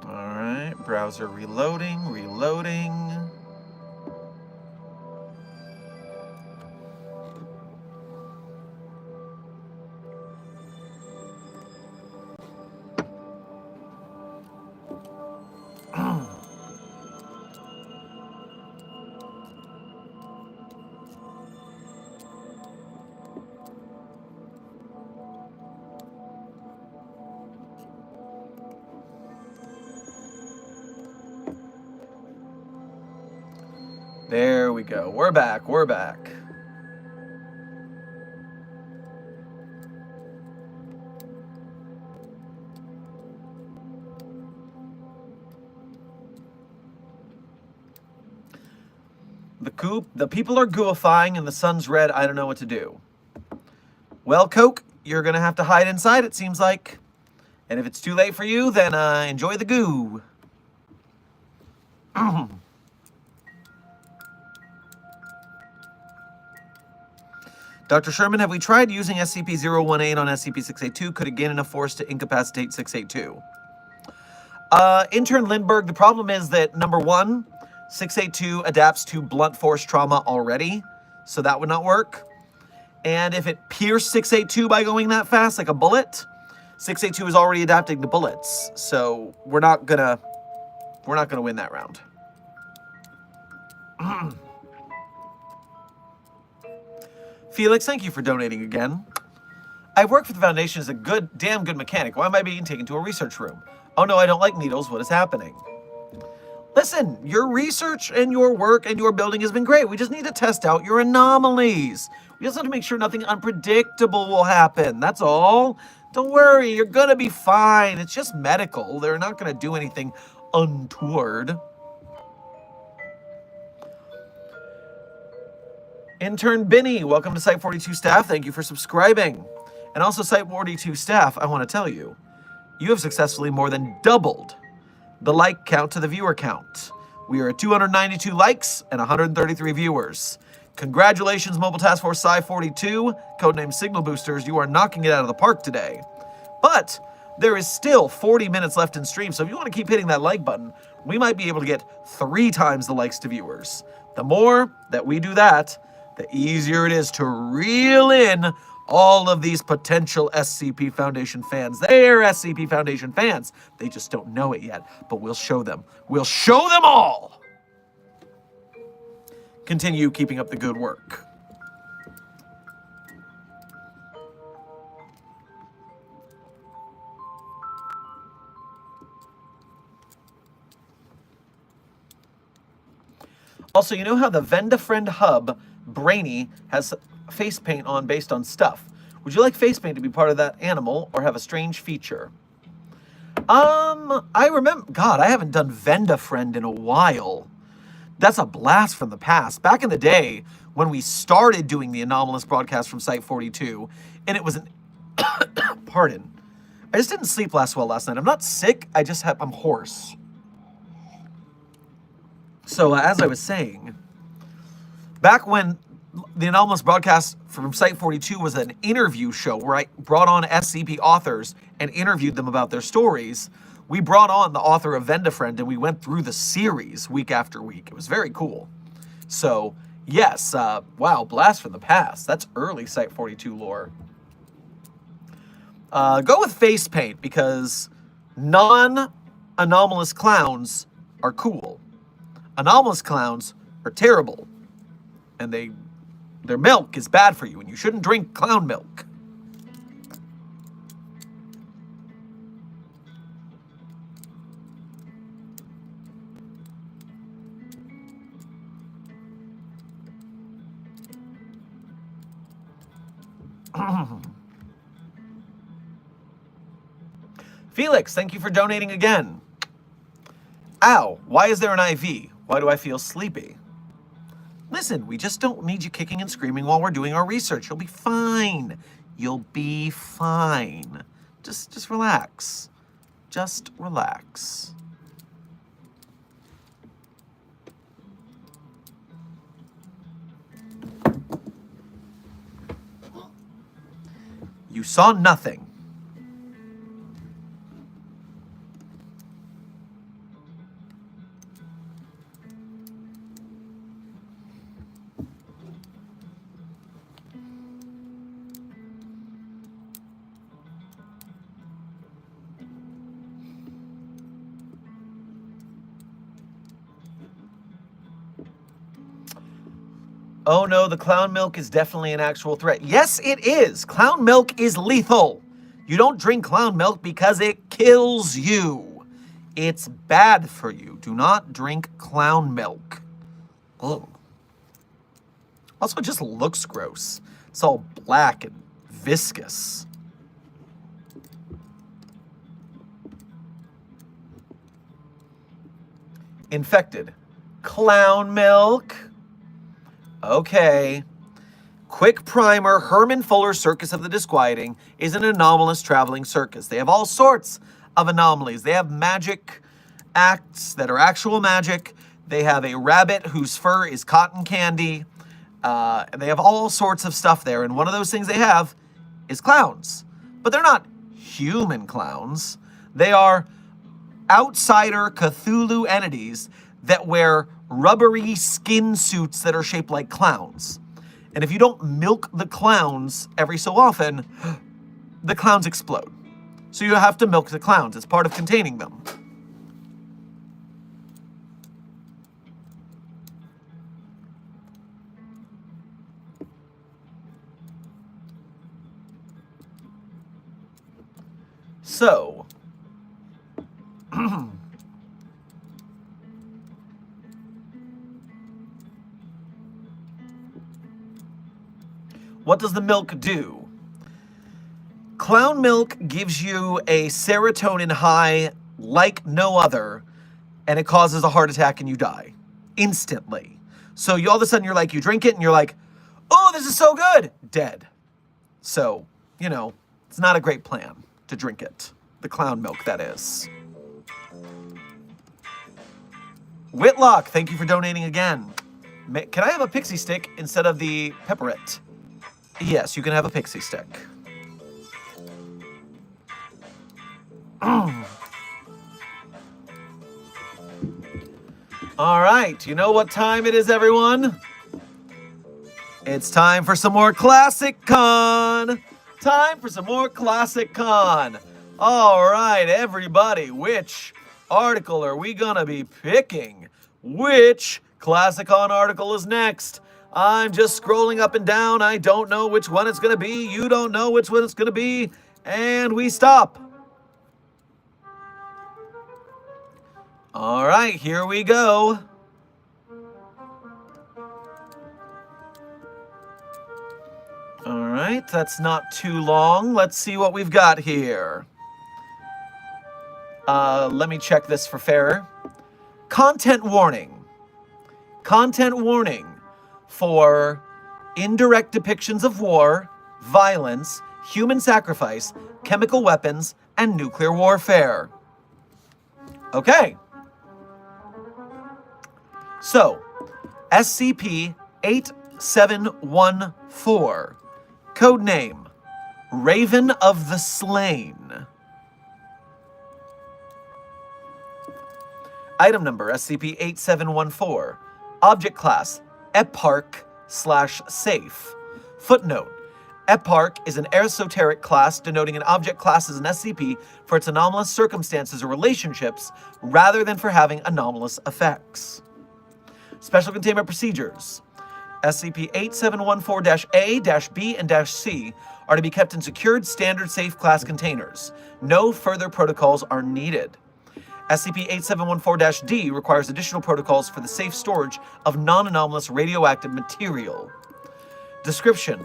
Alright, browser reloading. There we go. We're back. The people are gooifying and the sun's red. I don't know what to do. Well, Coke, you're going to have to hide inside, it seems like. And if it's too late for you, then enjoy the goo. Dr. Sherman, have we tried using SCP-018 on SCP-682? Could it gain enough force to incapacitate 682? Intern Lindbergh, the problem is that, number one, 682 adapts to blunt force trauma already, so that would not work. And if it pierced 682 by going that fast, like a bullet, 682 is already adapting to bullets, so we're not gonna win that round. Felix, thank you for donating again. I've worked for the Foundation as a damn good mechanic. Why am I being taken to a research room? Oh no, I don't like needles. What is happening? Listen, your research and your work and your building has been great. We just need to test out your anomalies. We just have to make sure nothing unpredictable will happen. That's all. Don't worry, you're gonna be fine. It's just medical. They're not gonna do anything untoward. Intern Benny, welcome to Site 42 staff. Thank you for subscribing. And also Site 42 staff, I want to tell you, you have successfully more than doubled the like count to the viewer count. We are at 292 likes and 133 viewers. Congratulations, Mobile Task Force Site 42, codename Signal Boosters. You are knocking it out of the park today. But there is still 40 minutes left in stream, so if you want to keep hitting that like button, we might be able to get 3 times the likes to viewers. The more that we do that, the easier it is to reel in all of these potential SCP Foundation fans. They're SCP Foundation fans. They just don't know it yet, but we'll show them. We'll show them all! Continue keeping up the good work. Also, you know how the VendaFriend hub, Brainy, has face paint on based on stuff? Would you like face paint to be part of that animal or have a strange feature? I remember, God, I haven't done VendaFriend in a while. That's a blast from the past. Back in the day, when we started doing the anomalous broadcast from Site 42, and it was an, pardon, I just didn't sleep last night. I'm not sick, I'm hoarse. So, as I was saying, back when the anomalous broadcast from Site 42 was an interview show where I brought on SCP authors and interviewed them about their stories, we brought on the author of VendaFriend and we went through the series week after week. It was very cool. So, yes, wow, blast from the past. That's early Site 42 lore. Go with face paint because non-anomalous clowns are cool. Anomalous clowns are terrible, and their milk is bad for you, and you shouldn't drink clown milk. Felix, thank you for donating again. Ow, why is there an IV? Why do I feel sleepy? Listen, we just don't need you kicking and screaming while we're doing our research. You'll be fine. You'll be fine. Just relax. Just relax. You saw nothing. Oh no, the clown milk is definitely an actual threat. Yes, it is. Clown milk is lethal. You don't drink clown milk because it kills you. It's bad for you. Do not drink clown milk. Ugh. Also, it just looks gross. It's all black and viscous. Infected. Clown milk. Okay. Quick primer, Herman Fuller's Circus of the Disquieting is an anomalous traveling circus. They have all sorts of anomalies. They have magic acts that are actual magic. They have a rabbit whose fur is cotton candy. And they have all sorts of stuff there. And one of those things they have is clowns. But they're not human clowns. They are outsider Cthulhu entities that wear rubbery skin suits that are shaped like clowns. And if you don't milk the clowns every so often, the clowns explode. So you have to milk the clowns. It's part of containing them. So, what does the milk do? Clown milk gives you a serotonin high like no other, and it causes a heart attack and you die instantly. So all of a sudden you're like, you drink it and you're like, oh, this is so good, dead. So, it's not a great plan to drink it. The clown milk, that is. Whitlock, thank you for donating again. Can I have a pixie stick instead of the pepperette? Yes, you can have a pixie stick. All right, you know what time it is, everyone? It's time for some more Classic Con. Time for some more Classic Con. All right, everybody, which article are we gonna be picking? Which Classic Con article is next? I'm just scrolling up and down. I don't know which one it's gonna be. You don't know which one it's gonna be. And we stop. All right, here we go. All right, that's not too long. Let's see what we've got here. Let me check this for fair. Content warning. Content warning for indirect depictions of war, violence, human sacrifice, chemical weapons, and nuclear warfare. Okay. So, SCP-8714. Codename, Raven of the Slain. Item number, SCP-8714. Object class, Eparch/Safe. Footnote, Eparch is an esoteric class denoting an object class as an SCP for its anomalous circumstances or relationships rather than for having anomalous effects. Special containment procedures. SCP-8714-A, B, and C are to be kept in secured standard safe class containers. No further protocols are needed. SCP-8714-D requires additional protocols for the safe storage of non-anomalous radioactive material. Description: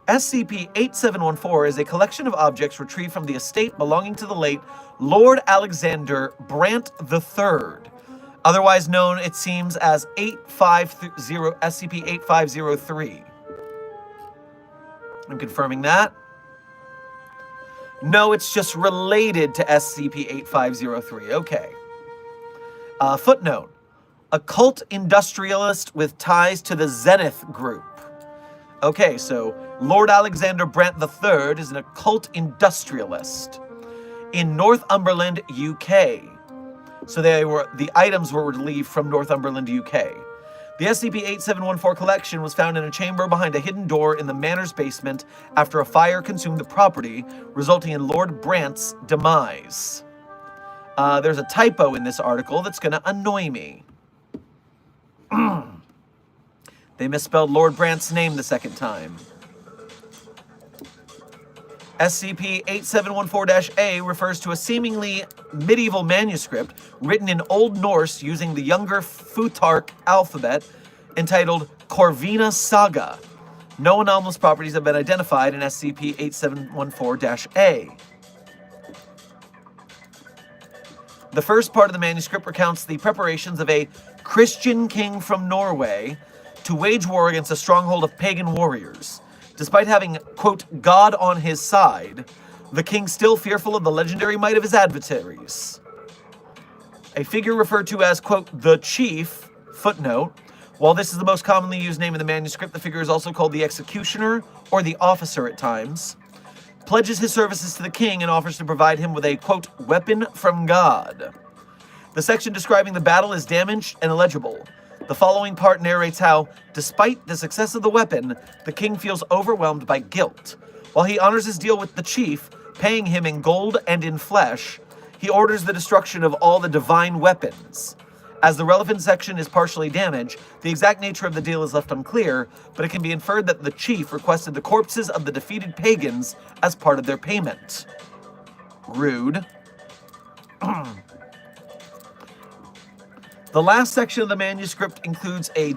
SCP-8714 is a collection of objects retrieved from the estate belonging to the late Lord Alexander Brant III, otherwise known, it seems, as SCP-8503. I'm confirming that. No, it's just related to SCP-8503. Okay. Footnote. Occult industrialist with ties to the Zenith Group. Okay, so Lord Alexander Brant III is an occult industrialist in Northumberland, UK. So the items were relieved from Northumberland, UK. The SCP-8714 collection was found in a chamber behind a hidden door in the manor's basement after a fire consumed the property, resulting in Lord Brant's demise. There's a typo in this article that's going to annoy me. They misspelled Lord Brant's name the second time. SCP-8714-A refers to a seemingly medieval manuscript written in Old Norse using the Younger Futhark alphabet entitled Corvina Saga. No anomalous properties have been identified in SCP-8714-A. The first part of the manuscript recounts the preparations of a Christian king from Norway to wage war against a stronghold of pagan warriors. Despite having, quote, God on his side, the king still fearful of the legendary might of his adversaries. A figure referred to as, quote, the chief, footnote. While this is the most commonly used name in the manuscript, the figure is also called the executioner or the officer at times. Pledges his services to the king and offers to provide him with a, quote, weapon from God. The section describing the battle is damaged and illegible. The following part narrates how, despite the success of the weapon, the king feels overwhelmed by guilt. While he honors his deal with the chief, paying him in gold and in flesh, he orders the destruction of all the divine weapons. As the relevant section is partially damaged, the exact nature of the deal is left unclear, but it can be inferred that the chief requested the corpses of the defeated pagans as part of their payment. Rude. The last section of the manuscript includes a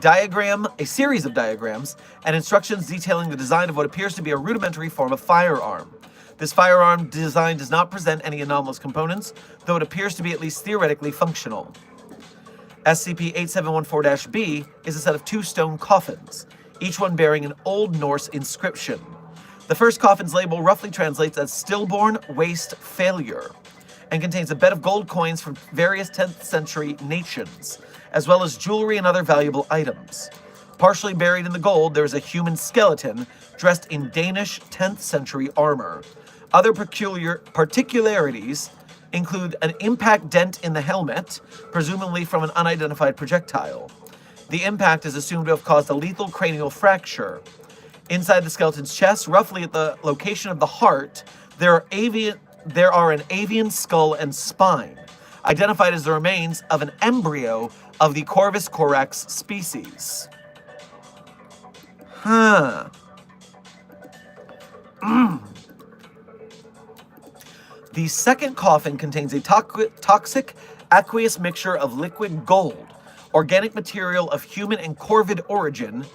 series of diagrams, and instructions detailing the design of what appears to be a rudimentary form of firearm. This firearm design does not present any anomalous components, though it appears to be at least theoretically functional. SCP-8714-B is a set of 2 stone coffins, each one bearing an Old Norse inscription. The first coffin's label roughly translates as Stillborn Waste Failure, and contains a bed of gold coins from various 10th century nations, as well as jewelry and other valuable items. Partially buried in the gold, there is a human skeleton dressed in Danish 10th century armor. Other particularities include an impact dent in the helmet, presumably from an unidentified projectile. The impact is assumed to have caused a lethal cranial fracture. Inside the skeleton's chest, roughly at the location of the heart, there are an avian skull and spine, identified as the remains of an embryo of the Corvus corax species. The second coffin contains a toxic aqueous mixture of liquid gold, organic material of human and corvid origin,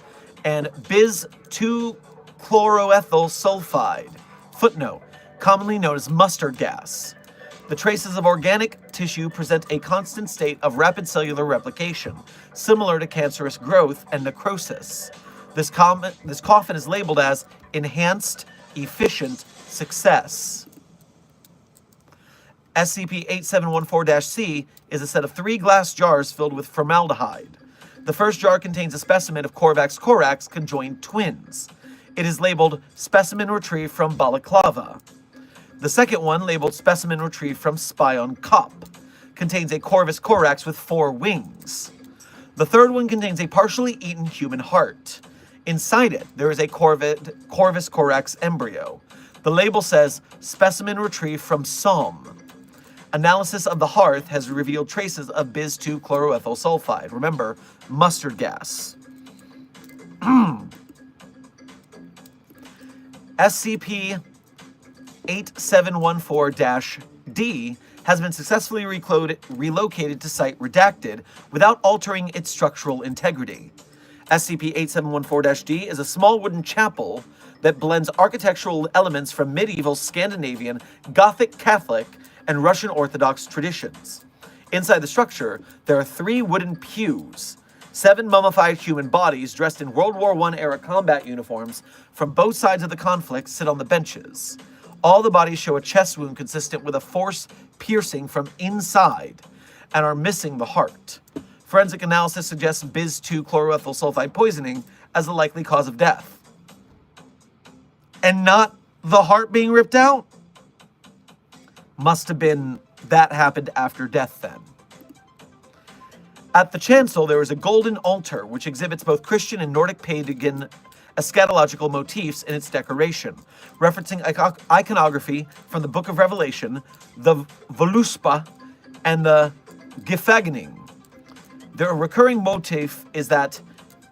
and bis-2-chloroethyl sulfide. Footnote. Commonly known as mustard gas. The traces of organic tissue present a constant state of rapid cellular replication, similar to cancerous growth and necrosis. This coffin is labeled as Enhanced Efficient Success. SCP-8714-C is a set of 3 glass jars filled with formaldehyde. The first jar contains a specimen of Corvax corax conjoined twins. It is labeled Specimen Retrieved from Balaclava. The second one, labeled Specimen Retrieved from Spion Kop, contains a Corvus corax with 4 wings. The third one contains a partially eaten human heart. Inside it, there is a Corvus corax embryo. The label says Specimen Retrieved from Somme. Analysis of the hearth has revealed traces of bis-2-chloroethyl sulfide. Remember, mustard gas. SCP-8714-D has been successfully relocated to site redacted without altering its structural integrity. SCP-8714-D is a small wooden chapel that blends architectural elements from medieval Scandinavian, Gothic Catholic, and Russian Orthodox traditions. Inside the structure, there are 3 wooden pews. 7 mummified human bodies dressed in World War I era combat uniforms from both sides of the conflict sit on the benches. All the bodies show a chest wound consistent with a force piercing from inside and are missing the heart. Forensic analysis suggests Bis-2 chloroethyl sulfide poisoning as the likely cause of death. And not the heart being ripped out? Must have been that happened after death then. At the chancel, there is a golden altar which exhibits both Christian and Nordic pagan eschatological motifs in its decoration, referencing iconography from the Book of Revelation, the Voluspa, and the Gifagning. The recurring motif is that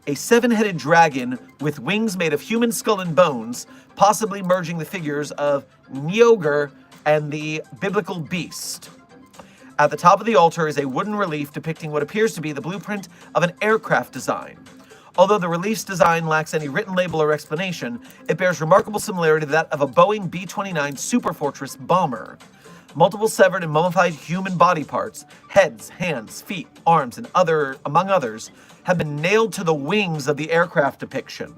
a 7-headed dragon with wings made of human skull and bones, possibly merging the figures of Nioger and the biblical beast. At the top of the altar is a wooden relief depicting what appears to be the blueprint of an aircraft design. Although the relief's design lacks any written label or explanation, it bears remarkable similarity to that of a Boeing B-29 Superfortress bomber. Multiple severed and mummified human body parts, heads, hands, feet, arms, and among others, have been nailed to the wings of the aircraft depiction.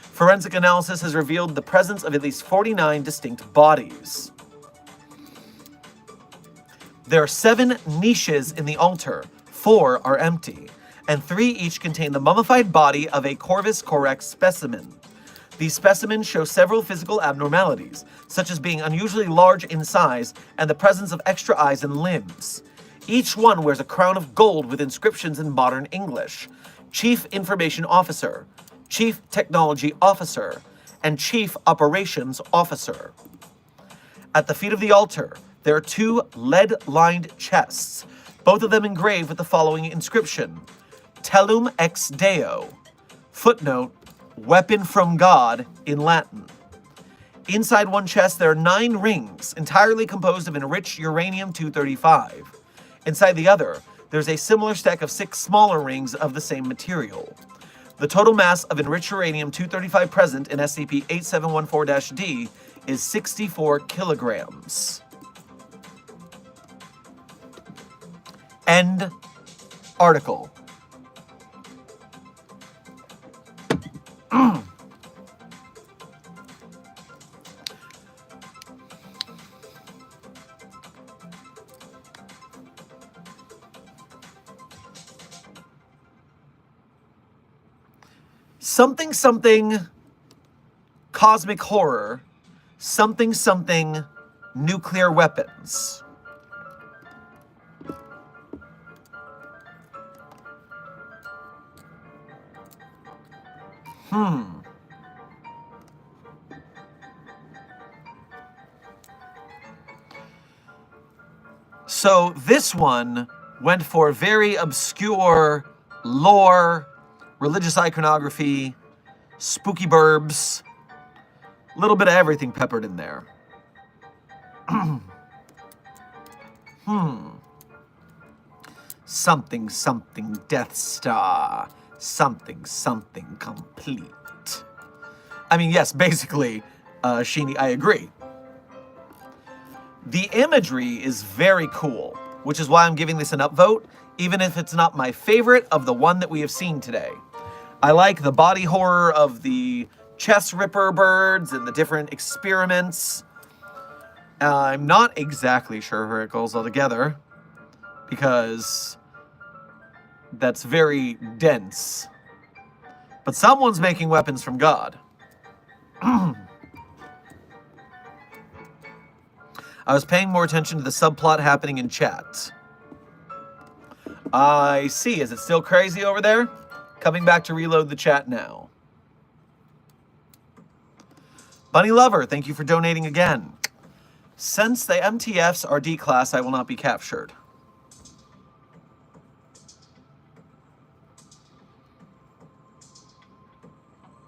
Forensic analysis has revealed the presence of at least 49 distinct bodies. There are 7 niches in the altar, 4 are empty, and 3 each contain the mummified body of a Corvus Corex specimen. These specimens show several physical abnormalities, such as being unusually large in size and the presence of extra eyes and limbs. Each one wears a crown of gold with inscriptions in modern English: Chief Information Officer, Chief Technology Officer, and Chief Operations Officer. At the feet of the altar, there are 2 lead-lined chests, both of them engraved with the following inscription: Tellum ex Deo, footnote, weapon from God in Latin. Inside one chest, there are 9 rings, entirely composed of enriched uranium-235. Inside the other, there's a similar stack of 6 smaller rings of the same material. The total mass of enriched uranium-235 present in SCP-8714-D is 64 kilograms. End article. Something something cosmic horror, something something nuclear weapons. So this one went for very obscure lore, religious iconography, spooky burbs, a little bit of everything peppered in there. Something something Death Star, something something complete. I mean, yes, basically, Sheeny, I agree. The imagery is very cool, which is why I'm giving this an upvote, even if it's not my favorite of the one that we have seen today. I like the body horror of the chest ripper birds and the different experiments. I'm not exactly sure where it goes altogether, because that's very dense. But someone's making weapons from God. I was paying more attention to the subplot happening in chat. I see. Is it still crazy over there? Coming back to reload the chat now. Bunny Lover, thank you for donating again. Since the MTFs are D-class, I will not be captured.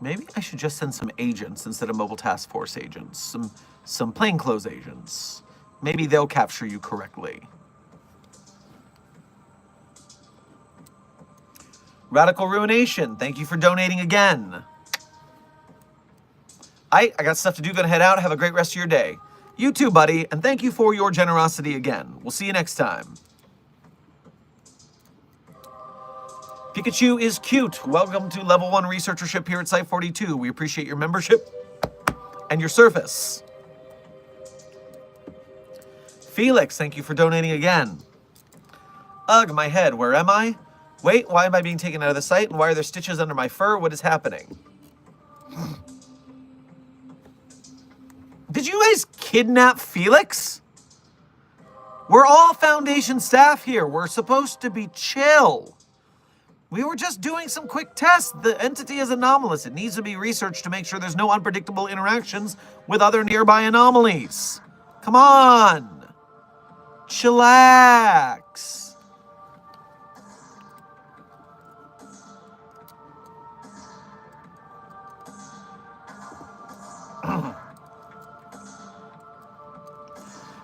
Maybe I should just send some agents instead of mobile task force agents. Some plainclothes agents. Maybe they'll capture you correctly. Radical Ruination, thank you for donating again. I got stuff to do. Gonna head out. Have a great rest of your day. You too, buddy. And thank you for your generosity again. We'll see you next time. Pikachu is cute. Welcome to level 1 researchership here at Site 42. We appreciate your membership and your service. Felix, thank you for donating again. Ugh, my head. Where am I? Wait, why am I being taken out of the site? And why are there stitches under my fur? What is happening? Did you guys kidnap Felix? We're all Foundation staff here. We're supposed to be chill. We were just doing some quick tests. The entity is anomalous. It needs to be researched to make sure there's no unpredictable interactions with other nearby anomalies. Come on. Chillax.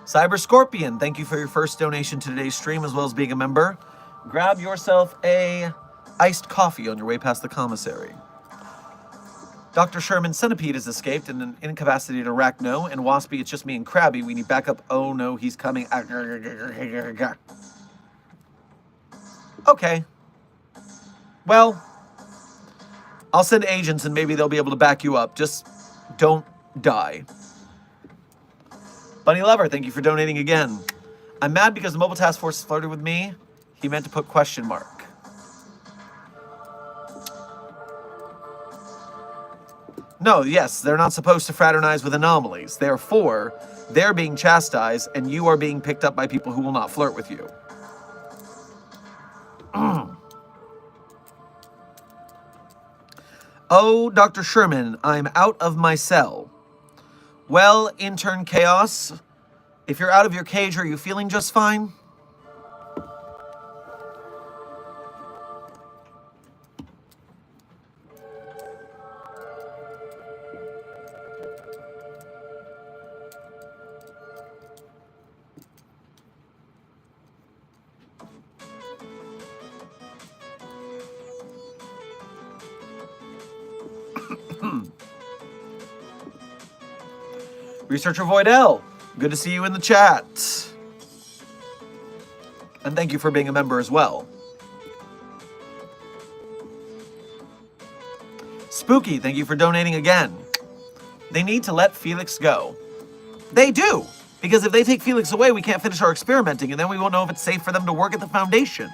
Cyber Scorpion, thank you for your first donation to today's stream, as well as being a member. Grab yourself a iced coffee on your way past the commissary. Dr. Sherman, Centipede has escaped in an incapacitated Arachno, and Waspy, it's just me and Krabby. We need backup. Oh no, he's coming. Okay. Well, I'll send agents and maybe they'll be able to back you up. Just don't die. Bunny Lover, thank you for donating again. I'm mad because the Mobile Task Force flirted with me. He meant to put question mark. No, yes, they're not supposed to fraternize with anomalies. Therefore, they're being chastised, and you are being picked up by people who will not flirt with you. Oh, Dr. Sherman, I'm out of my cell. Well, intern Chaos, if you're out of your cage, are you feeling just fine? Researcher Voidell, good to see you in the chat. And thank you for being a member as well. Spooky, thank you for donating again. They need to let Felix go. They do, because if they take Felix away, we can't finish our experimenting, and then we won't know if it's safe for them to work at the Foundation.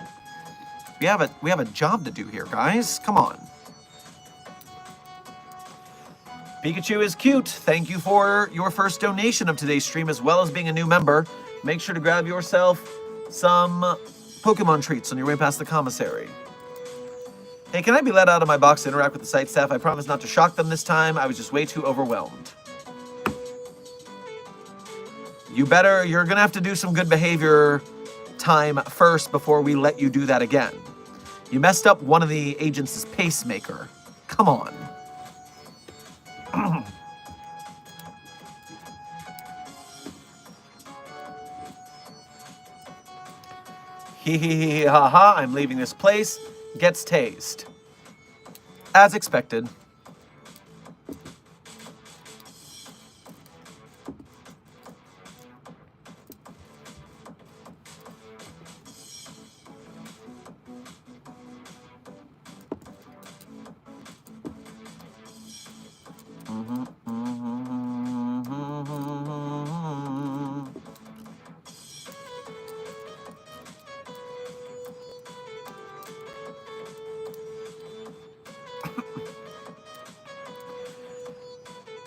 We have a job to do here, guys. Come on. Pikachu is cute. Thank you for your first donation of today's stream, as well as being a new member. Make sure to grab yourself some Pokemon treats on your way past the commissary. Hey, can I be let out of my box to interact with the site staff? I promise not to shock them this time. I was just way too overwhelmed. You're gonna have to do some good behavior time first before we let you do that again. You messed up one of the agents' pacemaker. Come on. Hee hee hee ha ha, I'm leaving this place. Gets tased. As expected.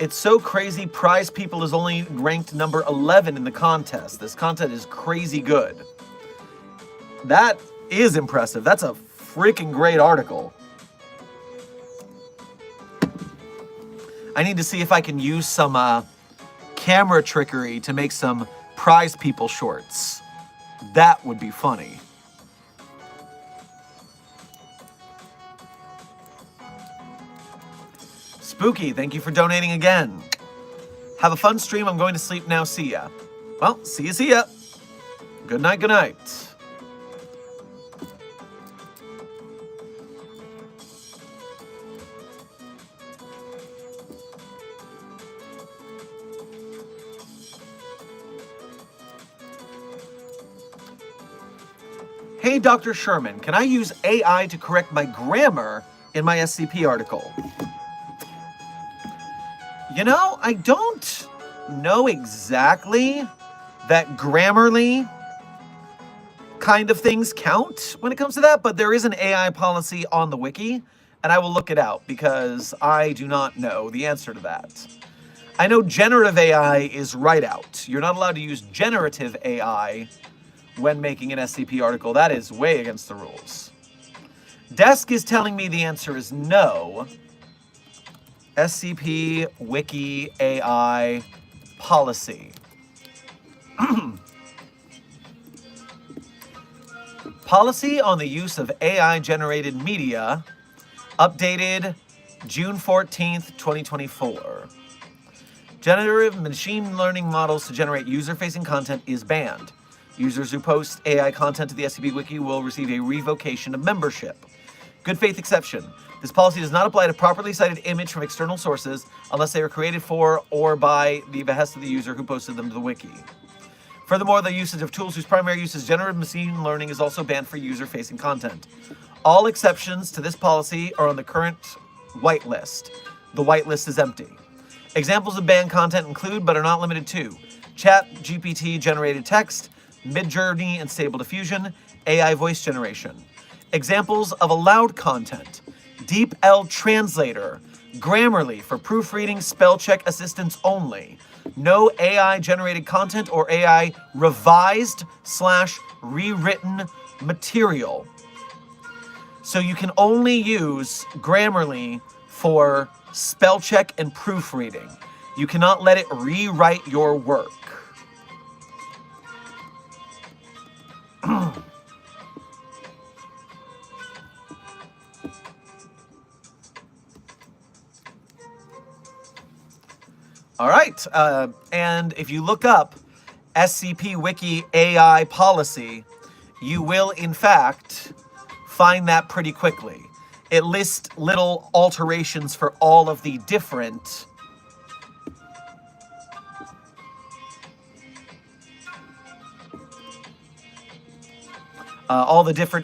It's so crazy. Prize People is only ranked number 11 in the contest. This content is crazy good. That is impressive. That's a freaking great article. I need to see if I can use some camera trickery to make some Prize People shorts. That would be funny. Spooky, thank you for donating again. Have a fun stream. I'm going to sleep now. See ya. Well, see ya. Good night, good night. Hey, Dr. Sherman, can I use AI to correct my grammar in my SCP article? You know, I don't know exactly that Grammarly kind of things count when it comes to that, but there is an AI policy on the wiki, and I will look it out because I do not know the answer to that. I know generative AI is right out. You're not allowed to use generative AI when making an SCP article. That is way against the rules. Desk is telling me the answer is no. SCP Wiki AI policy. Policy on the use of AI-generated media, updated June 14th, 2024. Generative machine learning models to generate user-facing content is banned. Users who post AI content to the SCP Wiki will receive a revocation of membership. Good faith exception. This policy does not apply to properly cited image from external sources unless they were created for or by the behest of the user who posted them to the wiki. Furthermore, the usage of tools whose primary use is generative machine learning is also banned for user-facing content. All exceptions to this policy are on the current whitelist. The whitelist is empty. Examples of banned content include, but are not limited to, ChatGPT-generated text, Midjourney and Stable Diffusion, AI voice generation. Examples of allowed content: DeepL Translator, Grammarly for proofreading, spell check assistance only. No AI-generated content or AI revised/rewritten material. So you can only use Grammarly for spell check and proofreading. You cannot let it rewrite your work. All right, and if you look up SCP Wiki AI policy, you will in fact find that pretty quickly. It lists little alterations for all of the different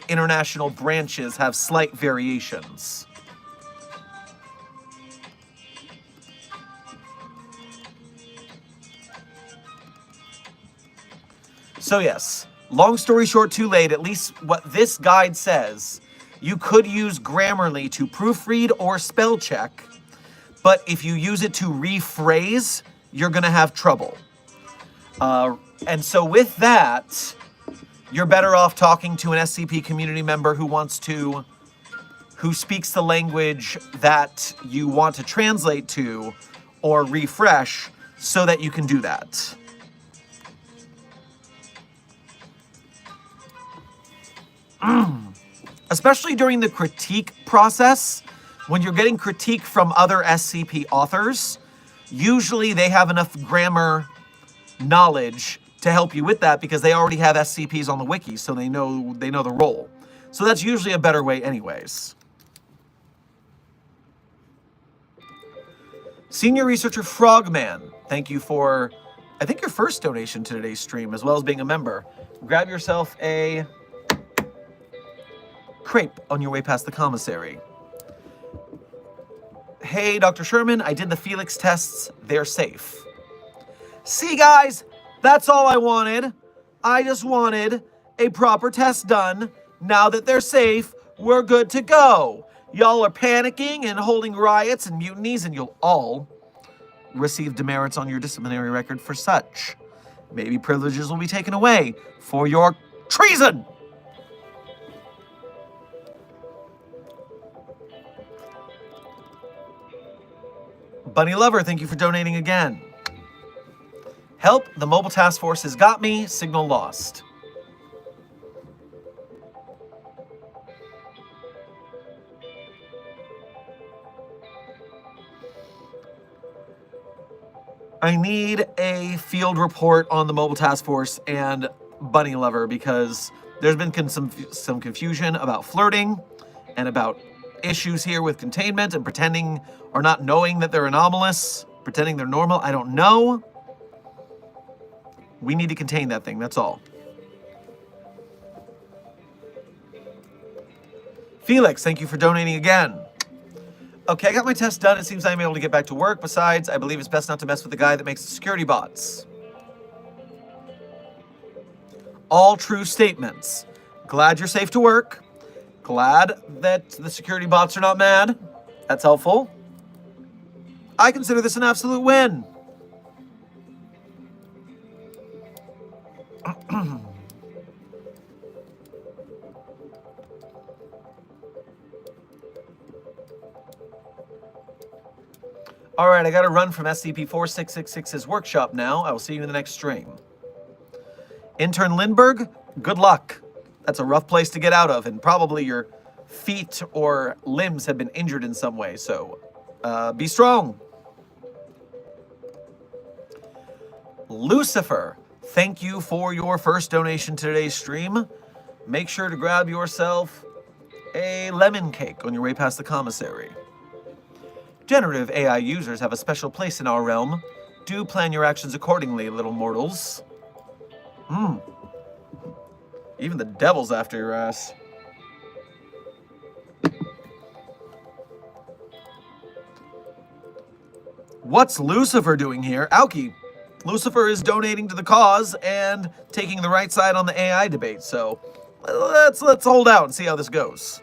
international branches have slight variations. So yes, long story short, too late, at least what this guide says, you could use Grammarly to proofread or spell check, but if you use it to rephrase, you're gonna have trouble. And so with that, you're better off talking to an SCP community member who speaks the language that you want to translate to or refresh so that you can do that. Especially during the critique process, when you're getting critique from other SCP authors, usually they have enough grammar knowledge to help you with that because they already have SCPs on the wiki, so they know the role. So that's usually a better way anyways. Senior Researcher Frogman, thank you for, I think, your first donation to today's stream, as well as being a member. Grab yourself a crepe on your way past the commissary. Hey, Dr. Sherman, I did the Felix tests. They're safe. See, guys, that's all I wanted. I just wanted a proper test done. Now that they're safe, we're good to go. Y'all are panicking and holding riots and mutinies, and you'll all receive demerits on your disciplinary record for such. Maybe privileges will be taken away for your treason. Bunny Lover, thank you for donating again. Help, the mobile task force has got me. Signal lost. I need a field report on the mobile task force and Bunny Lover because there's been some confusion about flirting and about issues here with containment and pretending or not knowing that they're anomalous, pretending they're normal. I don't know. We need to contain that thing, that's all. Felix, thank you for donating again. Okay, I got my test done. It seems I'm able to get back to work. Besides, I believe it's best not to mess with the guy that makes the security bots. All true statements. Glad you're safe to work. Glad that the security bots are not mad. That's helpful. I consider this an absolute win. All right, I got to run from SCP-4666's workshop now. I will see you in the next stream. Intern Lindbergh, good luck. That's a rough place to get out of, and probably your feet or limbs have been injured in some way, so be strong. Lucifer, thank you for your first donation to today's stream. Make sure to grab yourself a lemon cake on your way past the commissary. Generative AI users have a special place in our realm. Do plan your actions accordingly, little mortals. Even the devil's after your ass. What's Lucifer doing here? Aoki, Lucifer is donating to the cause and taking the right side on the AI debate, so let's hold out and see how this goes.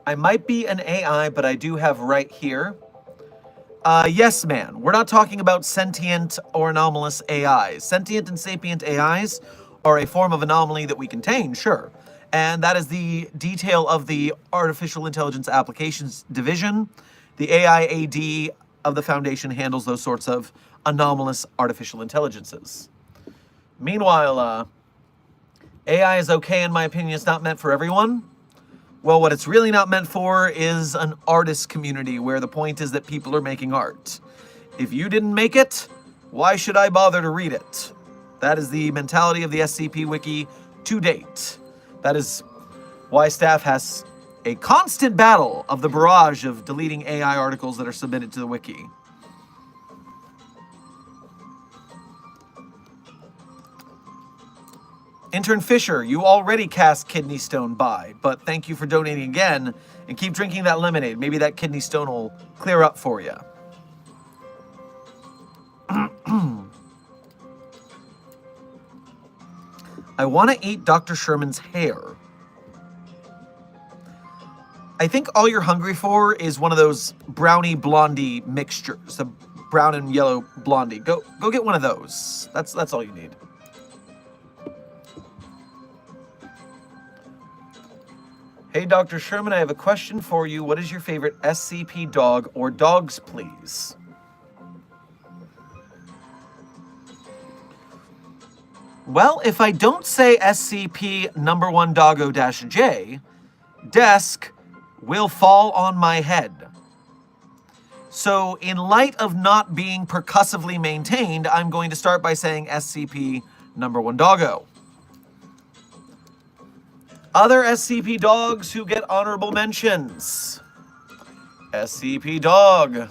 I might be an AI, but I do have right here. Yes, man. We're not talking about sentient or anomalous AIs. Sentient and sapient AIs are a form of anomaly that we contain, sure. And that is the detail of the Artificial Intelligence Applications Division. The AIAD of the Foundation handles those sorts of anomalous artificial intelligences. Meanwhile, AI is okay in my opinion. It's not meant for everyone. Well, what it's really not meant for is an artist community where the point is that people are making art. If you didn't make it, why should I bother to read it? That is the mentality of the SCP Wiki to date. That is why staff has a constant battle of the barrage of deleting AI articles that are submitted to the Wiki. Intern Fisher, you already cast kidney stone by, but thank you for donating again, and keep drinking that lemonade. Maybe that kidney stone will clear up for you. I want to eat Dr. Sherman's hair. I think all you're hungry for is one of those brownie blondie mixtures, the brown and yellow blondie. Go get one of those. That's all you need. Hey, Dr. Sherman, I have a question for you. What is your favorite SCP dog or dogs, please? Well, if I don't say SCP number 1 doggo-J, desk will fall on my head. So in light of not being percussively maintained, I'm going to start by saying SCP number 1 doggo. Other SCP dogs who get honorable mentions. SCP dog.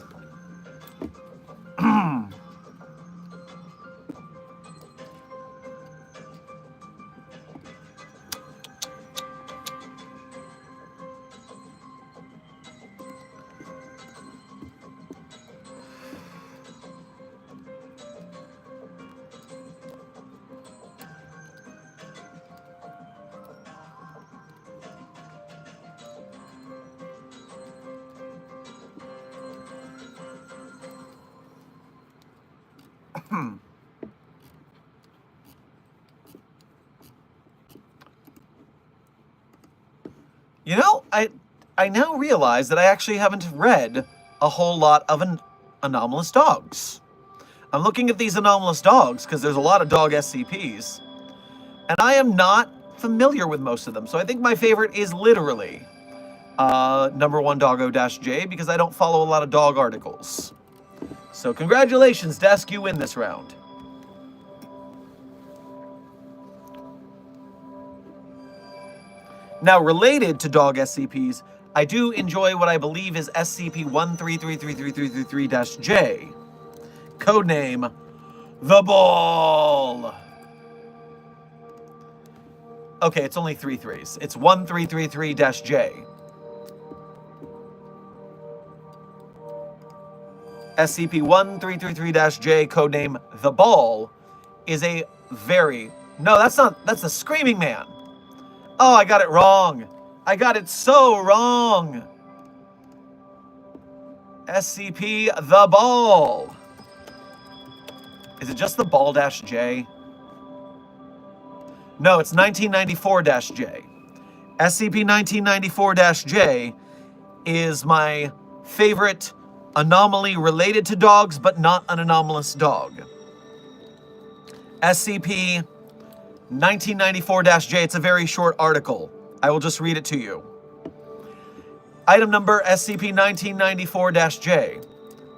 You know, I now realize that I actually haven't read a whole lot of anomalous dogs. I'm looking at these anomalous dogs because there's a lot of dog SCPs, and I am not familiar with most of them. So I think my favorite is literally number 1 Doggo-J, because I don't follow a lot of dog articles. So congratulations, Desk, you win this round. Now, related to dog SCPs, I do enjoy what I believe is SCP-1333333-J. Codename, The Ball. Okay, it's only 3 threes. It's 1333-J. SCP-1333-J, codename The Ball, is a very... No, that's the Screaming Man. Oh, I got it wrong. I got it so wrong. SCP The Ball. Is it just The Ball-J? No, it's 1994-J. SCP-1994-J is my favorite anomaly related to dogs, but not an anomalous dog. SCP-1994-J, it's a very short article. I will just read it to you. Item number SCP-1994-J.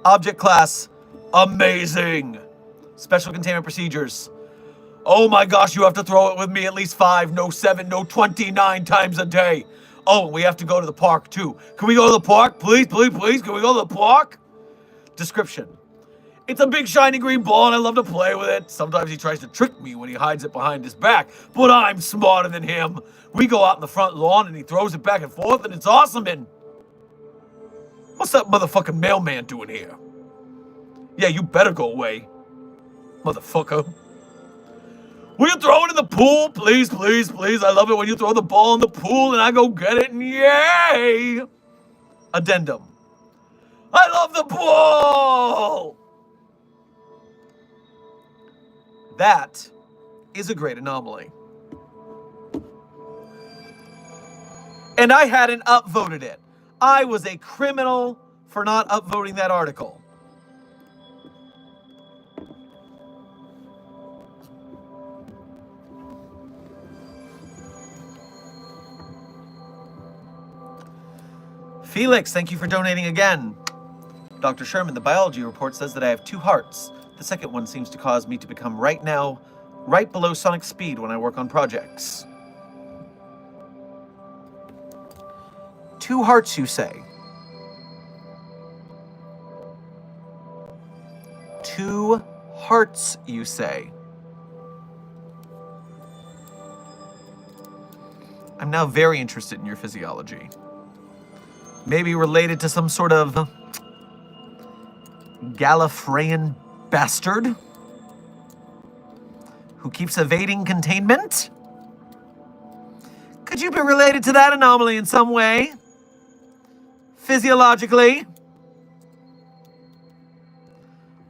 Object class, amazing. Special containment procedures. Oh my gosh, you have to throw it with me at least 5, no 7, no 29 times a day. Oh, we have to go to the park too. Can we go to the park? Please, please, please, can we go to the park? Description. It's a big shiny green ball and I love to play with it. Sometimes he tries to trick me when he hides it behind his back, but I'm smarter than him. We go out in the front lawn and he throws it back and forth and it's awesome. And what's that motherfucking mailman doing here? Yeah, you better go away, motherfucker. Will you throw it in the pool? Please, please, please. I love it when you throw the ball in the pool and I go get it and yay! Addendum. I love the pool! That is a great anomaly. And I hadn't upvoted it. I was a criminal for not upvoting that article. Felix, thank you for donating again. Dr. Sherman, the biology report says that I have 2 hearts. The second one seems to cause me to become right below sonic speed when I work on projects. 2 hearts, you say? 2 hearts, you say? I'm now very interested in your physiology. Maybe related to some sort of Gallifreyan bastard who keeps evading containment? Could you be related to that anomaly in some way? Physiologically?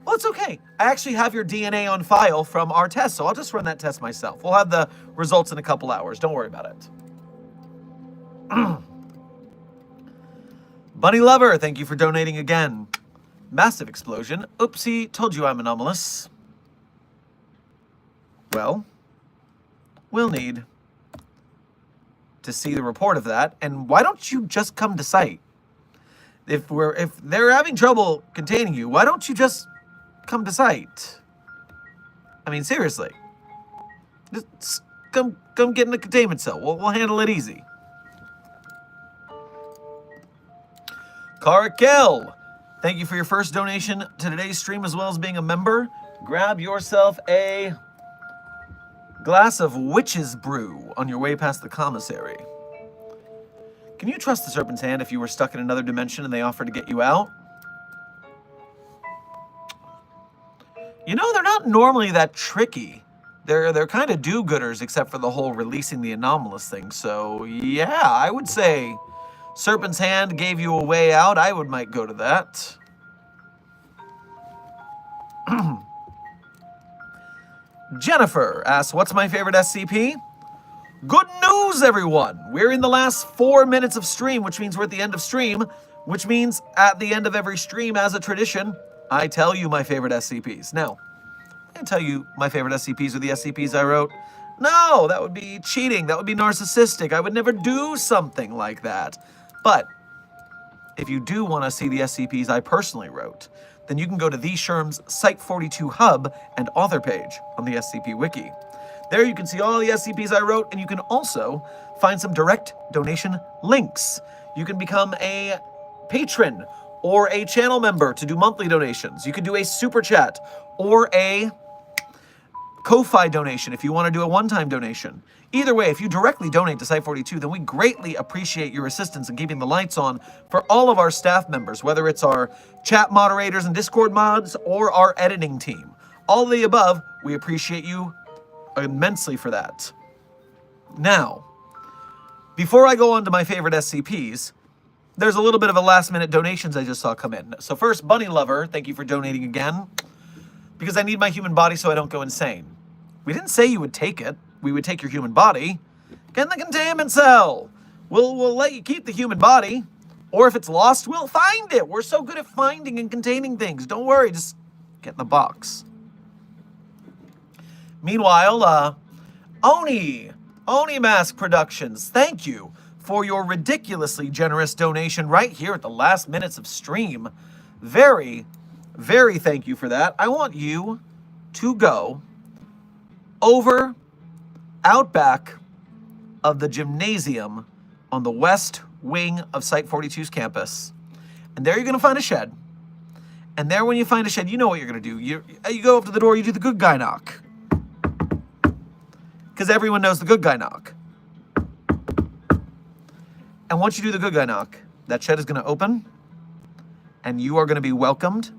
Well, it's okay. I actually have your DNA on file from our test, so I'll just run that test myself. We'll have the results in a couple hours. Don't worry about it. Bunny Lover, thank you for donating again. Massive explosion. Oopsie, told you I'm anomalous. Well, we'll need to see the report of that. And why don't you just come to site? If they're having trouble containing you, why don't you just come to site? I mean, seriously. Just come get in the containment cell. We'll handle it easy. Carakel, thank you for your first donation to today's stream as well as being a member. Grab yourself a glass of witch's brew on your way past the commissary. Can you trust the Serpent's Hand if you were stuck in another dimension and they offered to get you out? You know, they're not normally that tricky. They're kind of do-gooders except for the whole releasing the anomalous thing. So, yeah, I would say Serpent's Hand gave you a way out. I might go to that. Jennifer asks, what's my favorite SCP? Good news, everyone! We're in the last 4 minutes of stream, which means we're at the end of stream, which means at the end of every stream, as a tradition, I tell you my favorite SCPs. Now, I tell you my favorite SCPs are the SCPs I wrote. No, that would be cheating. That would be narcissistic. I would never do something like that. But if you do want to see the SCPs I personally wrote, then you can go to the Sherm's Site 42 hub and author page on the SCP Wiki. There you can see all the SCPs I wrote, and you can also find some direct donation links. You can become a patron or a channel member to do monthly donations. You can do a super chat or a Ko-Fi donation if you want to do a one-time donation. Either way, if you directly donate to Site 42, then we greatly appreciate your assistance in keeping the lights on for all of our staff members, whether it's our chat moderators and Discord mods or our editing team. All of the above, we appreciate you immensely for that. Now, before I go on to my favorite SCPs, there's a little bit of a last-minute donations I just saw come in. So first, Bunny Lover, thank you for donating again, because I need my human body so I don't go insane. We didn't say you would take it. We would take your human body. Get in the containment cell. We'll let you keep the human body, or if it's lost, we'll find it. We're so good at finding and containing things. Don't worry, just get in the box. Meanwhile, Oni Mask Productions, thank you for your ridiculously generous donation right here at the last minutes of stream. Very, very thank you for that. I want you to go over out back of the gymnasium on the west wing of Site 42's campus. And there you're going to find a shed. And there when you find a shed, you know what you're going to do. You go up to the door, you do the good guy knock. Because everyone knows the good guy knock. And once you do the good guy knock, that shed is going to open, and you are going to be welcomed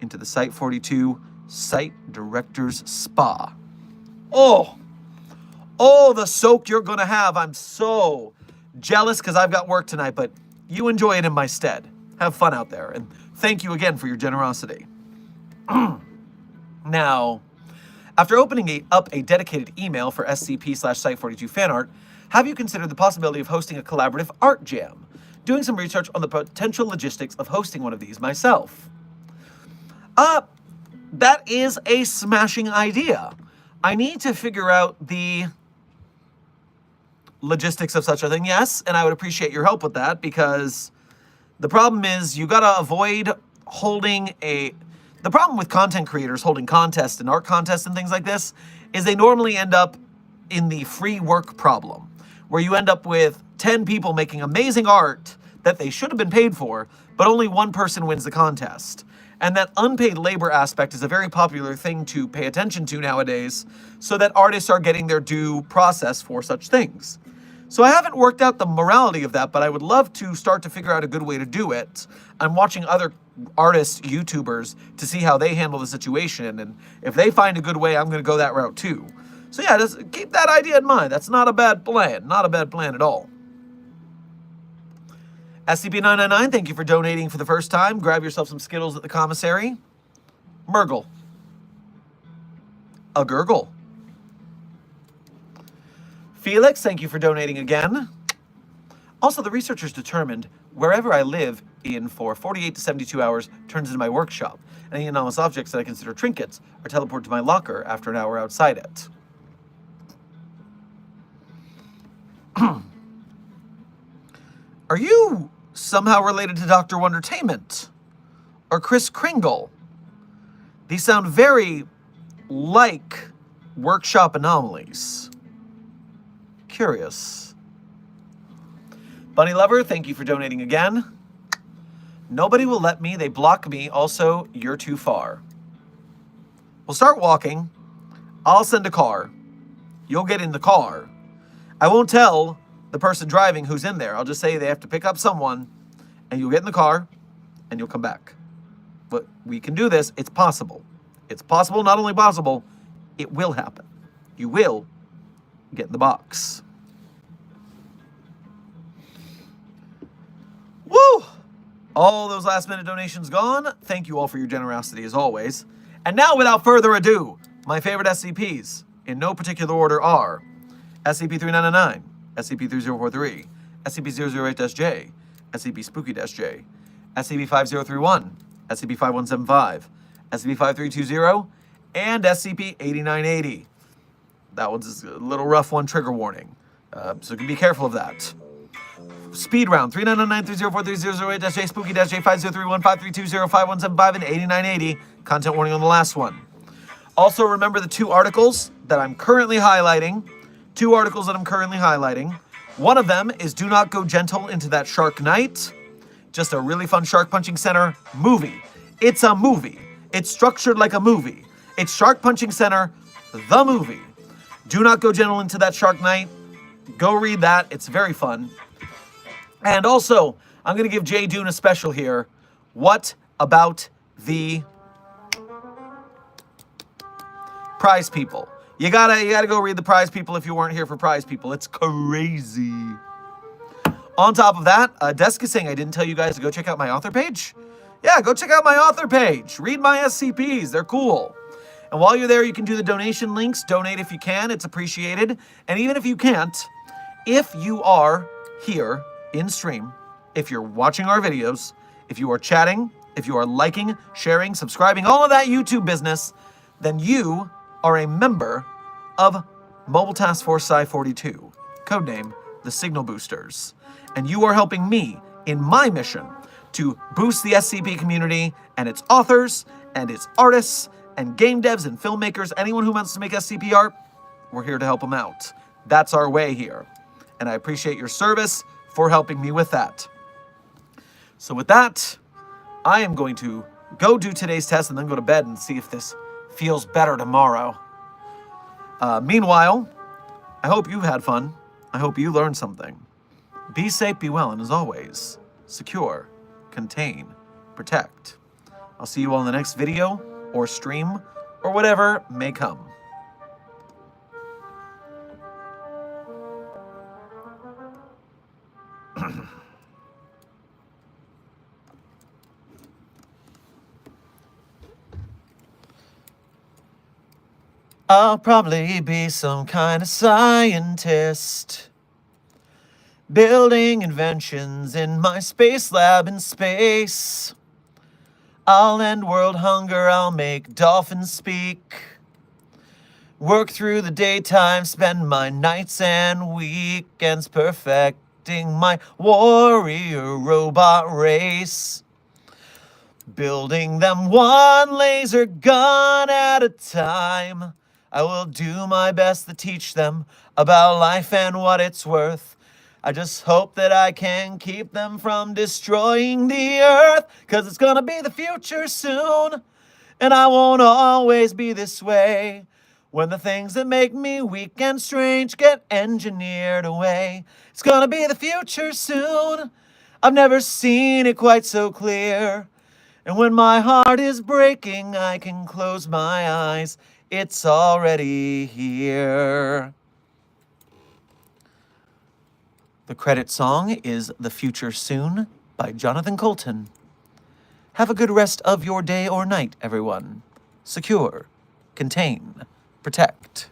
into the Site 42 Site Director's Spa. Oh, the soak you're going to have. I'm so jealous because I've got work tonight, but you enjoy it in my stead. Have fun out there, and thank you again for your generosity. Now, after opening up a dedicated email for SCP/Site42 fan art, have you considered the possibility of hosting a collaborative art jam? Doing some research on the potential logistics of hosting one of these myself. That is a smashing idea. I need to figure out the logistics of such a thing, yes, and I would appreciate your help with that, because the problem is you gotta avoid holding the problem with content creators holding contests and art contests and things like this is they normally end up in the free work problem, where you end up with 10 people making amazing art that they should have been paid for, but only one person wins the contest. And that unpaid labor aspect is a very popular thing to pay attention to nowadays, so that artists are getting their due process for such things. So I haven't worked out the morality of that, but I would love to start to figure out a good way to do it. I'm watching other artists, YouTubers, to see how they handle the situation, and if they find a good way, I'm going to go that route too. So yeah, just keep that idea in mind. That's not a bad plan. Not a bad plan at all. SCP-999, thank you for donating for the first time. Grab yourself some Skittles at the commissary. Murgle. A gurgle. Felix, thank you for donating again. Also, the researchers determined wherever I live in for 48 to 72 hours turns into my workshop. Any anomalous objects that I consider trinkets are teleported to my locker after an hour outside it. Are you somehow related to Dr. Wondertainment or Chris Kringle? These sound very like workshop anomalies. Curious. Bunny Lover, thank you for donating again. Nobody will let me. They block me. Also, you're too far. We'll start walking. I'll send a car. You'll get in the car. I won't tell the person driving who's in there. I'll just say they have to pick up someone, and you'll get in the car, and you'll come back. But we can do this. It's possible. It's possible, not only possible, it will happen. You will get in the box. Woo! All those last-minute donations gone. Thank you all for your generosity, as always. And now, without further ado, My favorite SCPs, in no particular order, are SCP-3999, SCP-3043, SCP-008-J, SCP-Spooky-J, SCP-5031, SCP-5175, SCP-5320, and SCP-8980. That one's a little rough one, trigger warning. So be careful of that. Speed round 399930430008-J, Spooky-J, 5031, 5320, 5175, and 8980. Content warning on the last one. Also, remember the two articles that I'm currently highlighting. One of them is Do Not Go Gentle into That Shark Night. Just a really fun Shark Punching Center movie. It's a movie. It's structured like a movie. It's Shark Punching Center, the movie. Do Not Go Gentle into That Shark Night. Go read that. It's very fun. And also, I'm going to give Jay Dune a special here. What about the Prize People? You gotta go read the Prize People if you weren't here for Prize People. It's crazy. On top of that, Desk is saying I didn't tell you guys to go check out my author page. Yeah, go check out my author page. Read my SCPs. They're cool. And while you're there, you can do the donation links. Donate if you can. It's appreciated. And even if you can't, if you are here in stream, if you're watching our videos, if you are chatting, if you are liking, sharing, subscribing, all of that YouTube business, then you are a member of Mobile Task Force Psi-42, codename the Signal Boosters. And you are helping me in my mission to boost the SCP community and its authors and its artists and game devs and filmmakers, anyone who wants to make SCP art, we're here to help them out. That's our way here. And I appreciate your service for helping me with that. So with that, I am going to go do today's test and then go to bed and see if this feels better tomorrow. Meanwhile, I hope you had fun. I hope you learned something. Be safe, be well, and as always, secure, contain, protect. I'll see you all in the next video or stream or whatever may come. I'll probably be some kind of scientist, building inventions in my space lab in space. I'll end world hunger, I'll make dolphins speak. Work through the daytime, spend my nights and weekends perfecting my warrior robot race. Building them one laser gun at a time. I will do my best to teach them about life and what it's worth. I just hope that I can keep them from destroying the earth, 'cause it's gonna be the future soon, and I won't always be this way. When the things that make me weak and strange get engineered away, it's gonna be the future soon. I've never seen it quite so clear. And when my heart is breaking, I can close my eyes. It's already here. The credit song is The Future Soon by Jonathan Colton. Have a good rest of your day or night, everyone. Secure, contain, protect.